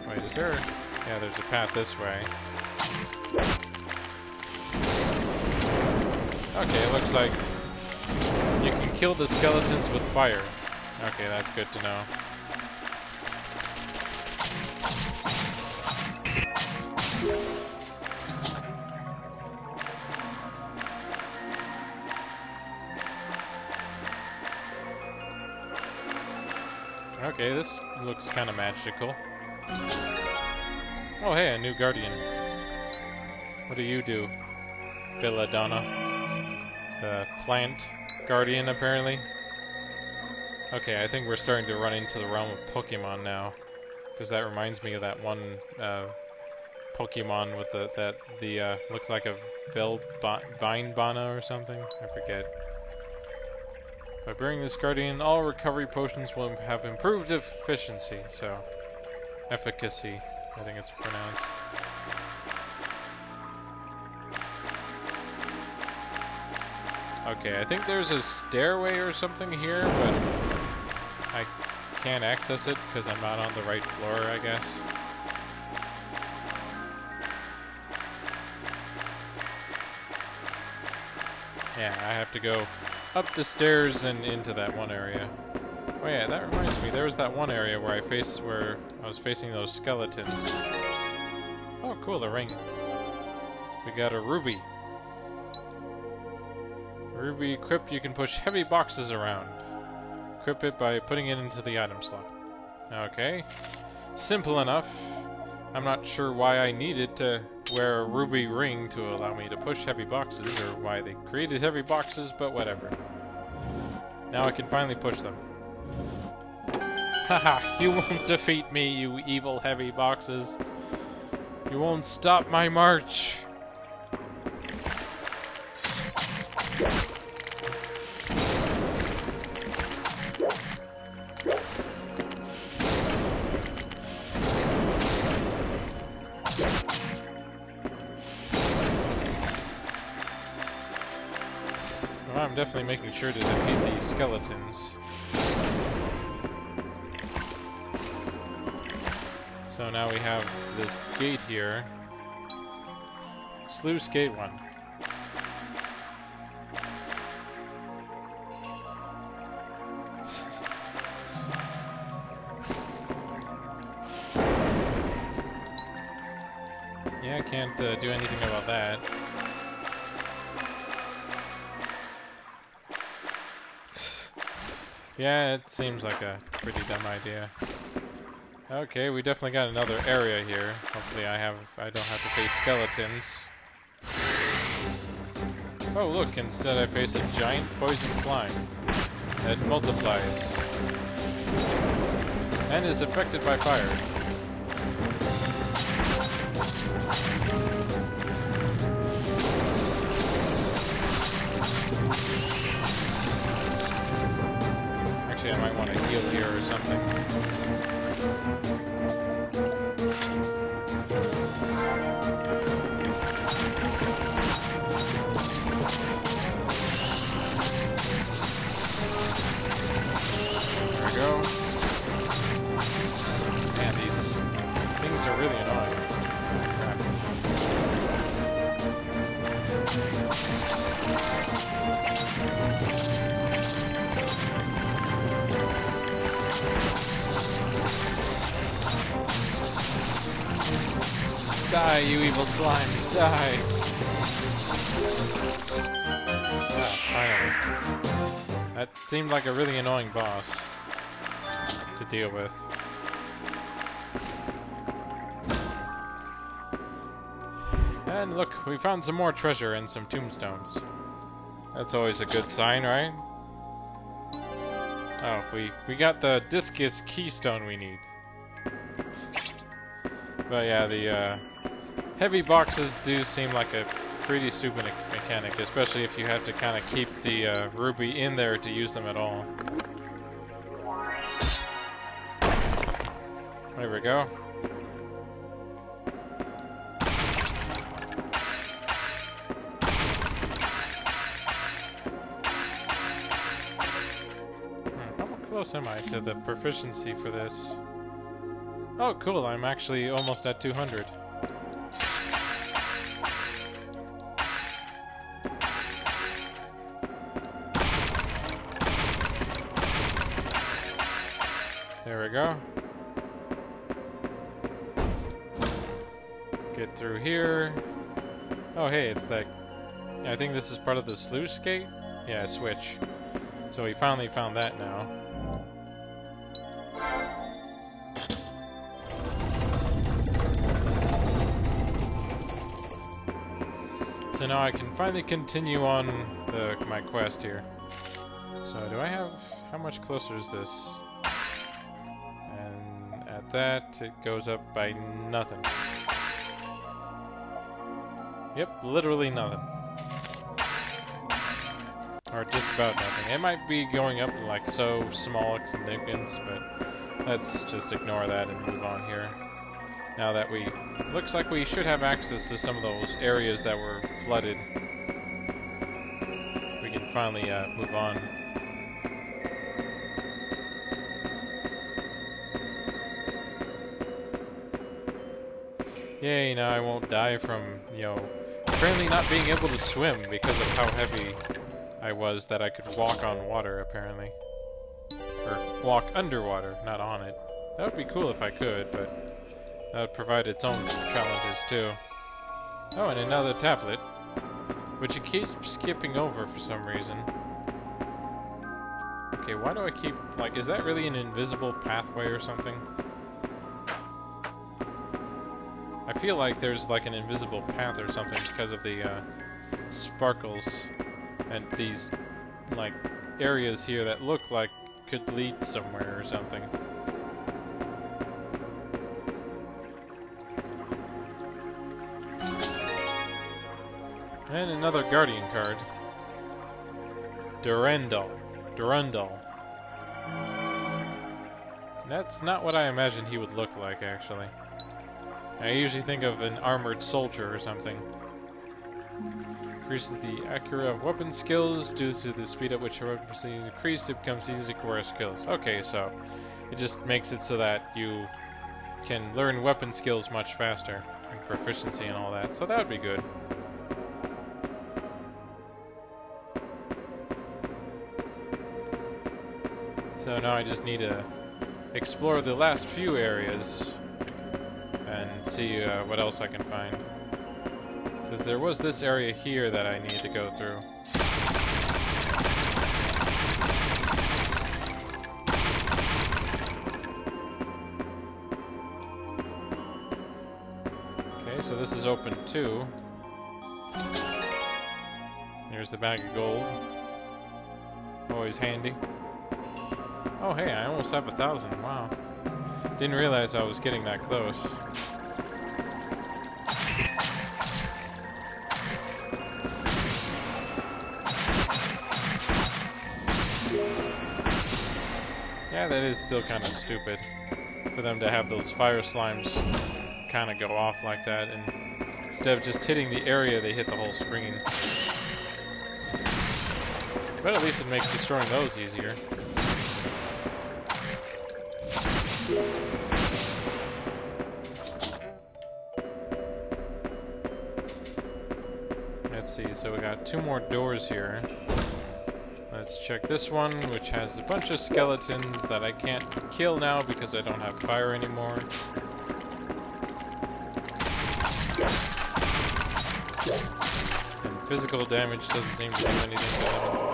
Wait, is there... Yeah, there's a path this way. Okay, it looks like you can kill the skeletons with fire. Okay, that's good to know. Okay, this looks kind of magical. Oh hey, a new guardian. What do you do, Belladonna? The plant guardian, apparently. Okay, I think we're starting to run into the realm of Pokemon now, because that reminds me of that one Pokemon with the looks like a Vinebana or something. I forget. By bringing this guardian, all recovery potions will have improved efficiency. So, efficacy, I think it's pronounced. Okay, I think there's a stairway or something here, but I can't access it because I'm not on the right floor, I guess. Yeah, I have to go up the stairs and into that one area. Oh yeah, that reminds me, there was that one area where I was facing those skeletons. Oh cool, the ring. We got a ruby. Ruby equipped, you can push heavy boxes around. Equip it by putting it into the item slot. Okay. Simple enough. I'm not sure why I needed to wear a ruby ring to allow me to push heavy boxes, or why they created heavy boxes, but whatever. Now I can finally push them. Haha, you won't defeat me, you evil heavy boxes. You won't stop my march. Well, I'm definitely making sure to defeat these skeletons. So now we have this gate here. Sluice Gate 1. Yeah, I can't do anything about that. Yeah, it seems like a pretty dumb idea. Okay, we definitely got another area here. Hopefully I don't have to face skeletons. Oh look, instead I face a giant poison slime that multiplies and is affected by fire. Actually, I might want to heal here or something. There we go. Man, these things are really annoying. Crap. Die, you evil slime, die! Ah, finally. That seemed like a really annoying boss to deal with. And look, we found some more treasure and some tombstones. That's always a good sign, right? Oh, we got the discus keystone we need. But yeah, the heavy boxes do seem like a pretty stupid mechanic, especially if you have to kind of keep the ruby in there to use them at all. There we go. How close am I to the proficiency for this? Oh, cool, I'm actually almost at 200. There we go. Get through here. Oh, hey, it's that. I think this is part of the sluice gate? Yeah, switch. So we finally found that now. So now I can finally continue on my quest here. So do I have... how much closer is this? And at that, it goes up by nothing. Yep, literally nothing. Or just about nothing. It might be going up like so small significance, but let's just ignore that and move on here. Now that we... looks like we should have access to some of those areas that were flooded. We can finally move on. Yay, now I won't die from, you know, apparently not being able to swim because of how heavy I was that I could walk on water, apparently. Or walk underwater, not on it. That would be cool if I could, but that would provide its own challenges too. Oh, and another tablet, which you keep skipping over for some reason. Okay, why do I keep, like, is that really an invisible pathway or something? I feel like there's like an invisible path or something because of the sparkles and these like areas here that look like could lead somewhere or something. And another guardian card. Durandal. That's not what I imagined he would look like, actually. I usually think of an armored soldier or something. Increases the accuracy of weapon skills due to the speed at which your weapon is increased. It becomes easy to acquire skills. Okay, so it just makes it so that you can learn weapon skills much faster and proficiency and all that. So that would be good. So now I just need to explore the last few areas and see what else I can find. Because there was this area here that I needed to go through. Okay, so this is open too. Here's the bag of gold. Always handy. Oh hey, I almost have 1,000, wow. Didn't realize I was getting that close. Yeah, that is still kind of stupid for them to have those fire slimes kind of go off like that, and instead of just hitting the area, they hit the whole screen. But at least it makes destroying those easier. Let's see, so we got 2 more doors here. Let's check this one, which has a bunch of skeletons that I can't kill now because I don't have fire anymore. And physical damage doesn't seem to do anything to them.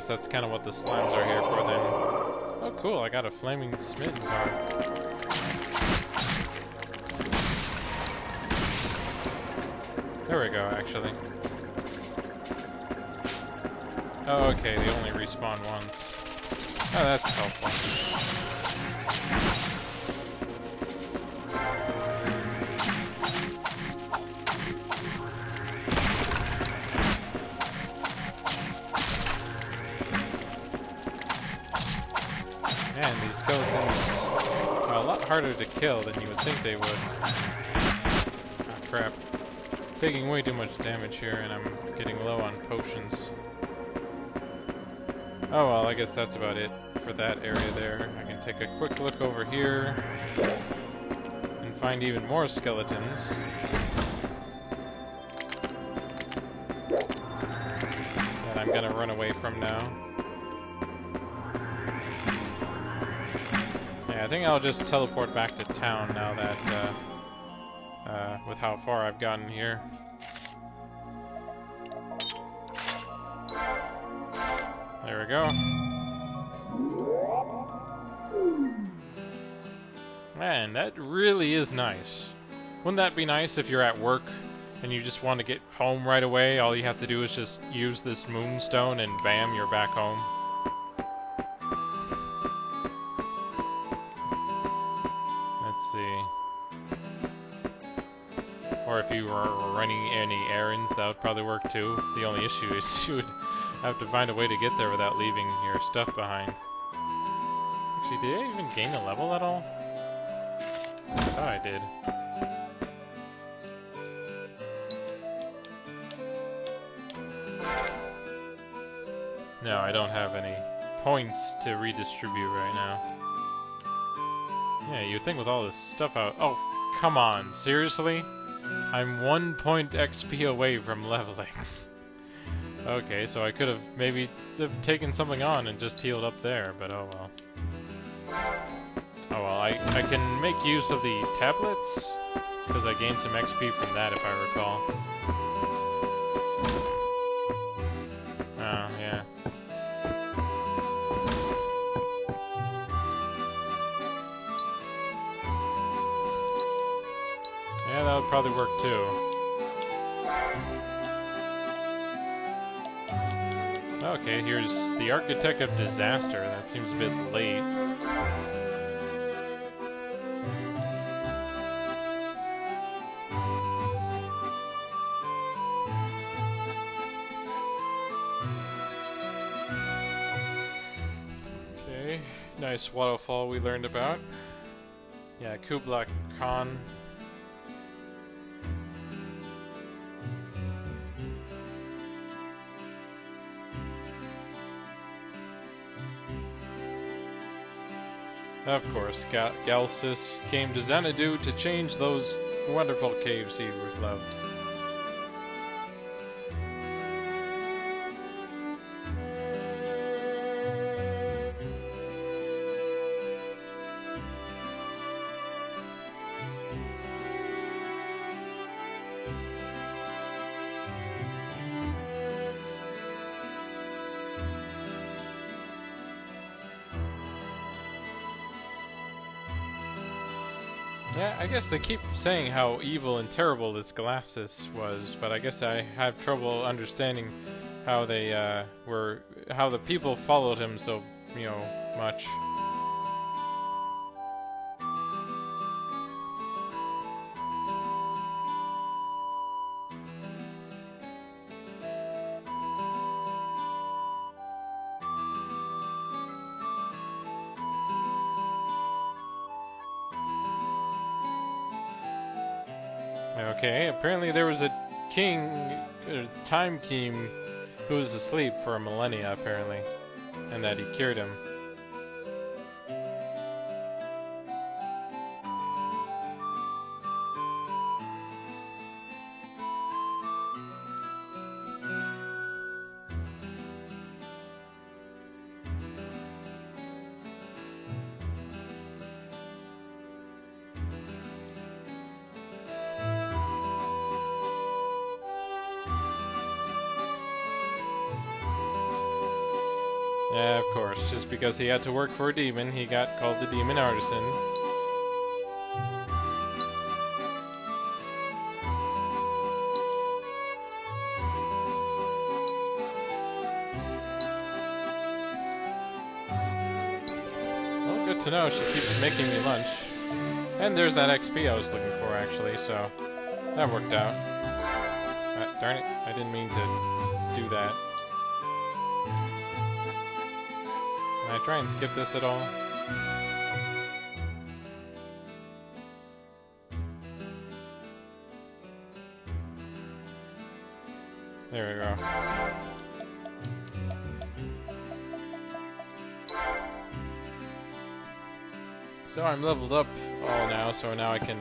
guess that's kind of what the slimes are here for then. Oh cool, I got a flaming smitten car. There we go, actually. Oh, okay, they only respawn once. Oh, that's helpful. Man, these skeletons are a lot harder to kill than you would think they would. Oh, crap. Taking way too much damage here, and I'm getting low on potions. Oh well, I guess that's about it for that area there. I can take a quick look over here and find even more skeletons. That I'm gonna run away from now. Yeah, I think I'll just teleport back to town now that, with how far I've gotten here. There we go. Man, that really is nice. Wouldn't that be nice if you're at work and you just want to get home right away? All you have to do is just use this moonstone and bam, you're back home. Let's see. Or if you were running any errands, that would probably work too. The only issue is you would have to find a way to get there without leaving your stuff behind. Actually, did I even gain a level at all? I thought I did. No, I don't have any points to redistribute right now. Yeah, you'd think with all this stuff out... Oh, come on, seriously? I'm 1 point XP away from leveling. Okay, so I could have maybe taken something on and just healed up there, but oh well. Oh well, I can make use of the tablets, because I gained some XP from that if I recall. Oh, yeah. Yeah, that would probably work too. Okay, here's the Architect of Disaster. That seems a bit late. Okay, nice waterfall we learned about. Yeah, Kublai Khan. Of course, Galsus came to Xanadu to change those wonderful caves he loved. Yeah, I guess they keep saying how evil and terrible this Galactus was, but I guess I have trouble understanding how they how the people followed him so, you know, much. Okay, apparently there was a king, time king, who was asleep for a millennia, apparently, and that he cured him. Yeah, of course. Just because he had to work for a demon, he got called the Demon Artisan. Well, good to know. She keeps making me lunch. And there's that XP I was looking for, actually, so that worked out. Darn it, I didn't mean to do that. Can I try and skip this at all? There we go. So I'm leveled up all now, so now I can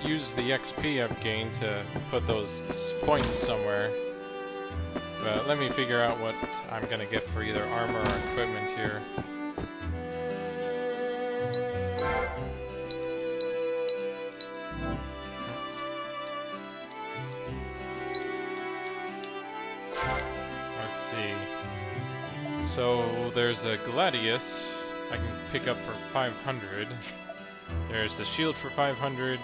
use the XP I've gained to put those points somewhere. But let me figure out what I'm gonna get for either armor or equipment here. Let's see. So there's a Gladius I can pick up for 500. There's the shield for 500.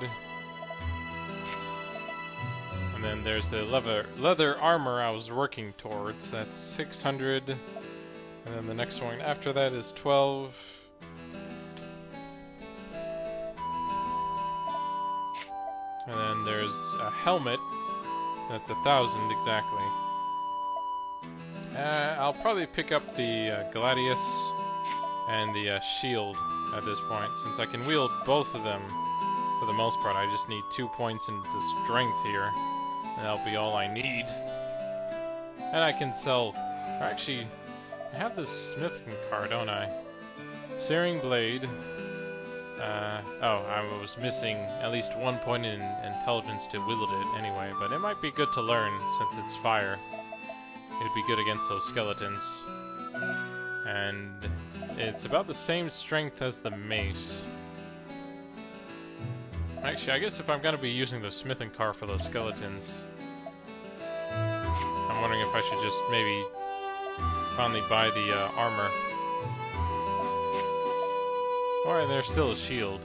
And then there's the leather armor I was working towards. That's 600. And then the next one after that is 12. And then there's a helmet. That's 1,000 exactly. I'll probably pick up the Gladius and the shield at this point, since I can wield both of them for the most part. I just need 2 points into strength here, and that'll be all I need. And I can sell... Actually, I have this smithing car, don't I? Searing blade. Oh, I was missing at least 1 point in intelligence to wield it anyway, but it might be good to learn since it's fire. It'd be good against those skeletons. And it's about the same strength as the mace. Actually, I guess if I'm gonna be using the smithing car for those skeletons, I'm wondering if I should just maybe finally buy the armor. Or there's still a shield.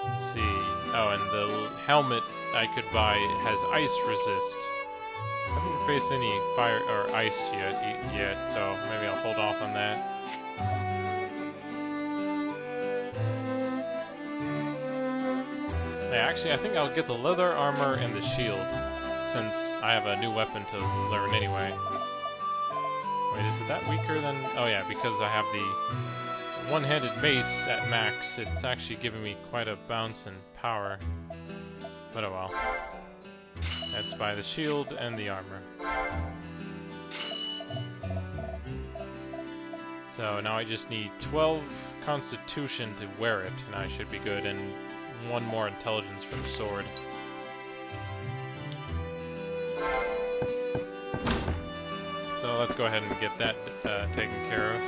Let's see. Oh, and the helmet I could buy has ice resist. I haven't faced any fire or ice yet, so maybe I'll hold off on that. Yeah, actually, I think I'll get the leather armor and the shield, since I have a new weapon to learn anyway. Wait, is it that weaker than... Oh yeah, because I have the one-handed mace at max, it's actually giving me quite a bounce in power. But oh well. That's by the shield and the armor. So now I just need 12 constitution to wear it, and I should be good, and 1 more intelligence for the sword. So let's go ahead and get that taken care of.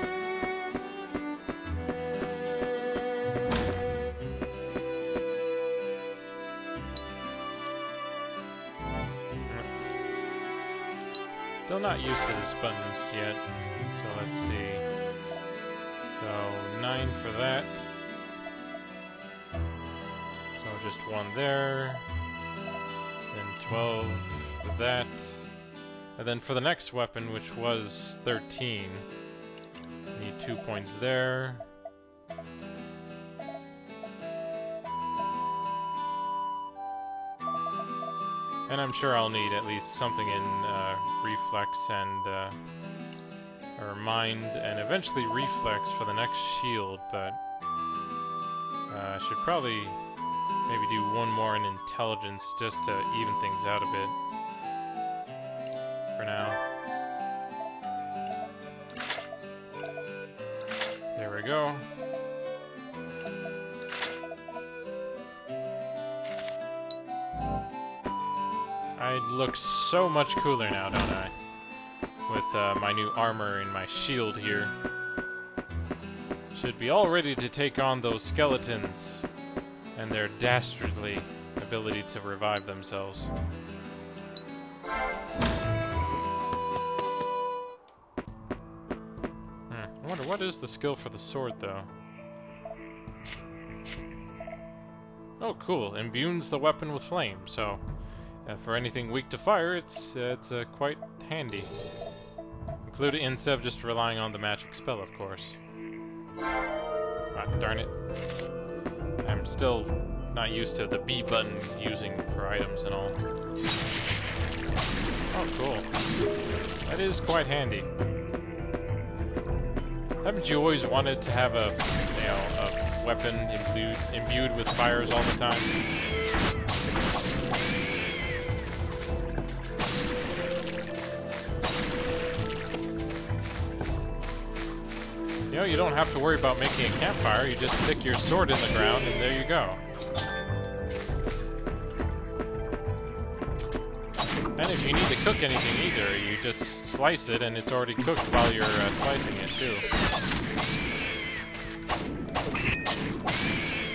Still not used to this buttons yet, so let's see. So 9 for that. So just 1 there. Then 12 for that. And then for the next weapon, which was 13, need 2 points there. And I'm sure I'll need at least something in reflex and or mind, and eventually reflex for the next shield. But I should probably maybe do 1 more in intelligence just to even things out a bit. For now. There we go. I look so much cooler now, don't I? With my new armor and my shield here. Should be all ready to take on those skeletons and their dastardly ability to revive themselves. I wonder, what is the skill for the sword, though? Oh, cool. Imbues the weapon with flame, so for anything weak to fire, it's quite handy. Include it instead of just relying on the magic spell, of course. Ah, darn it. I'm still not used to the B button using for items and all. Oh, cool. That is quite handy. Haven't you always wanted to have a, you know, a weapon imbued with fires all the time? You know, you don't have to worry about making a campfire, you just stick your sword in the ground and there you go. And if you need to cook anything either, you just slice it and it's already cooked while you're slicing it too.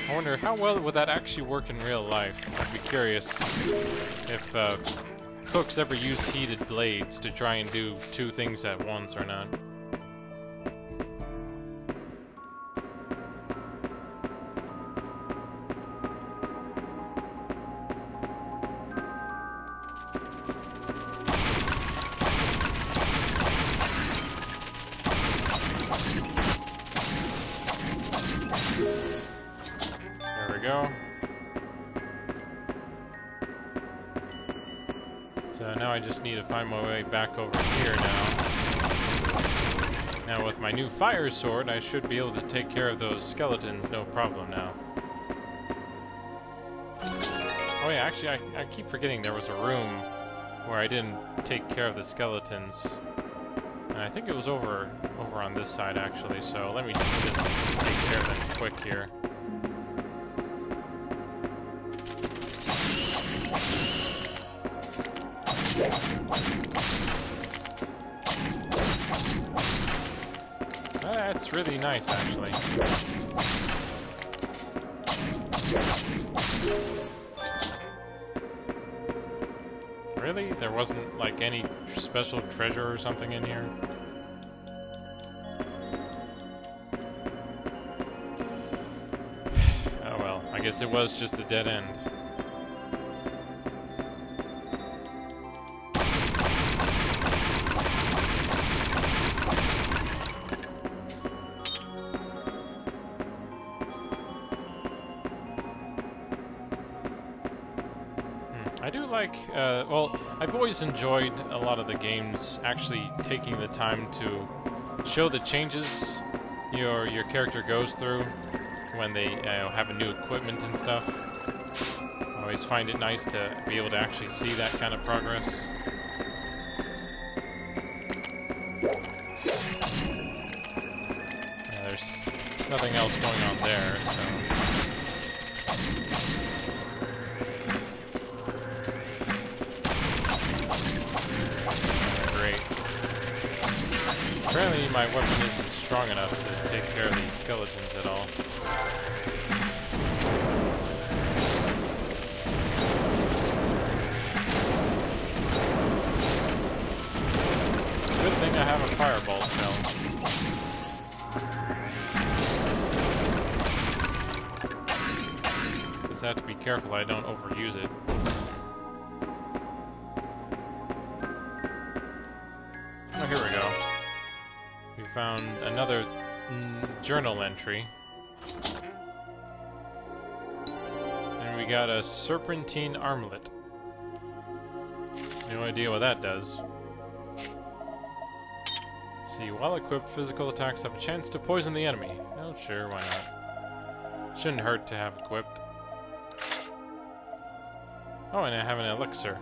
I wonder how well would that actually work in real life. I'd be curious if cooks ever use heated blades to try and do two things at once or not. Go. So now I just need to find my way back over here now. Now with my new fire sword, I should be able to take care of those skeletons no problem now. Oh yeah, actually I keep forgetting there was a room where I didn't take care of the skeletons. And I think it was over on this side actually, so let me just take care of them quick here. That's really nice, actually. Really? There wasn't, like, any special treasure or something in here? Oh well, I guess it was just a dead end. I do like, well, I've always enjoyed a lot of the games actually taking the time to show the changes your character goes through when they have a new equipment and stuff. I always find it nice to be able to actually see that kind of progress. There's nothing else going on there, so... Apparently my weapon isn't strong enough to take care of these skeletons at all. Good thing I have a fireball spell. Just have to be careful I don't overuse it. Oh, here we go. We found another journal entry. And we got a serpentine armlet. No idea what that does. See, while equipped, physical attacks have a chance to poison the enemy. Oh, sure, why not? Shouldn't hurt to have equipped. Oh, and I have an elixir.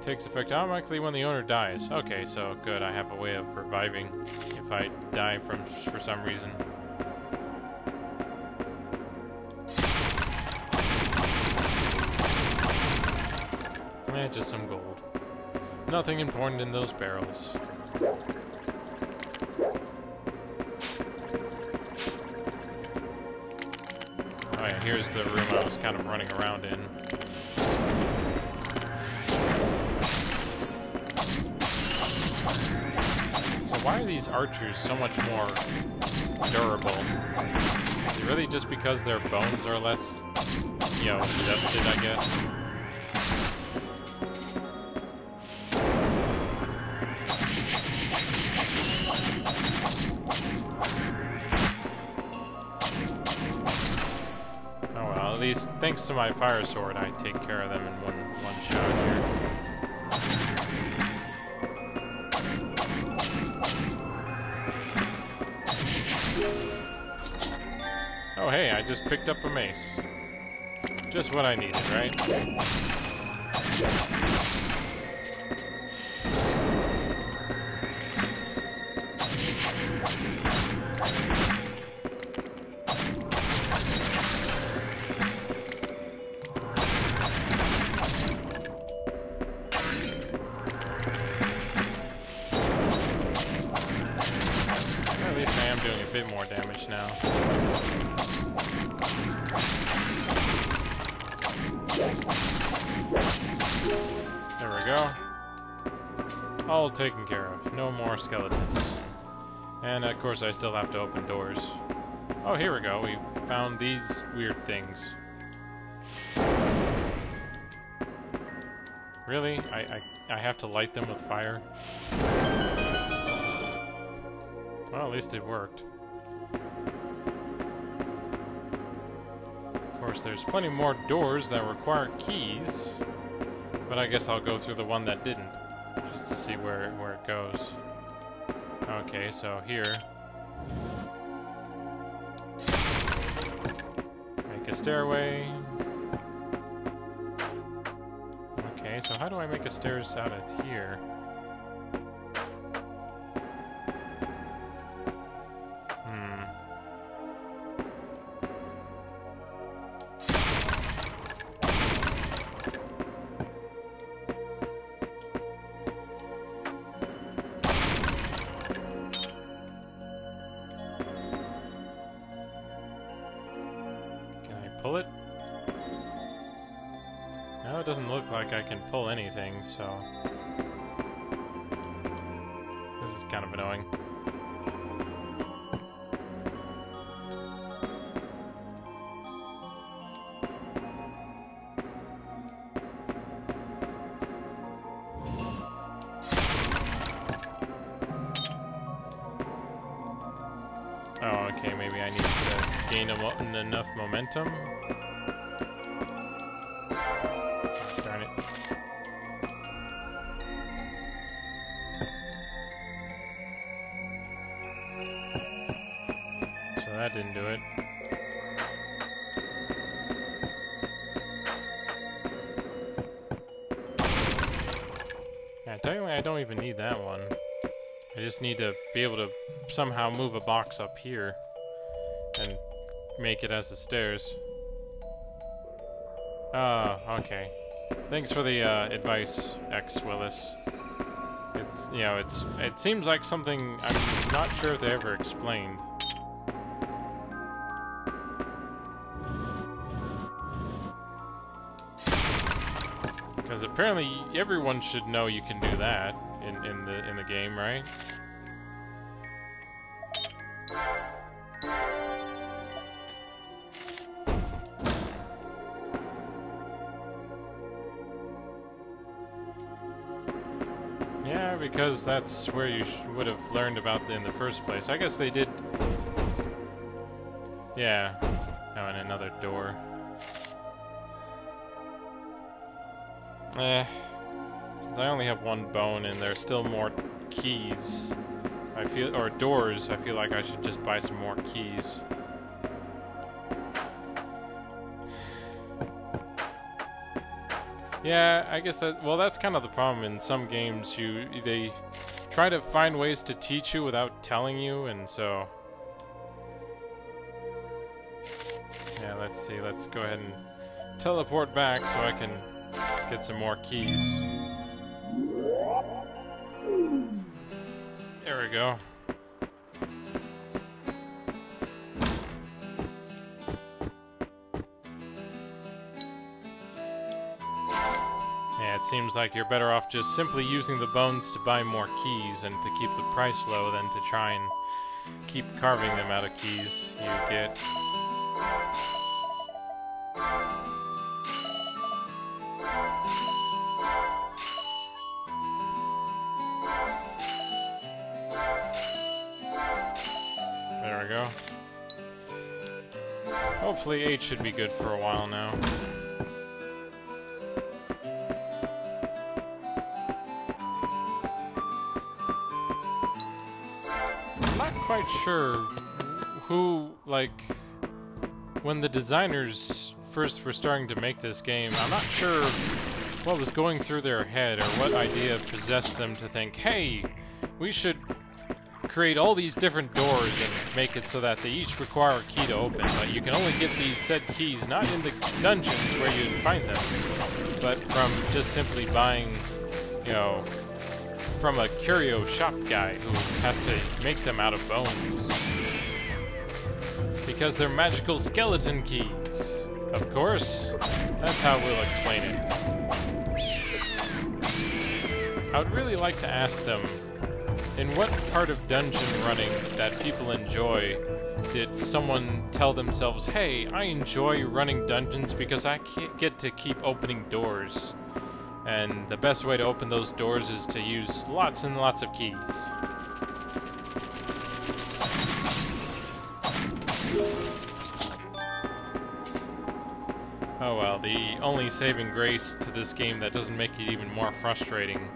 Takes effect automatically when the owner dies. Okay, so good. I have a way of reviving if I die for some reason. Just some gold. Nothing important in those barrels. Oh yeah, here's the room I was kind of running around in. So why are these archers so much more durable? Is it really just because their bones are less, you know, adjusted, I guess? Oh well, at least thanks to my fire sword, I take care of them in one shot here. Oh hey, I just picked up a mace. Just what I needed, right? At least I am doing a bit more damage now. There we go. All taken care of. No more skeletons. And of course I still have to open doors. Oh, here we go. We found these weird things. Really? I have to light them with fire? Well, at least it worked. Of course, there's plenty more doors that require keys, but I guess I'll go through the one that didn't, just to see where it goes. Okay, so here. Make a stairway. Okay, so how do I make a stairs out of here? Pull it? No, it doesn't look like I can pull anything, so... This is kind of annoying. Oh, okay, maybe I need to gain enough momentum. Darn it. So that didn't do it. Yeah, tell you what, I don't even need that one. I just need to be able to somehow move a box up here and make it as the stairs. Oh, okay. Thanks for the advice, X Willis. It's, you know, it seems like something I'm not sure if they ever explained. Because apparently everyone should know you can do that in the game, right? Yeah, because that's where you would have learned about it in the first place. I guess they did. Yeah. Oh, and another door. Since I only have one bone and there's still more keys, I feel, or doors, I feel like I should just buy some more keys. Yeah, I guess that, well, that's kind of the problem in some games. They try to find ways to teach you without telling you, and so... Yeah, let's see, let's go ahead and teleport back so I can get some more keys. There we go. it seems like you're better off just simply using the bones to buy more keys and to keep the price low than to try and keep carving them out of keys you get. There we go. Hopefully 8 should be good for a while now. I'm not quite sure who, like, when the designers first were starting to make this game, I'm not sure what was going through their head or what idea possessed them to think, hey, we should create all these different doors and make it so that they each require a key to open, but you can only get these said keys not in the dungeons where you find them, but from just simply buying, you know, from a curio shop guy who has to make them out of bones. Because they're magical skeleton keys. Of course, that's how we'll explain it. I would really like to ask them, in what part of dungeon running that people enjoy did someone tell themselves, hey, I enjoy running dungeons because I get to keep opening doors. And the best way to open those doors is to use lots and lots of keys. Oh well, the only saving grace to this game that doesn't make it even more frustrating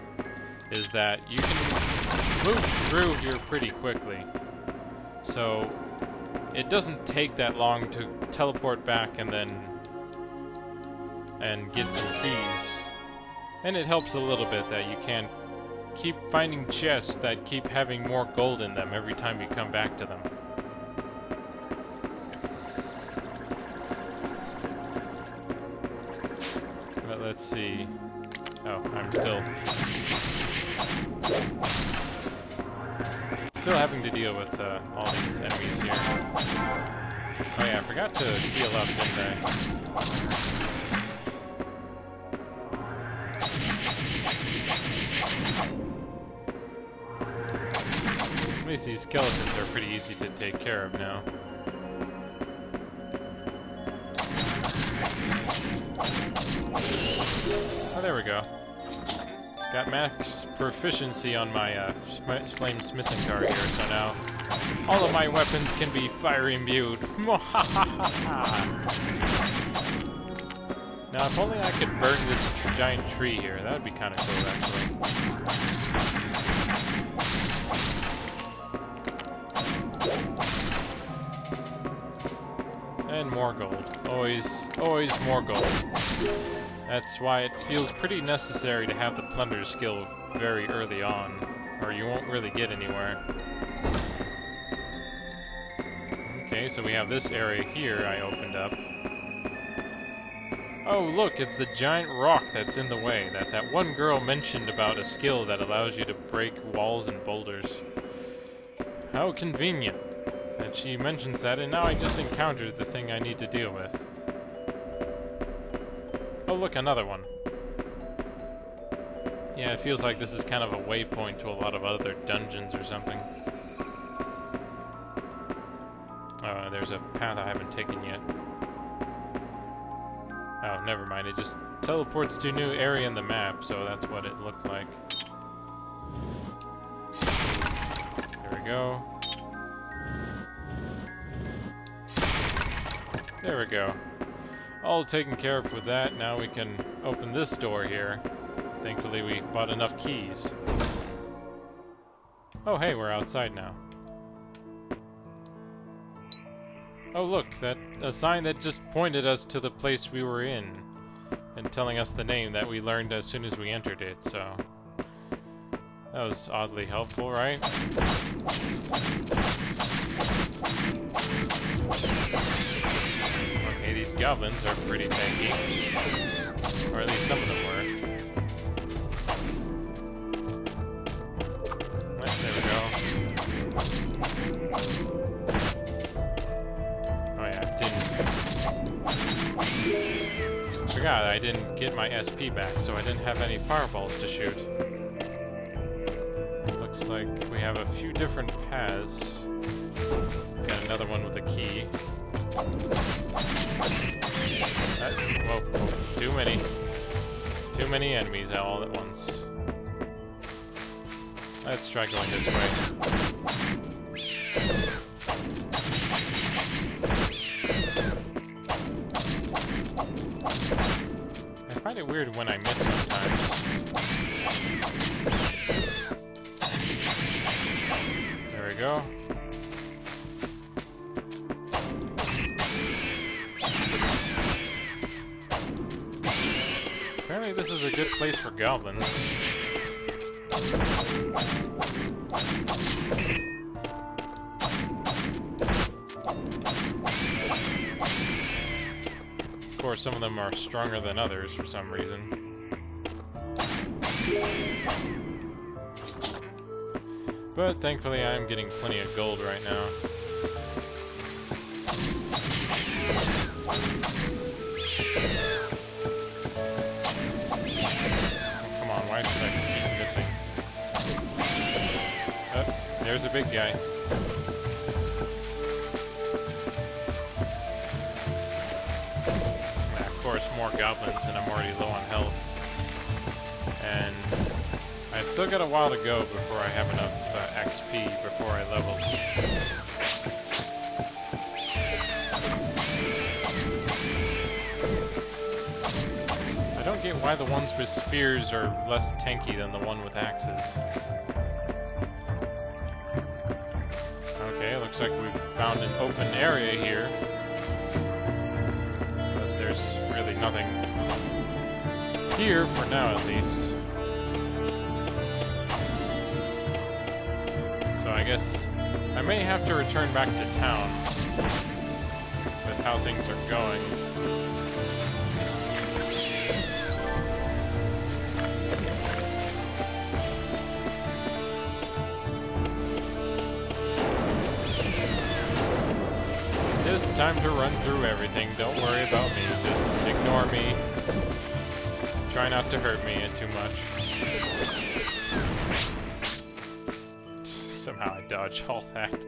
is that you can move through here pretty quickly. So it doesn't take that long to teleport back and then get some keys. And it helps a little bit that you can keep finding chests that keep having more gold in them every time you come back to them. But let's see. Oh, I'm still having to deal with all these enemies here. Oh yeah, I forgot to heal up, didn't I? At least these skeletons are pretty easy to take care of now. Oh, there we go. Got max proficiency on my flame smithing card here, so now all of my weapons can be fire imbued. Now, if only I could burn this giant tree here, that would be kind of cool, actually. And more gold. Always more gold. That's why it feels pretty necessary to have the plunder skill very early on, or you won't really get anywhere. Okay, so we have this area here I opened up. Oh look, it's the giant rock that's in the way, that one girl mentioned about a skill that allows you to break walls and boulders. How convenient that she mentions that, and now I just encountered the thing I need to deal with. Oh look, another one. Yeah, it feels like this is kind of a waypoint to a lot of other dungeons or something. Oh, there's a path I haven't taken yet. Oh, never mind, it just teleports to a new area in the map, so that's what it looked like. There we go. There we go. All taken care of with that. Now we can open this door here. Thankfully we bought enough keys. Oh hey, we're outside now. Oh look, a sign that just pointed us to the place we were in, and telling us the name that we learned as soon as we entered it, so that was oddly helpful, right? Okay, these goblins are pretty tanky. Or at least some of them were. There we go. Oh yeah, Forgot I didn't get my SP back, so I didn't have any fireballs to shoot. Looks like we have a few different paths. Got another one with a key. Whoa, whoa, too many. Too many enemies all at once. Let's try going this way. I find it weird when I miss sometimes. There we go. Apparently this is a good place for goblins. Of course, some of them are stronger than others for some reason. But thankfully I'm getting plenty of gold right now. Oh, come on, why should I keep missing? Oh, there's a big guy. More goblins and I'm already low on health. And I've still got a while to go before I have enough XP before I level. I don't get why the ones with spears are less tanky than the one with axes. Okay, looks like we've found an open area here. Nothing here for now, at least. So I guess I may have to return back to town with how things are going. Just time to run through everything. Don't worry about me. Just ignore me. Try not to hurt me too much. Somehow I dodge all that.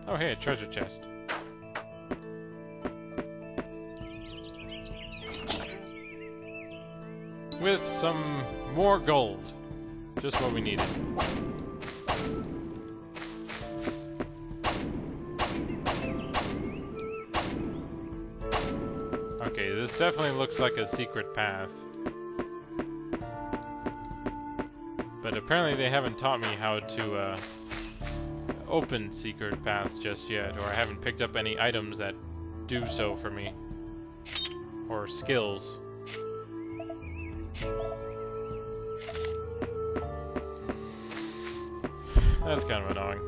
Oh hey, a treasure chest. With some more gold. Just what we needed. Okay, this definitely looks like a secret path. But apparently they haven't taught me how to open secret paths just yet, or I haven't picked up any items that do so for me. Or skills. That's kind of annoying.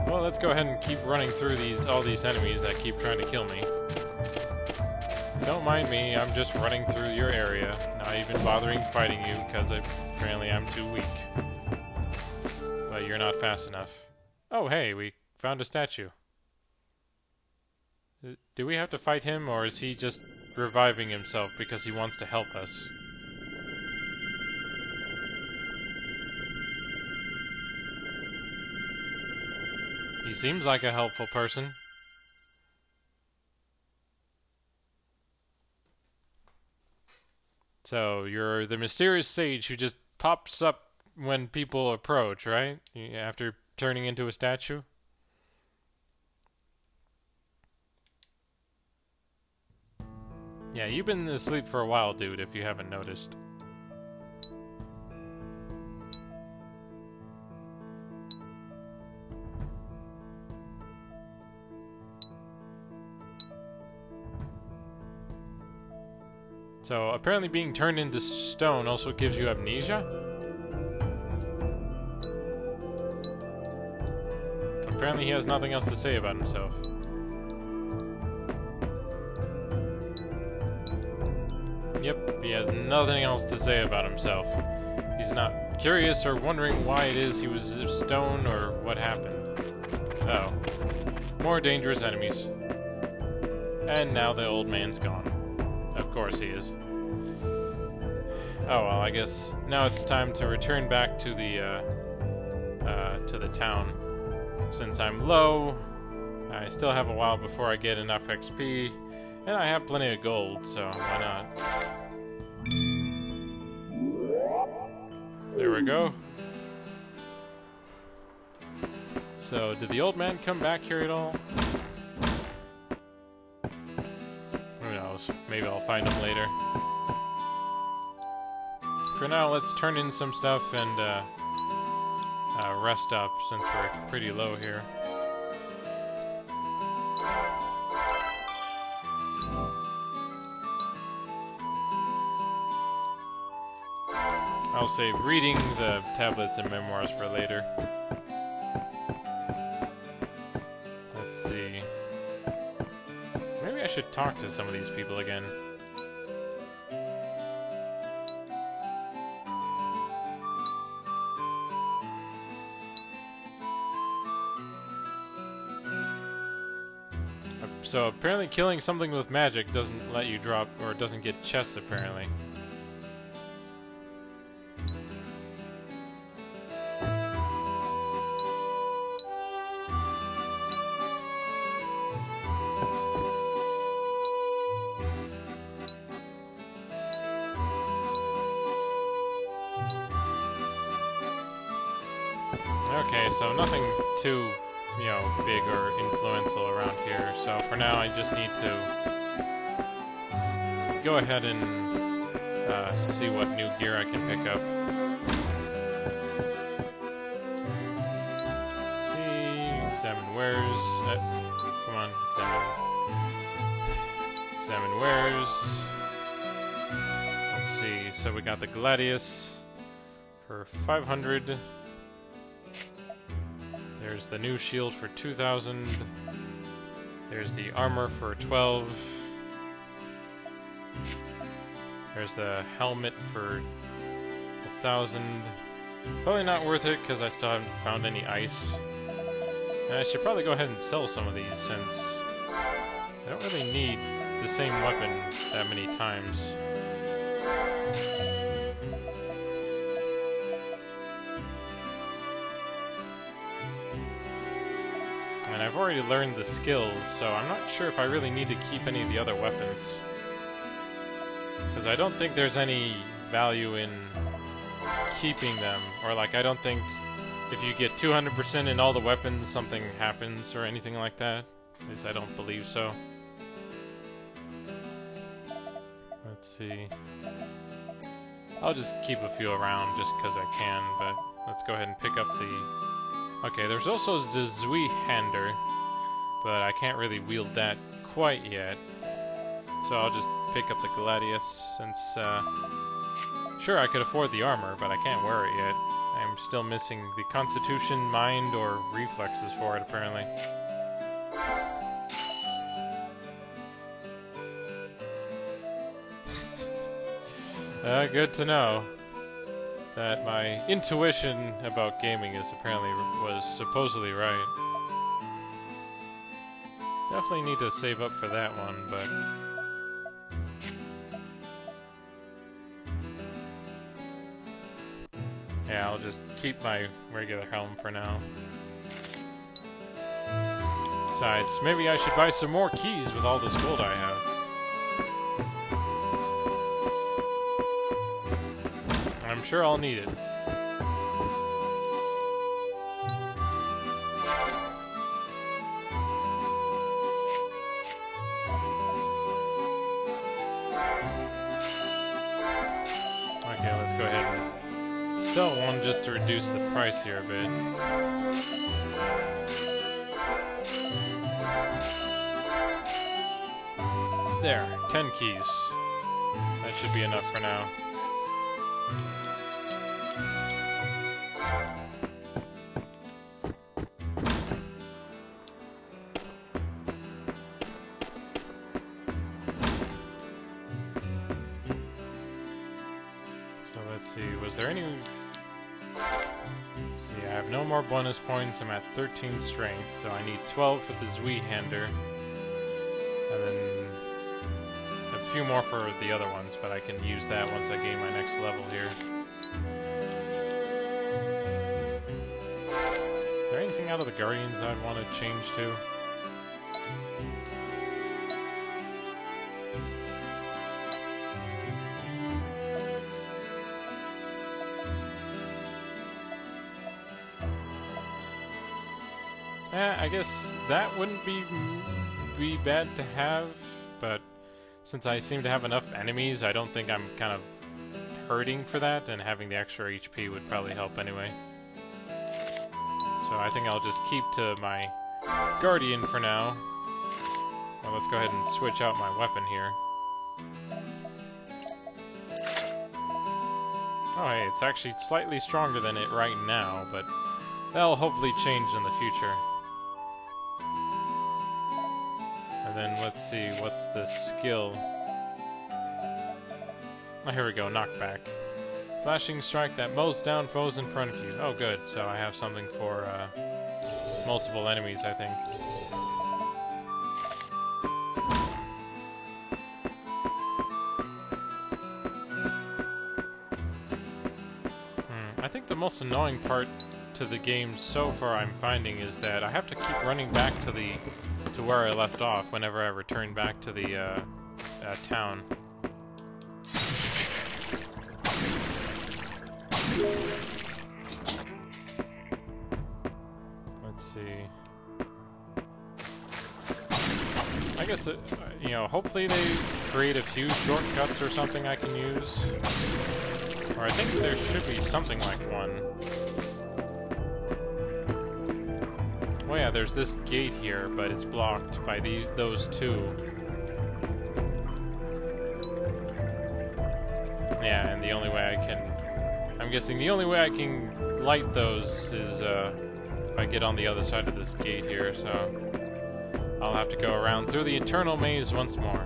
Well, let's go ahead and keep running through all these enemies that keep trying to kill me. Don't mind me, I'm just running through your area, not even bothering fighting you because apparently I'm too weak. But you're not fast enough. Oh hey, we found a statue. Do we have to fight him, or is he just reviving himself because he wants to help us? He seems like a helpful person. So, you're the mysterious sage who just pops up when people approach, right? After turning into a statue? Yeah, you've been asleep for a while, dude, if you haven't noticed. So, apparently being turned into stone also gives you amnesia? Apparently he has nothing else to say about himself. Yep, he has nothing else to say about himself. He's not curious or wondering why it is he was a stone or what happened. Oh. More dangerous enemies. And now the old man's gone. Of course he is. Oh well, I guess now it's time to return back to the town. Since I'm low, I still have a while before I get enough XP, and I have plenty of gold, so why not? There we go. So, did the old man come back here at all? Who knows? Maybe I'll find him later. For now, let's turn in some stuff and rest up since we're pretty low here. I'll save reading the tablets and memoirs for later. Let's see. Maybe I should talk to some of these people again. So apparently killing something with magic doesn't let you drop, or doesn't get chests apparently. Okay, so nothing too, you know, big or influential around here. So for now, I just need to go ahead and see what new gear I can pick up. See, examine wares. Come on, examine wares. Let's see. So we got the Gladius for 500. There's the new shield for 2,000. There's the armor for 12. There's the helmet for 1,000. Probably not worth it because I still haven't found any ice. And I should probably go ahead and sell some of these since I don't really need the same weapon that many times. And I've already learned the skills, so I'm not sure if I really need to keep any of the other weapons. Because I don't think there's any value in keeping them. Or like, I don't think if you get 200% in all the weapons, something happens or anything like that. At least I don't believe so. Let's see. I'll just keep a few around just because I can, but let's go ahead and pick up the... Okay, there's also the Zweihander, but I can't really wield that quite yet. So I'll just pick up the Gladius since, sure, I could afford the armor, but I can't wear it yet. I'm still missing the Constitution, Mind, or Reflexes for it, apparently. Good to know that my intuition about gaming was supposedly right. Definitely need to save up for that one, but... yeah, I'll just keep my regular helm for now. Besides, maybe I should buy some more keys with all this gold I have. I'm sure I'll need it. Okay, let's go ahead and sell one just to reduce the price here a bit. There, 10 keys. That should be enough for now. see, was there any... See, I have no more bonus points. I'm at 13 strength, so I need 12 for the Zweihander. And then a few more for the other ones, but I can use that once I gain my next level here. Is there anything out of the Guardians I'd want to change to? I guess that wouldn't be bad to have, but since I seem to have enough enemies, I don't think I'm kind of hurting for that, and having the extra HP would probably help anyway. So I think I'll just keep to my Guardian for now. Well, let's go ahead and switch out my weapon here. Oh hey, it's actually slightly stronger than it right now, but that'll hopefully change in the future. And then let's see, what's the skill? Oh, here we go, knockback. Flashing strike that mows down foes in front of you. Oh good, so I have something for multiple enemies, I think. I think the most annoying part to the game so far I'm finding is that I have to keep running back to where I left off whenever I return back to the town. Let's see. I guess, you know, hopefully they create a few shortcuts or something I can use. Or I think there should be something like one. Oh yeah, there's this gate here, but it's blocked by those two. Yeah, and the only way I can... I'm guessing the only way I can light those is if I get on the other side of this gate here, so... I'll have to go around through the Eternal Maze once more.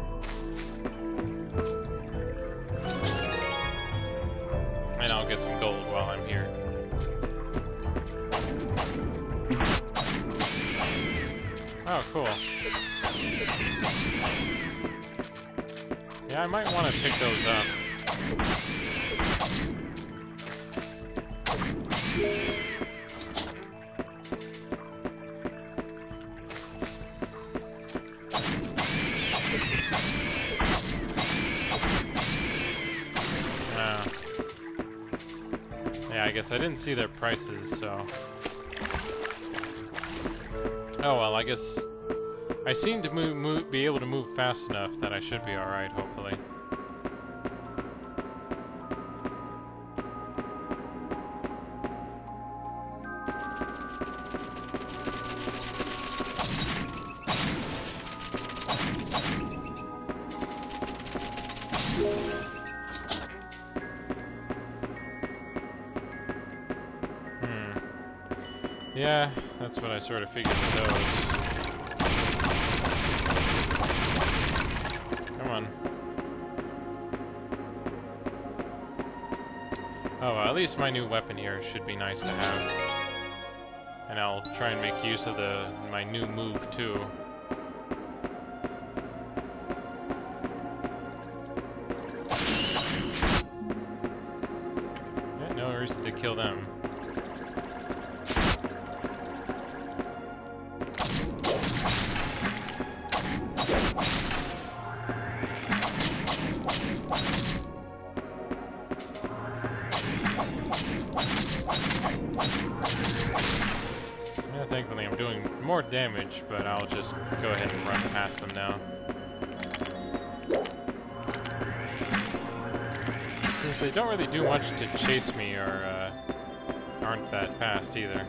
And I'll get some gold while I'm here. Oh, cool. Yeah, I might want to pick those up. Yeah, I guess I didn't see their prices, so... Oh well, I guess I seem to be able to move fast enough that I should be alright, hopefully. Yeah, that's what I sort of figured with those. Come on. Oh, well, at least my new weapon here should be nice to have. And I'll try and make use of my new move, too. Yeah, no reason to kill them. Thankfully I'm doing more damage, but I'll just go ahead and run past them now. Since they don't really do much to chase me, or aren't that fast either.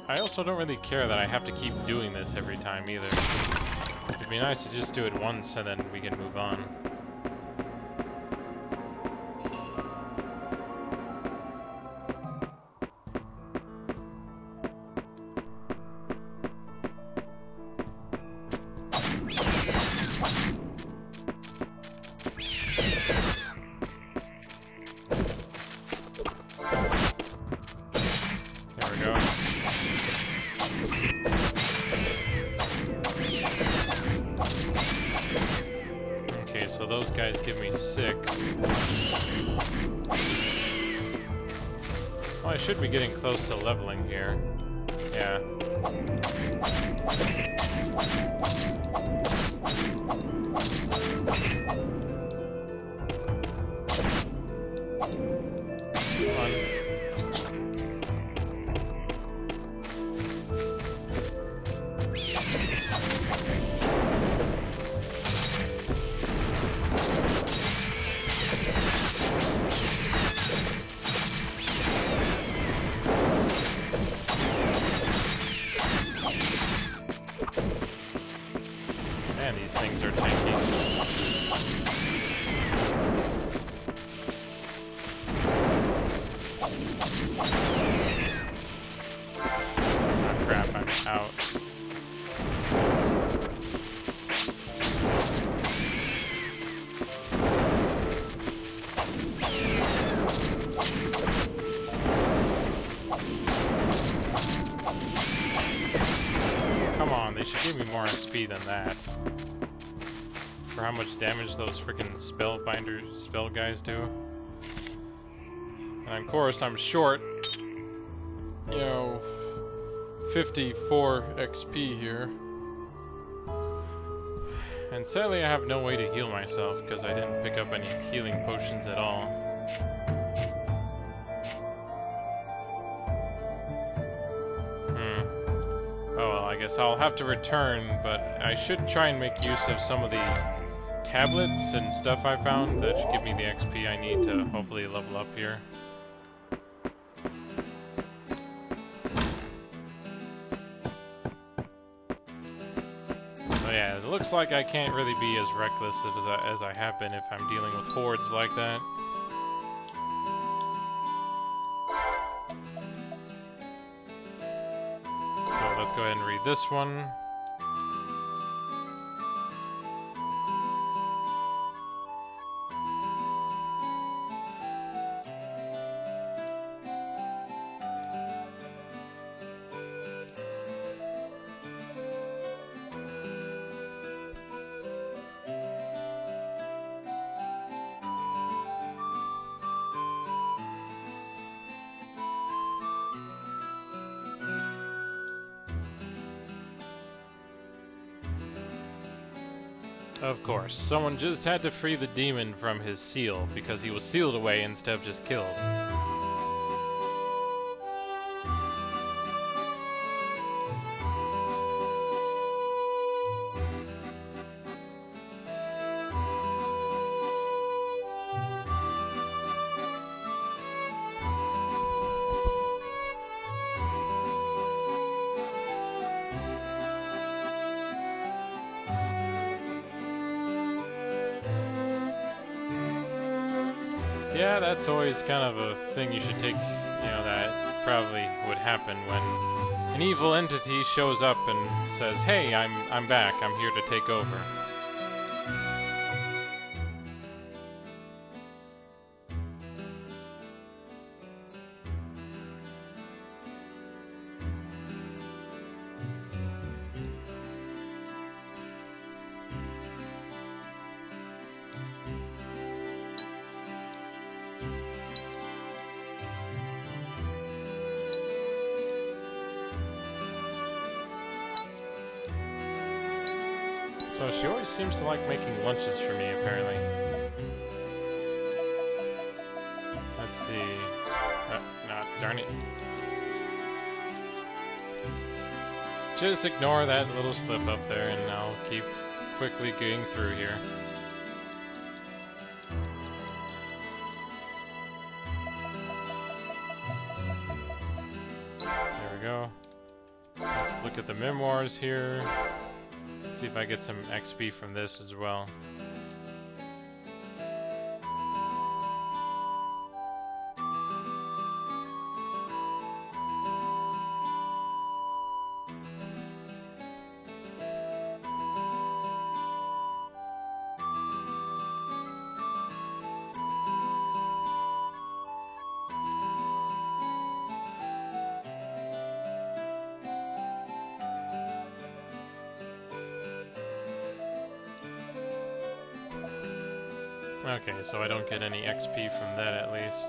I also don't really care that I have to keep doing this every time either. It'd be nice to just do it once and then we can move on. guys give me 6. Well, I should be getting close to leveling here. Yeah. Man, these things are tanky. Oh crap, I'm out. Come on, they should give me more XP than that. For how much damage those freaking spell guys do. And of course, I'm short, you know, 54 XP here. And sadly, I have no way to heal myself because I didn't pick up any healing potions at all. Oh well, I guess I'll have to return, but I should try and make use of some of the tablets and stuff I found that should give me the XP I need to hopefully level up here. So yeah, it looks like I can't really be as reckless as I have been if I'm dealing with hordes like that. So let's go ahead and read this one. Of course, someone just had to free the demon from his seal because he was sealed away instead of just killed. Yeah, that's always kind of a thing you should take, you know, that probably would happen when an evil entity shows up and says, "Hey, I'm back. I'm here to take over." So she always seems to like making lunches for me, apparently. Let's see. No, darn it. Just ignore that little slip up there and I'll keep quickly getting through here. There we go. Let's look at the memoirs here. See if I get some XP from this as well. Okay, so I don't get any XP from that at least.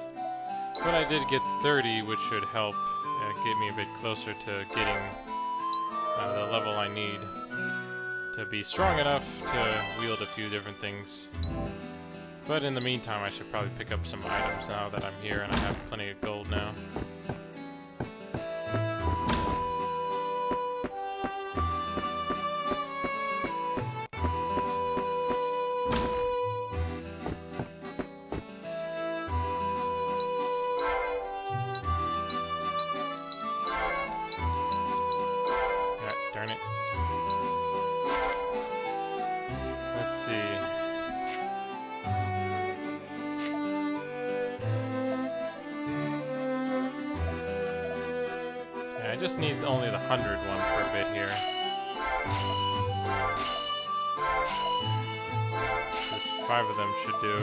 But I did get 30, which should help get me a bit closer to getting the level I need to be strong enough to wield a few different things. But in the meantime, I should probably pick up some items now that I'm here and I have plenty of gold now. Darn it. Let's see. Yeah, I just need only the 100 one for a bit here. Just 5 of them should do.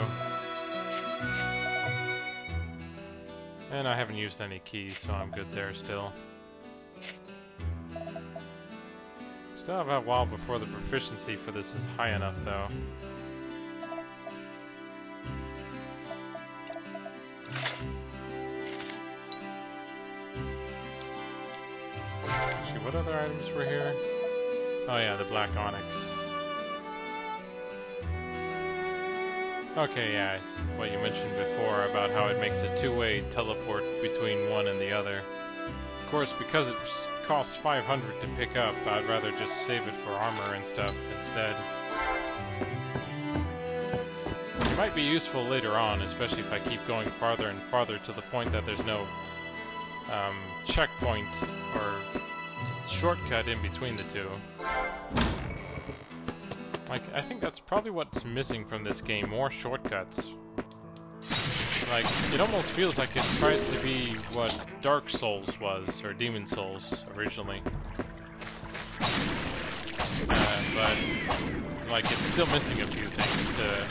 And I haven't used any keys, so I'm good there still. Still have a while before the proficiency for this is high enough, though. Actually, what other items were here? Oh yeah, the black onyx. Okay, yeah, it's what you mentioned before about how it makes a two-way teleport between one and the other. Of course, because it costs 500 to pick up, I'd rather just save it for armor and stuff instead. It might be useful later on, especially if I keep going farther and farther to the point that there's no checkpoint or shortcut in between the two. Like, I think that's probably what's missing from this game, more shortcuts. Like, it almost feels like it tries to be what Dark Souls was, or Demon Souls, originally. But, like, it's still missing a few things to...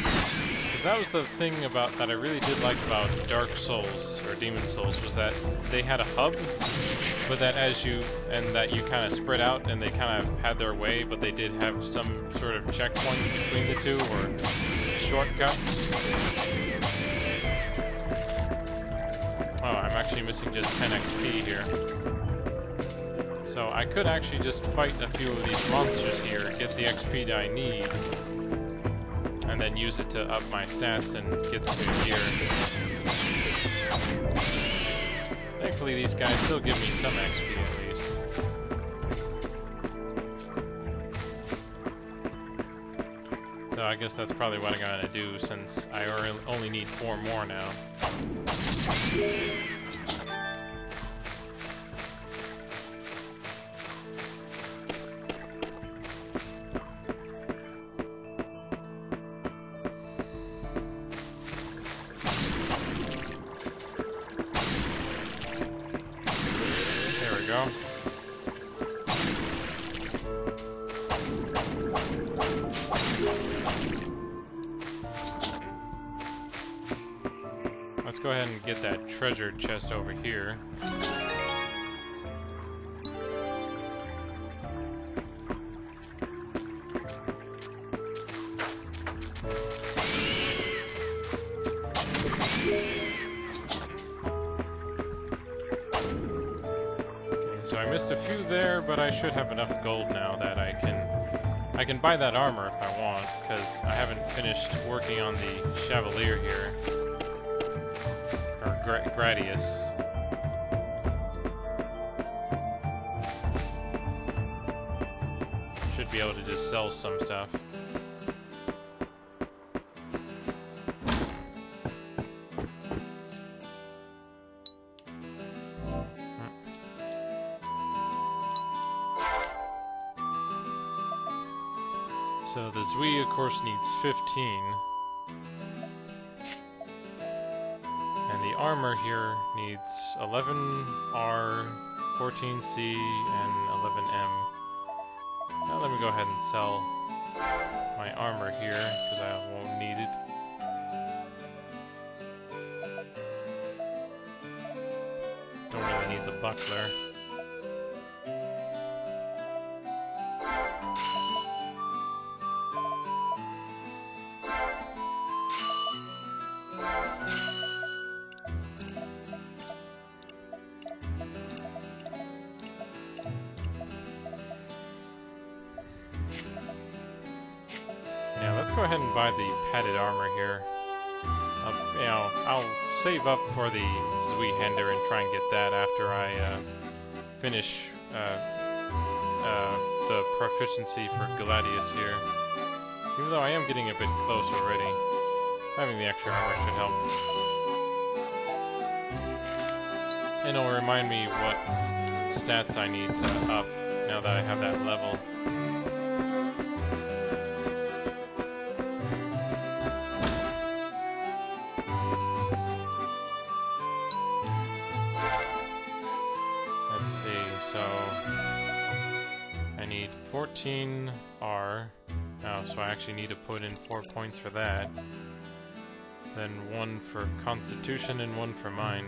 Because that was the thing about that I really did like about Dark Souls, or Demon Souls, was that they had a hub, but that that you kind of spread out, and they kind of had their way, but they did have some sort of checkpoint between the two, or shortcuts. Oh, I'm actually missing just 10 XP here. So I could actually just fight a few of these monsters here, get the XP that I need, and then use it to up my stats and get some gear. Thankfully these guys still give me some XP at least. So I guess that's probably what I'm gonna do since I only need 4 more now. There we go. Let's go ahead and get that treasure chest over here. Okay, so I missed a few there, but I should have enough gold now that I can buy that armor if I want, because I haven't finished working on the Chevalier here. Gradius. Should be able to just sell some stuff. So the Zui, of course, needs 15. And the armor here needs 11R, 14C, and 11M. Now let me go ahead and sell my armor here, because I won't need it. Don't really need the buckler. Yeah, let's go ahead and buy the padded armor here. I'll save up for the Zweihander and try and get that after I finish the proficiency for Gladius here. Even though I am getting a bit close already, having the extra armor should help. And it'll remind me what stats I need to up now that I have that level. I need 14 R. Oh, so I actually need to put in 4 points for that. Then 1 for Constitution and 1 for Mind.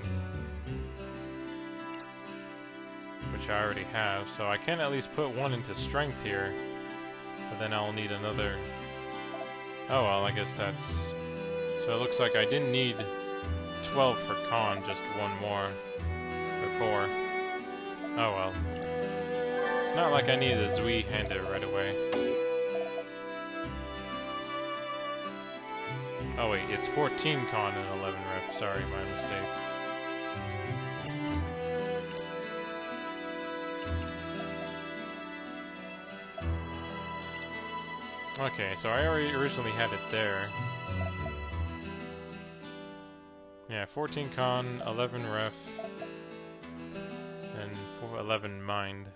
Which I already have, so I can at least put 1 into Strength here. But then I'll need another... Oh well, I guess that's... So it looks like I didn't need 12 for Con, just 1 more. Or 4. Oh well. It's not like I need a Zweihander right away. Oh wait, it's 14 con and 11 rep. Sorry, my mistake. Okay, so I already originally had it there. Yeah, 14 con, 11 ref, and 11 mind.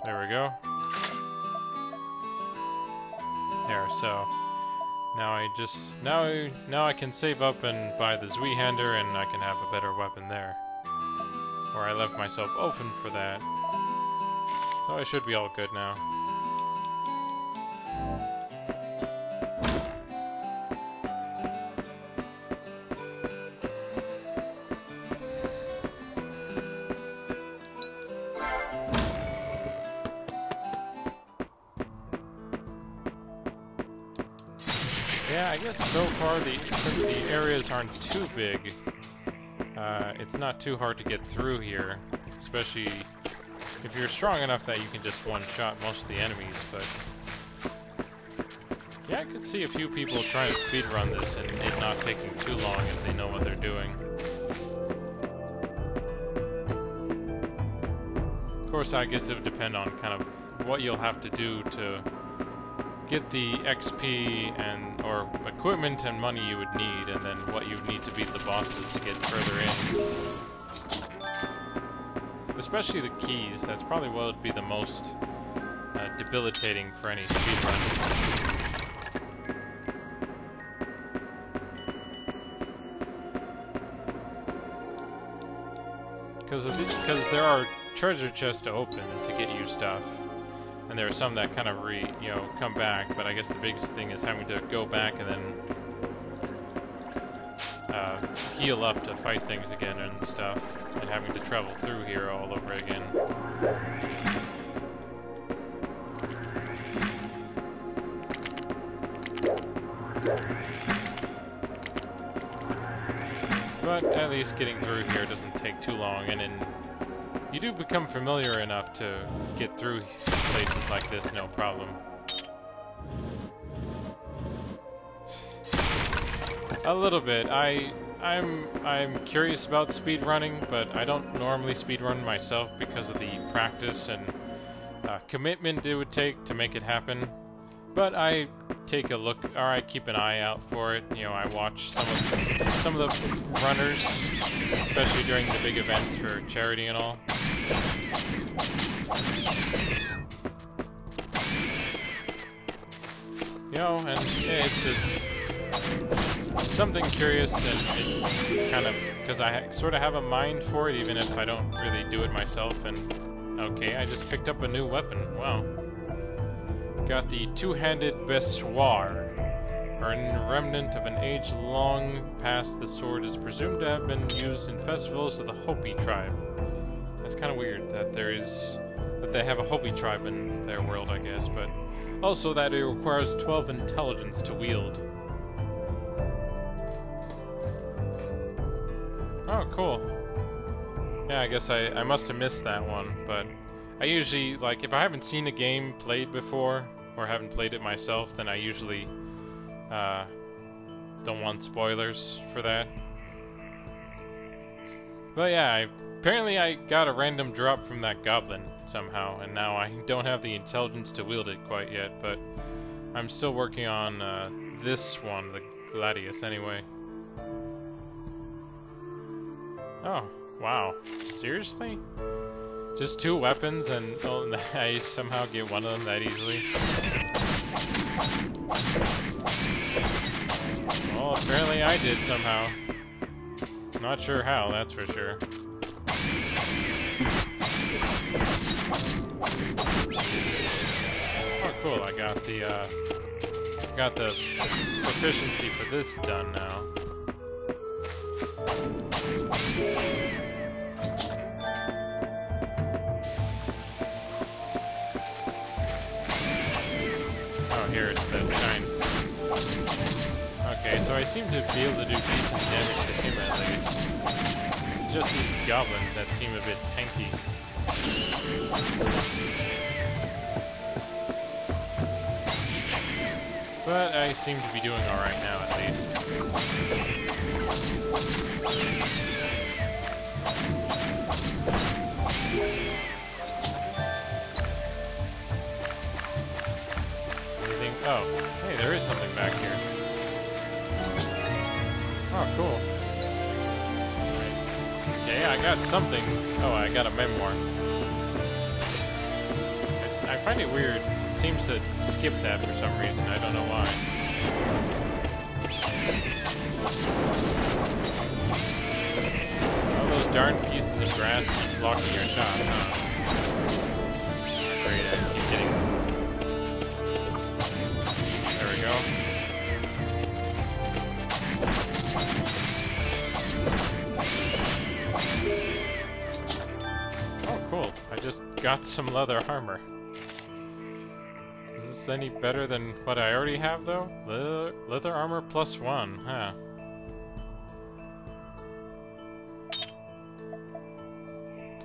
There we go. There, so now now I can save up and buy the Zweihander and I can have a better weapon there. Or I left myself open for that. So I should be all good now. Yeah, I guess so far since the areas aren't too big, it's not too hard to get through here, especially if you're strong enough that you can just one-shot most of the enemies, but... Yeah, I could see a few people trying to speedrun this and it not taking too long if they know what they're doing. Of course, I guess it would depend on kind of what you'll have to do to get the XP or equipment and money you would need, and then what you would need to beat the bosses to get further in. Especially the keys, that's probably what would be the most debilitating for any speedrun. Because there are treasure chests to open to get you stuff. And there are some that kind of come back, but I guess the biggest thing is having to go back and then heal up to fight things again and stuff, and having to travel through here all over again. But at least getting through here doesn't take too long, and then you do become familiar enough to get through places like this, no problem. A little bit. I'm curious about speedrunning, but I don't normally speedrun myself because of the practice and commitment it would take to make it happen. But I take a look, or I keep an eye out for it. You know, I watch some of the runners, especially during the big events for charity and all. You know, and it's just something curious, and it kind of, because I sort of have a mind for it, even if I don't really do it myself. And okay, I just picked up a new weapon. Wow. Got the two-handed Bessoir. A remnant of an age long past, the sword is presumed to have been used in festivals of the Hopi tribe. That's kind of weird that they have a Hopi tribe in their world, I guess, but also that it requires 12 intelligence to wield. Oh, cool. Yeah, I guess I must have missed that one, but I usually, like, if I haven't seen a game played before, or haven't played it myself, then I usually don't want spoilers for that. But yeah, apparently I got a random drop from that goblin somehow, and now I don't have the intelligence to wield it quite yet, but I'm still working on this one, the Gladius, anyway. Oh, wow. Seriously? Just 2 weapons and I somehow get one of them that easily? Well, apparently I did somehow. Not sure how, that's for sure. Oh cool, I got the proficiency for this done now. Oh, here it's the shine. Okay, so I seem to be able to do decent damage to him at least. Just these goblins that seem a bit tanky. But I seem to be doing alright now at least. Anything? Oh, hey, there is something back here. Oh, cool. Okay, I got something. Oh, I got a memoir. I find it weird. It seems to skip that for some reason. I don't know why. All those darn pieces of grass blocking your shot, huh? Great, I keep getting... There we go. Oh, cool. I just got some leather armor. Is this any better than what I already have, though? Leather armor +1, huh?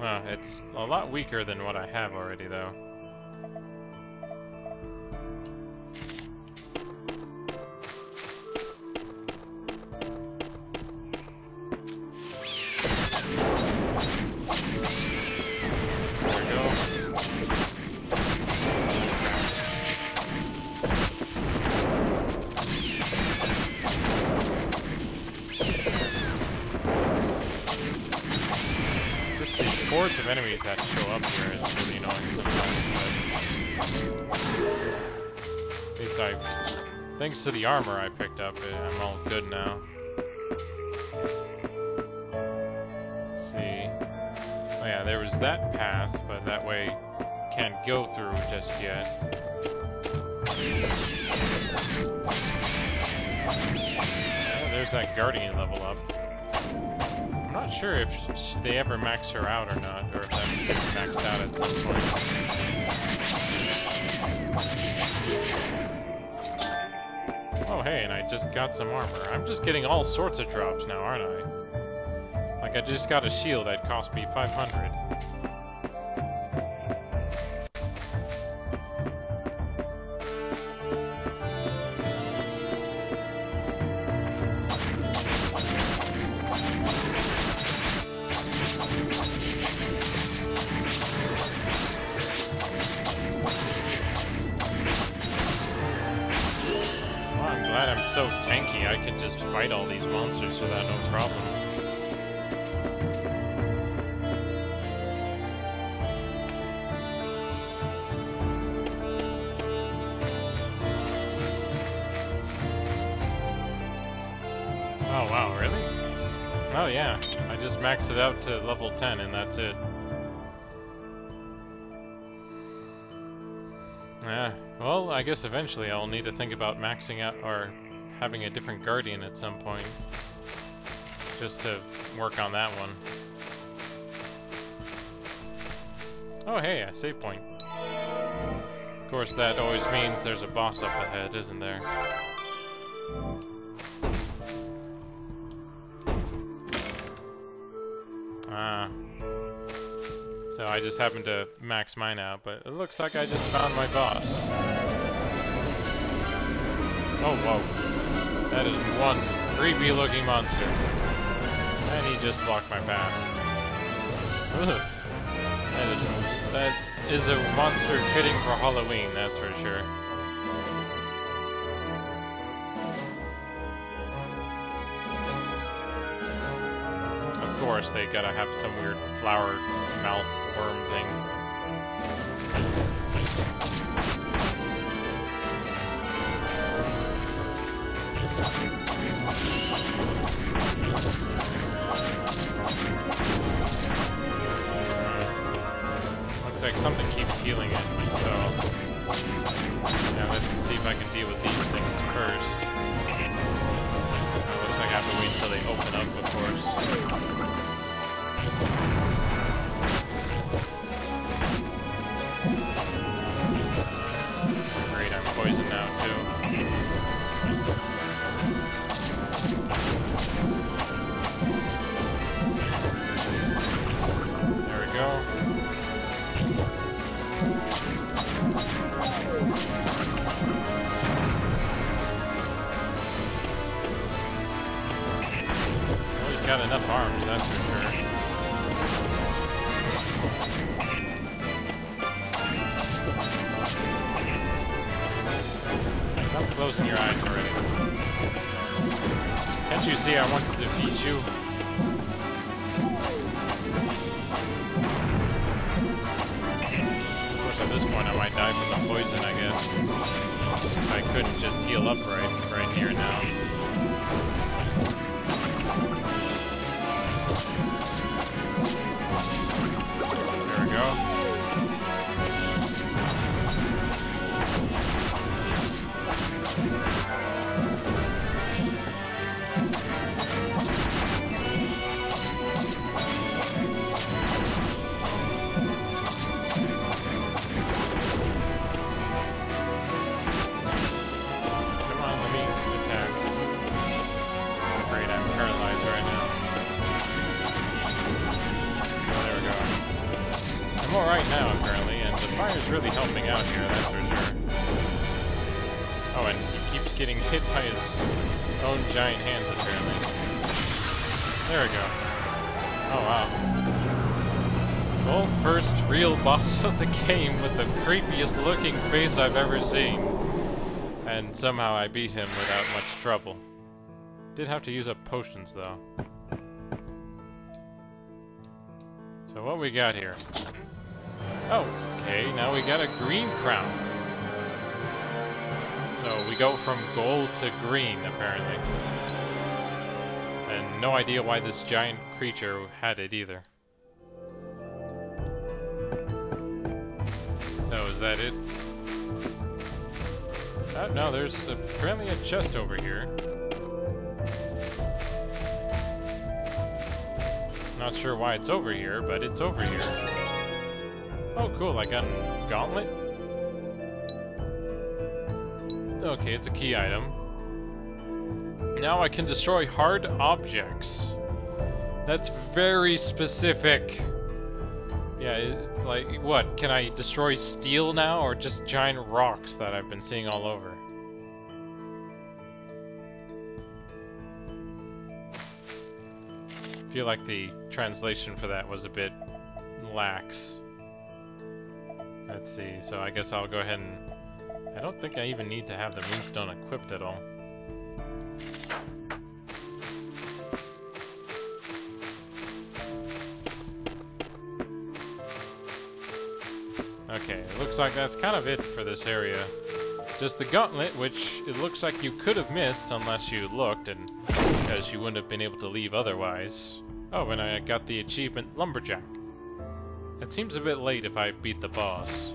Oh, it's a lot weaker than what I have already, though. There we go. Just these hordes of enemies that show up here is really annoying sometimes, but at least thanks to the armor I picked up, I'm all good now. Let's see. Oh yeah, there was that path, but that way can't go through just yet. Oh, there's that Guardian level up. I'm not sure if they ever max her out or not, or if that gets maxed out at some point. Oh hey, and I just got some armor. I'm just getting all sorts of drops now, aren't I? Like I just got a shield that cost me 500. I'm so tanky, I can just fight all these monsters without no problem. Oh wow, really? Oh yeah, I just maxed it out to level 10 and that's it. Yeah, well, I guess eventually I'll need to think about maxing out or having a different Guardian at some point. Just to work on that one. Oh hey, a save point. Of course, that always means there's a boss up ahead, isn't there? Ah. So I I just happened to max mine out, but it looks like I just found my boss. Oh, whoa. That is one creepy looking monster. And he just blocked my path. Ugh. That is a monster fitting for Halloween, that's for sure. Of course, they gotta have some weird flower mouth worm thing. Looks like something keeps healing it, so now let's see if I can deal with these things first. Looks like I have to wait until they open up, of course. Great, I'm poisoned now too. There we go. Well, he's got enough arms, that's for sure. Stop closing your eyes already. Can't you see I want to defeat you? Of course, at this point I might die from the poison, I guess. I couldn't just heal up right here now. There we go. Right now, apparently, and the fire's really helping out here, that's for sure. Oh, and he keeps getting hit by his own giant hands, apparently. There we go. Oh, wow. Well, first real boss of the game with the creepiest looking face I've ever seen. And somehow I beat him without much trouble. Did have to use up potions, though. So what we got here? Oh, okay, now we got a green crown. So we go from gold to green, apparently. And no idea why this giant creature had it either. So is that it? Oh, no, there's apparently a chest over here. Not sure why it's over here, but it's over here. Oh, cool, I got a gauntlet? Okay, it's a key item. Now I can destroy hard objects. That's very specific. Yeah, like, what? Can I destroy steel now, or just giant rocks that I've been seeing all over? I feel like the translation for that was a bit lax. Let's see, so I guess I'll go ahead and... I don't think I even need to have the moonstone equipped at all. Okay, it looks like that's kind of it for this area. Just the gauntlet, which it looks like you could have missed unless you looked, and because you wouldn't have been able to leave otherwise. Oh, and I got the achievement Lumberjack. It seems a bit late if I beat the boss.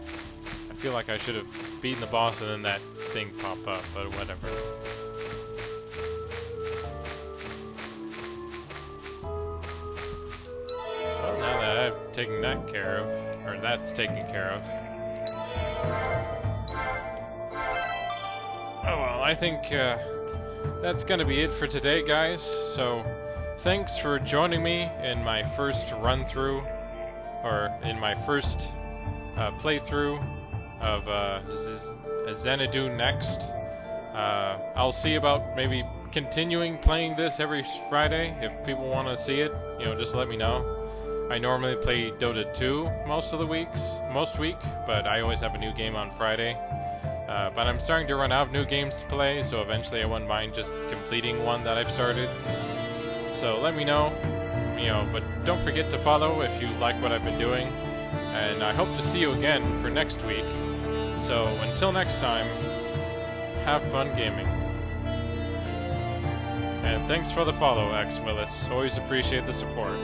I feel like I should have beaten the boss and then that thing popped up, but whatever. Well, now that I've taken that care of, or that's taken care of. Oh well, I think that's gonna be it for today, guys. So, thanks for joining me in my first run-through or in my first playthrough of Xanadu Next. I'll see about maybe continuing playing this every Friday. If people want to see it, you know, just let me know. I normally play Dota 2 most week, but I always have a new game on Friday. But I'm starting to run out of new games to play, so eventually I wouldn't mind just completing one that I've started. So let me know, you know, but don't forget to follow if you like what I've been doing. And I hope to see you again for next week. So until next time, have fun gaming. And thanks for the follow, X Willis. Always appreciate the support.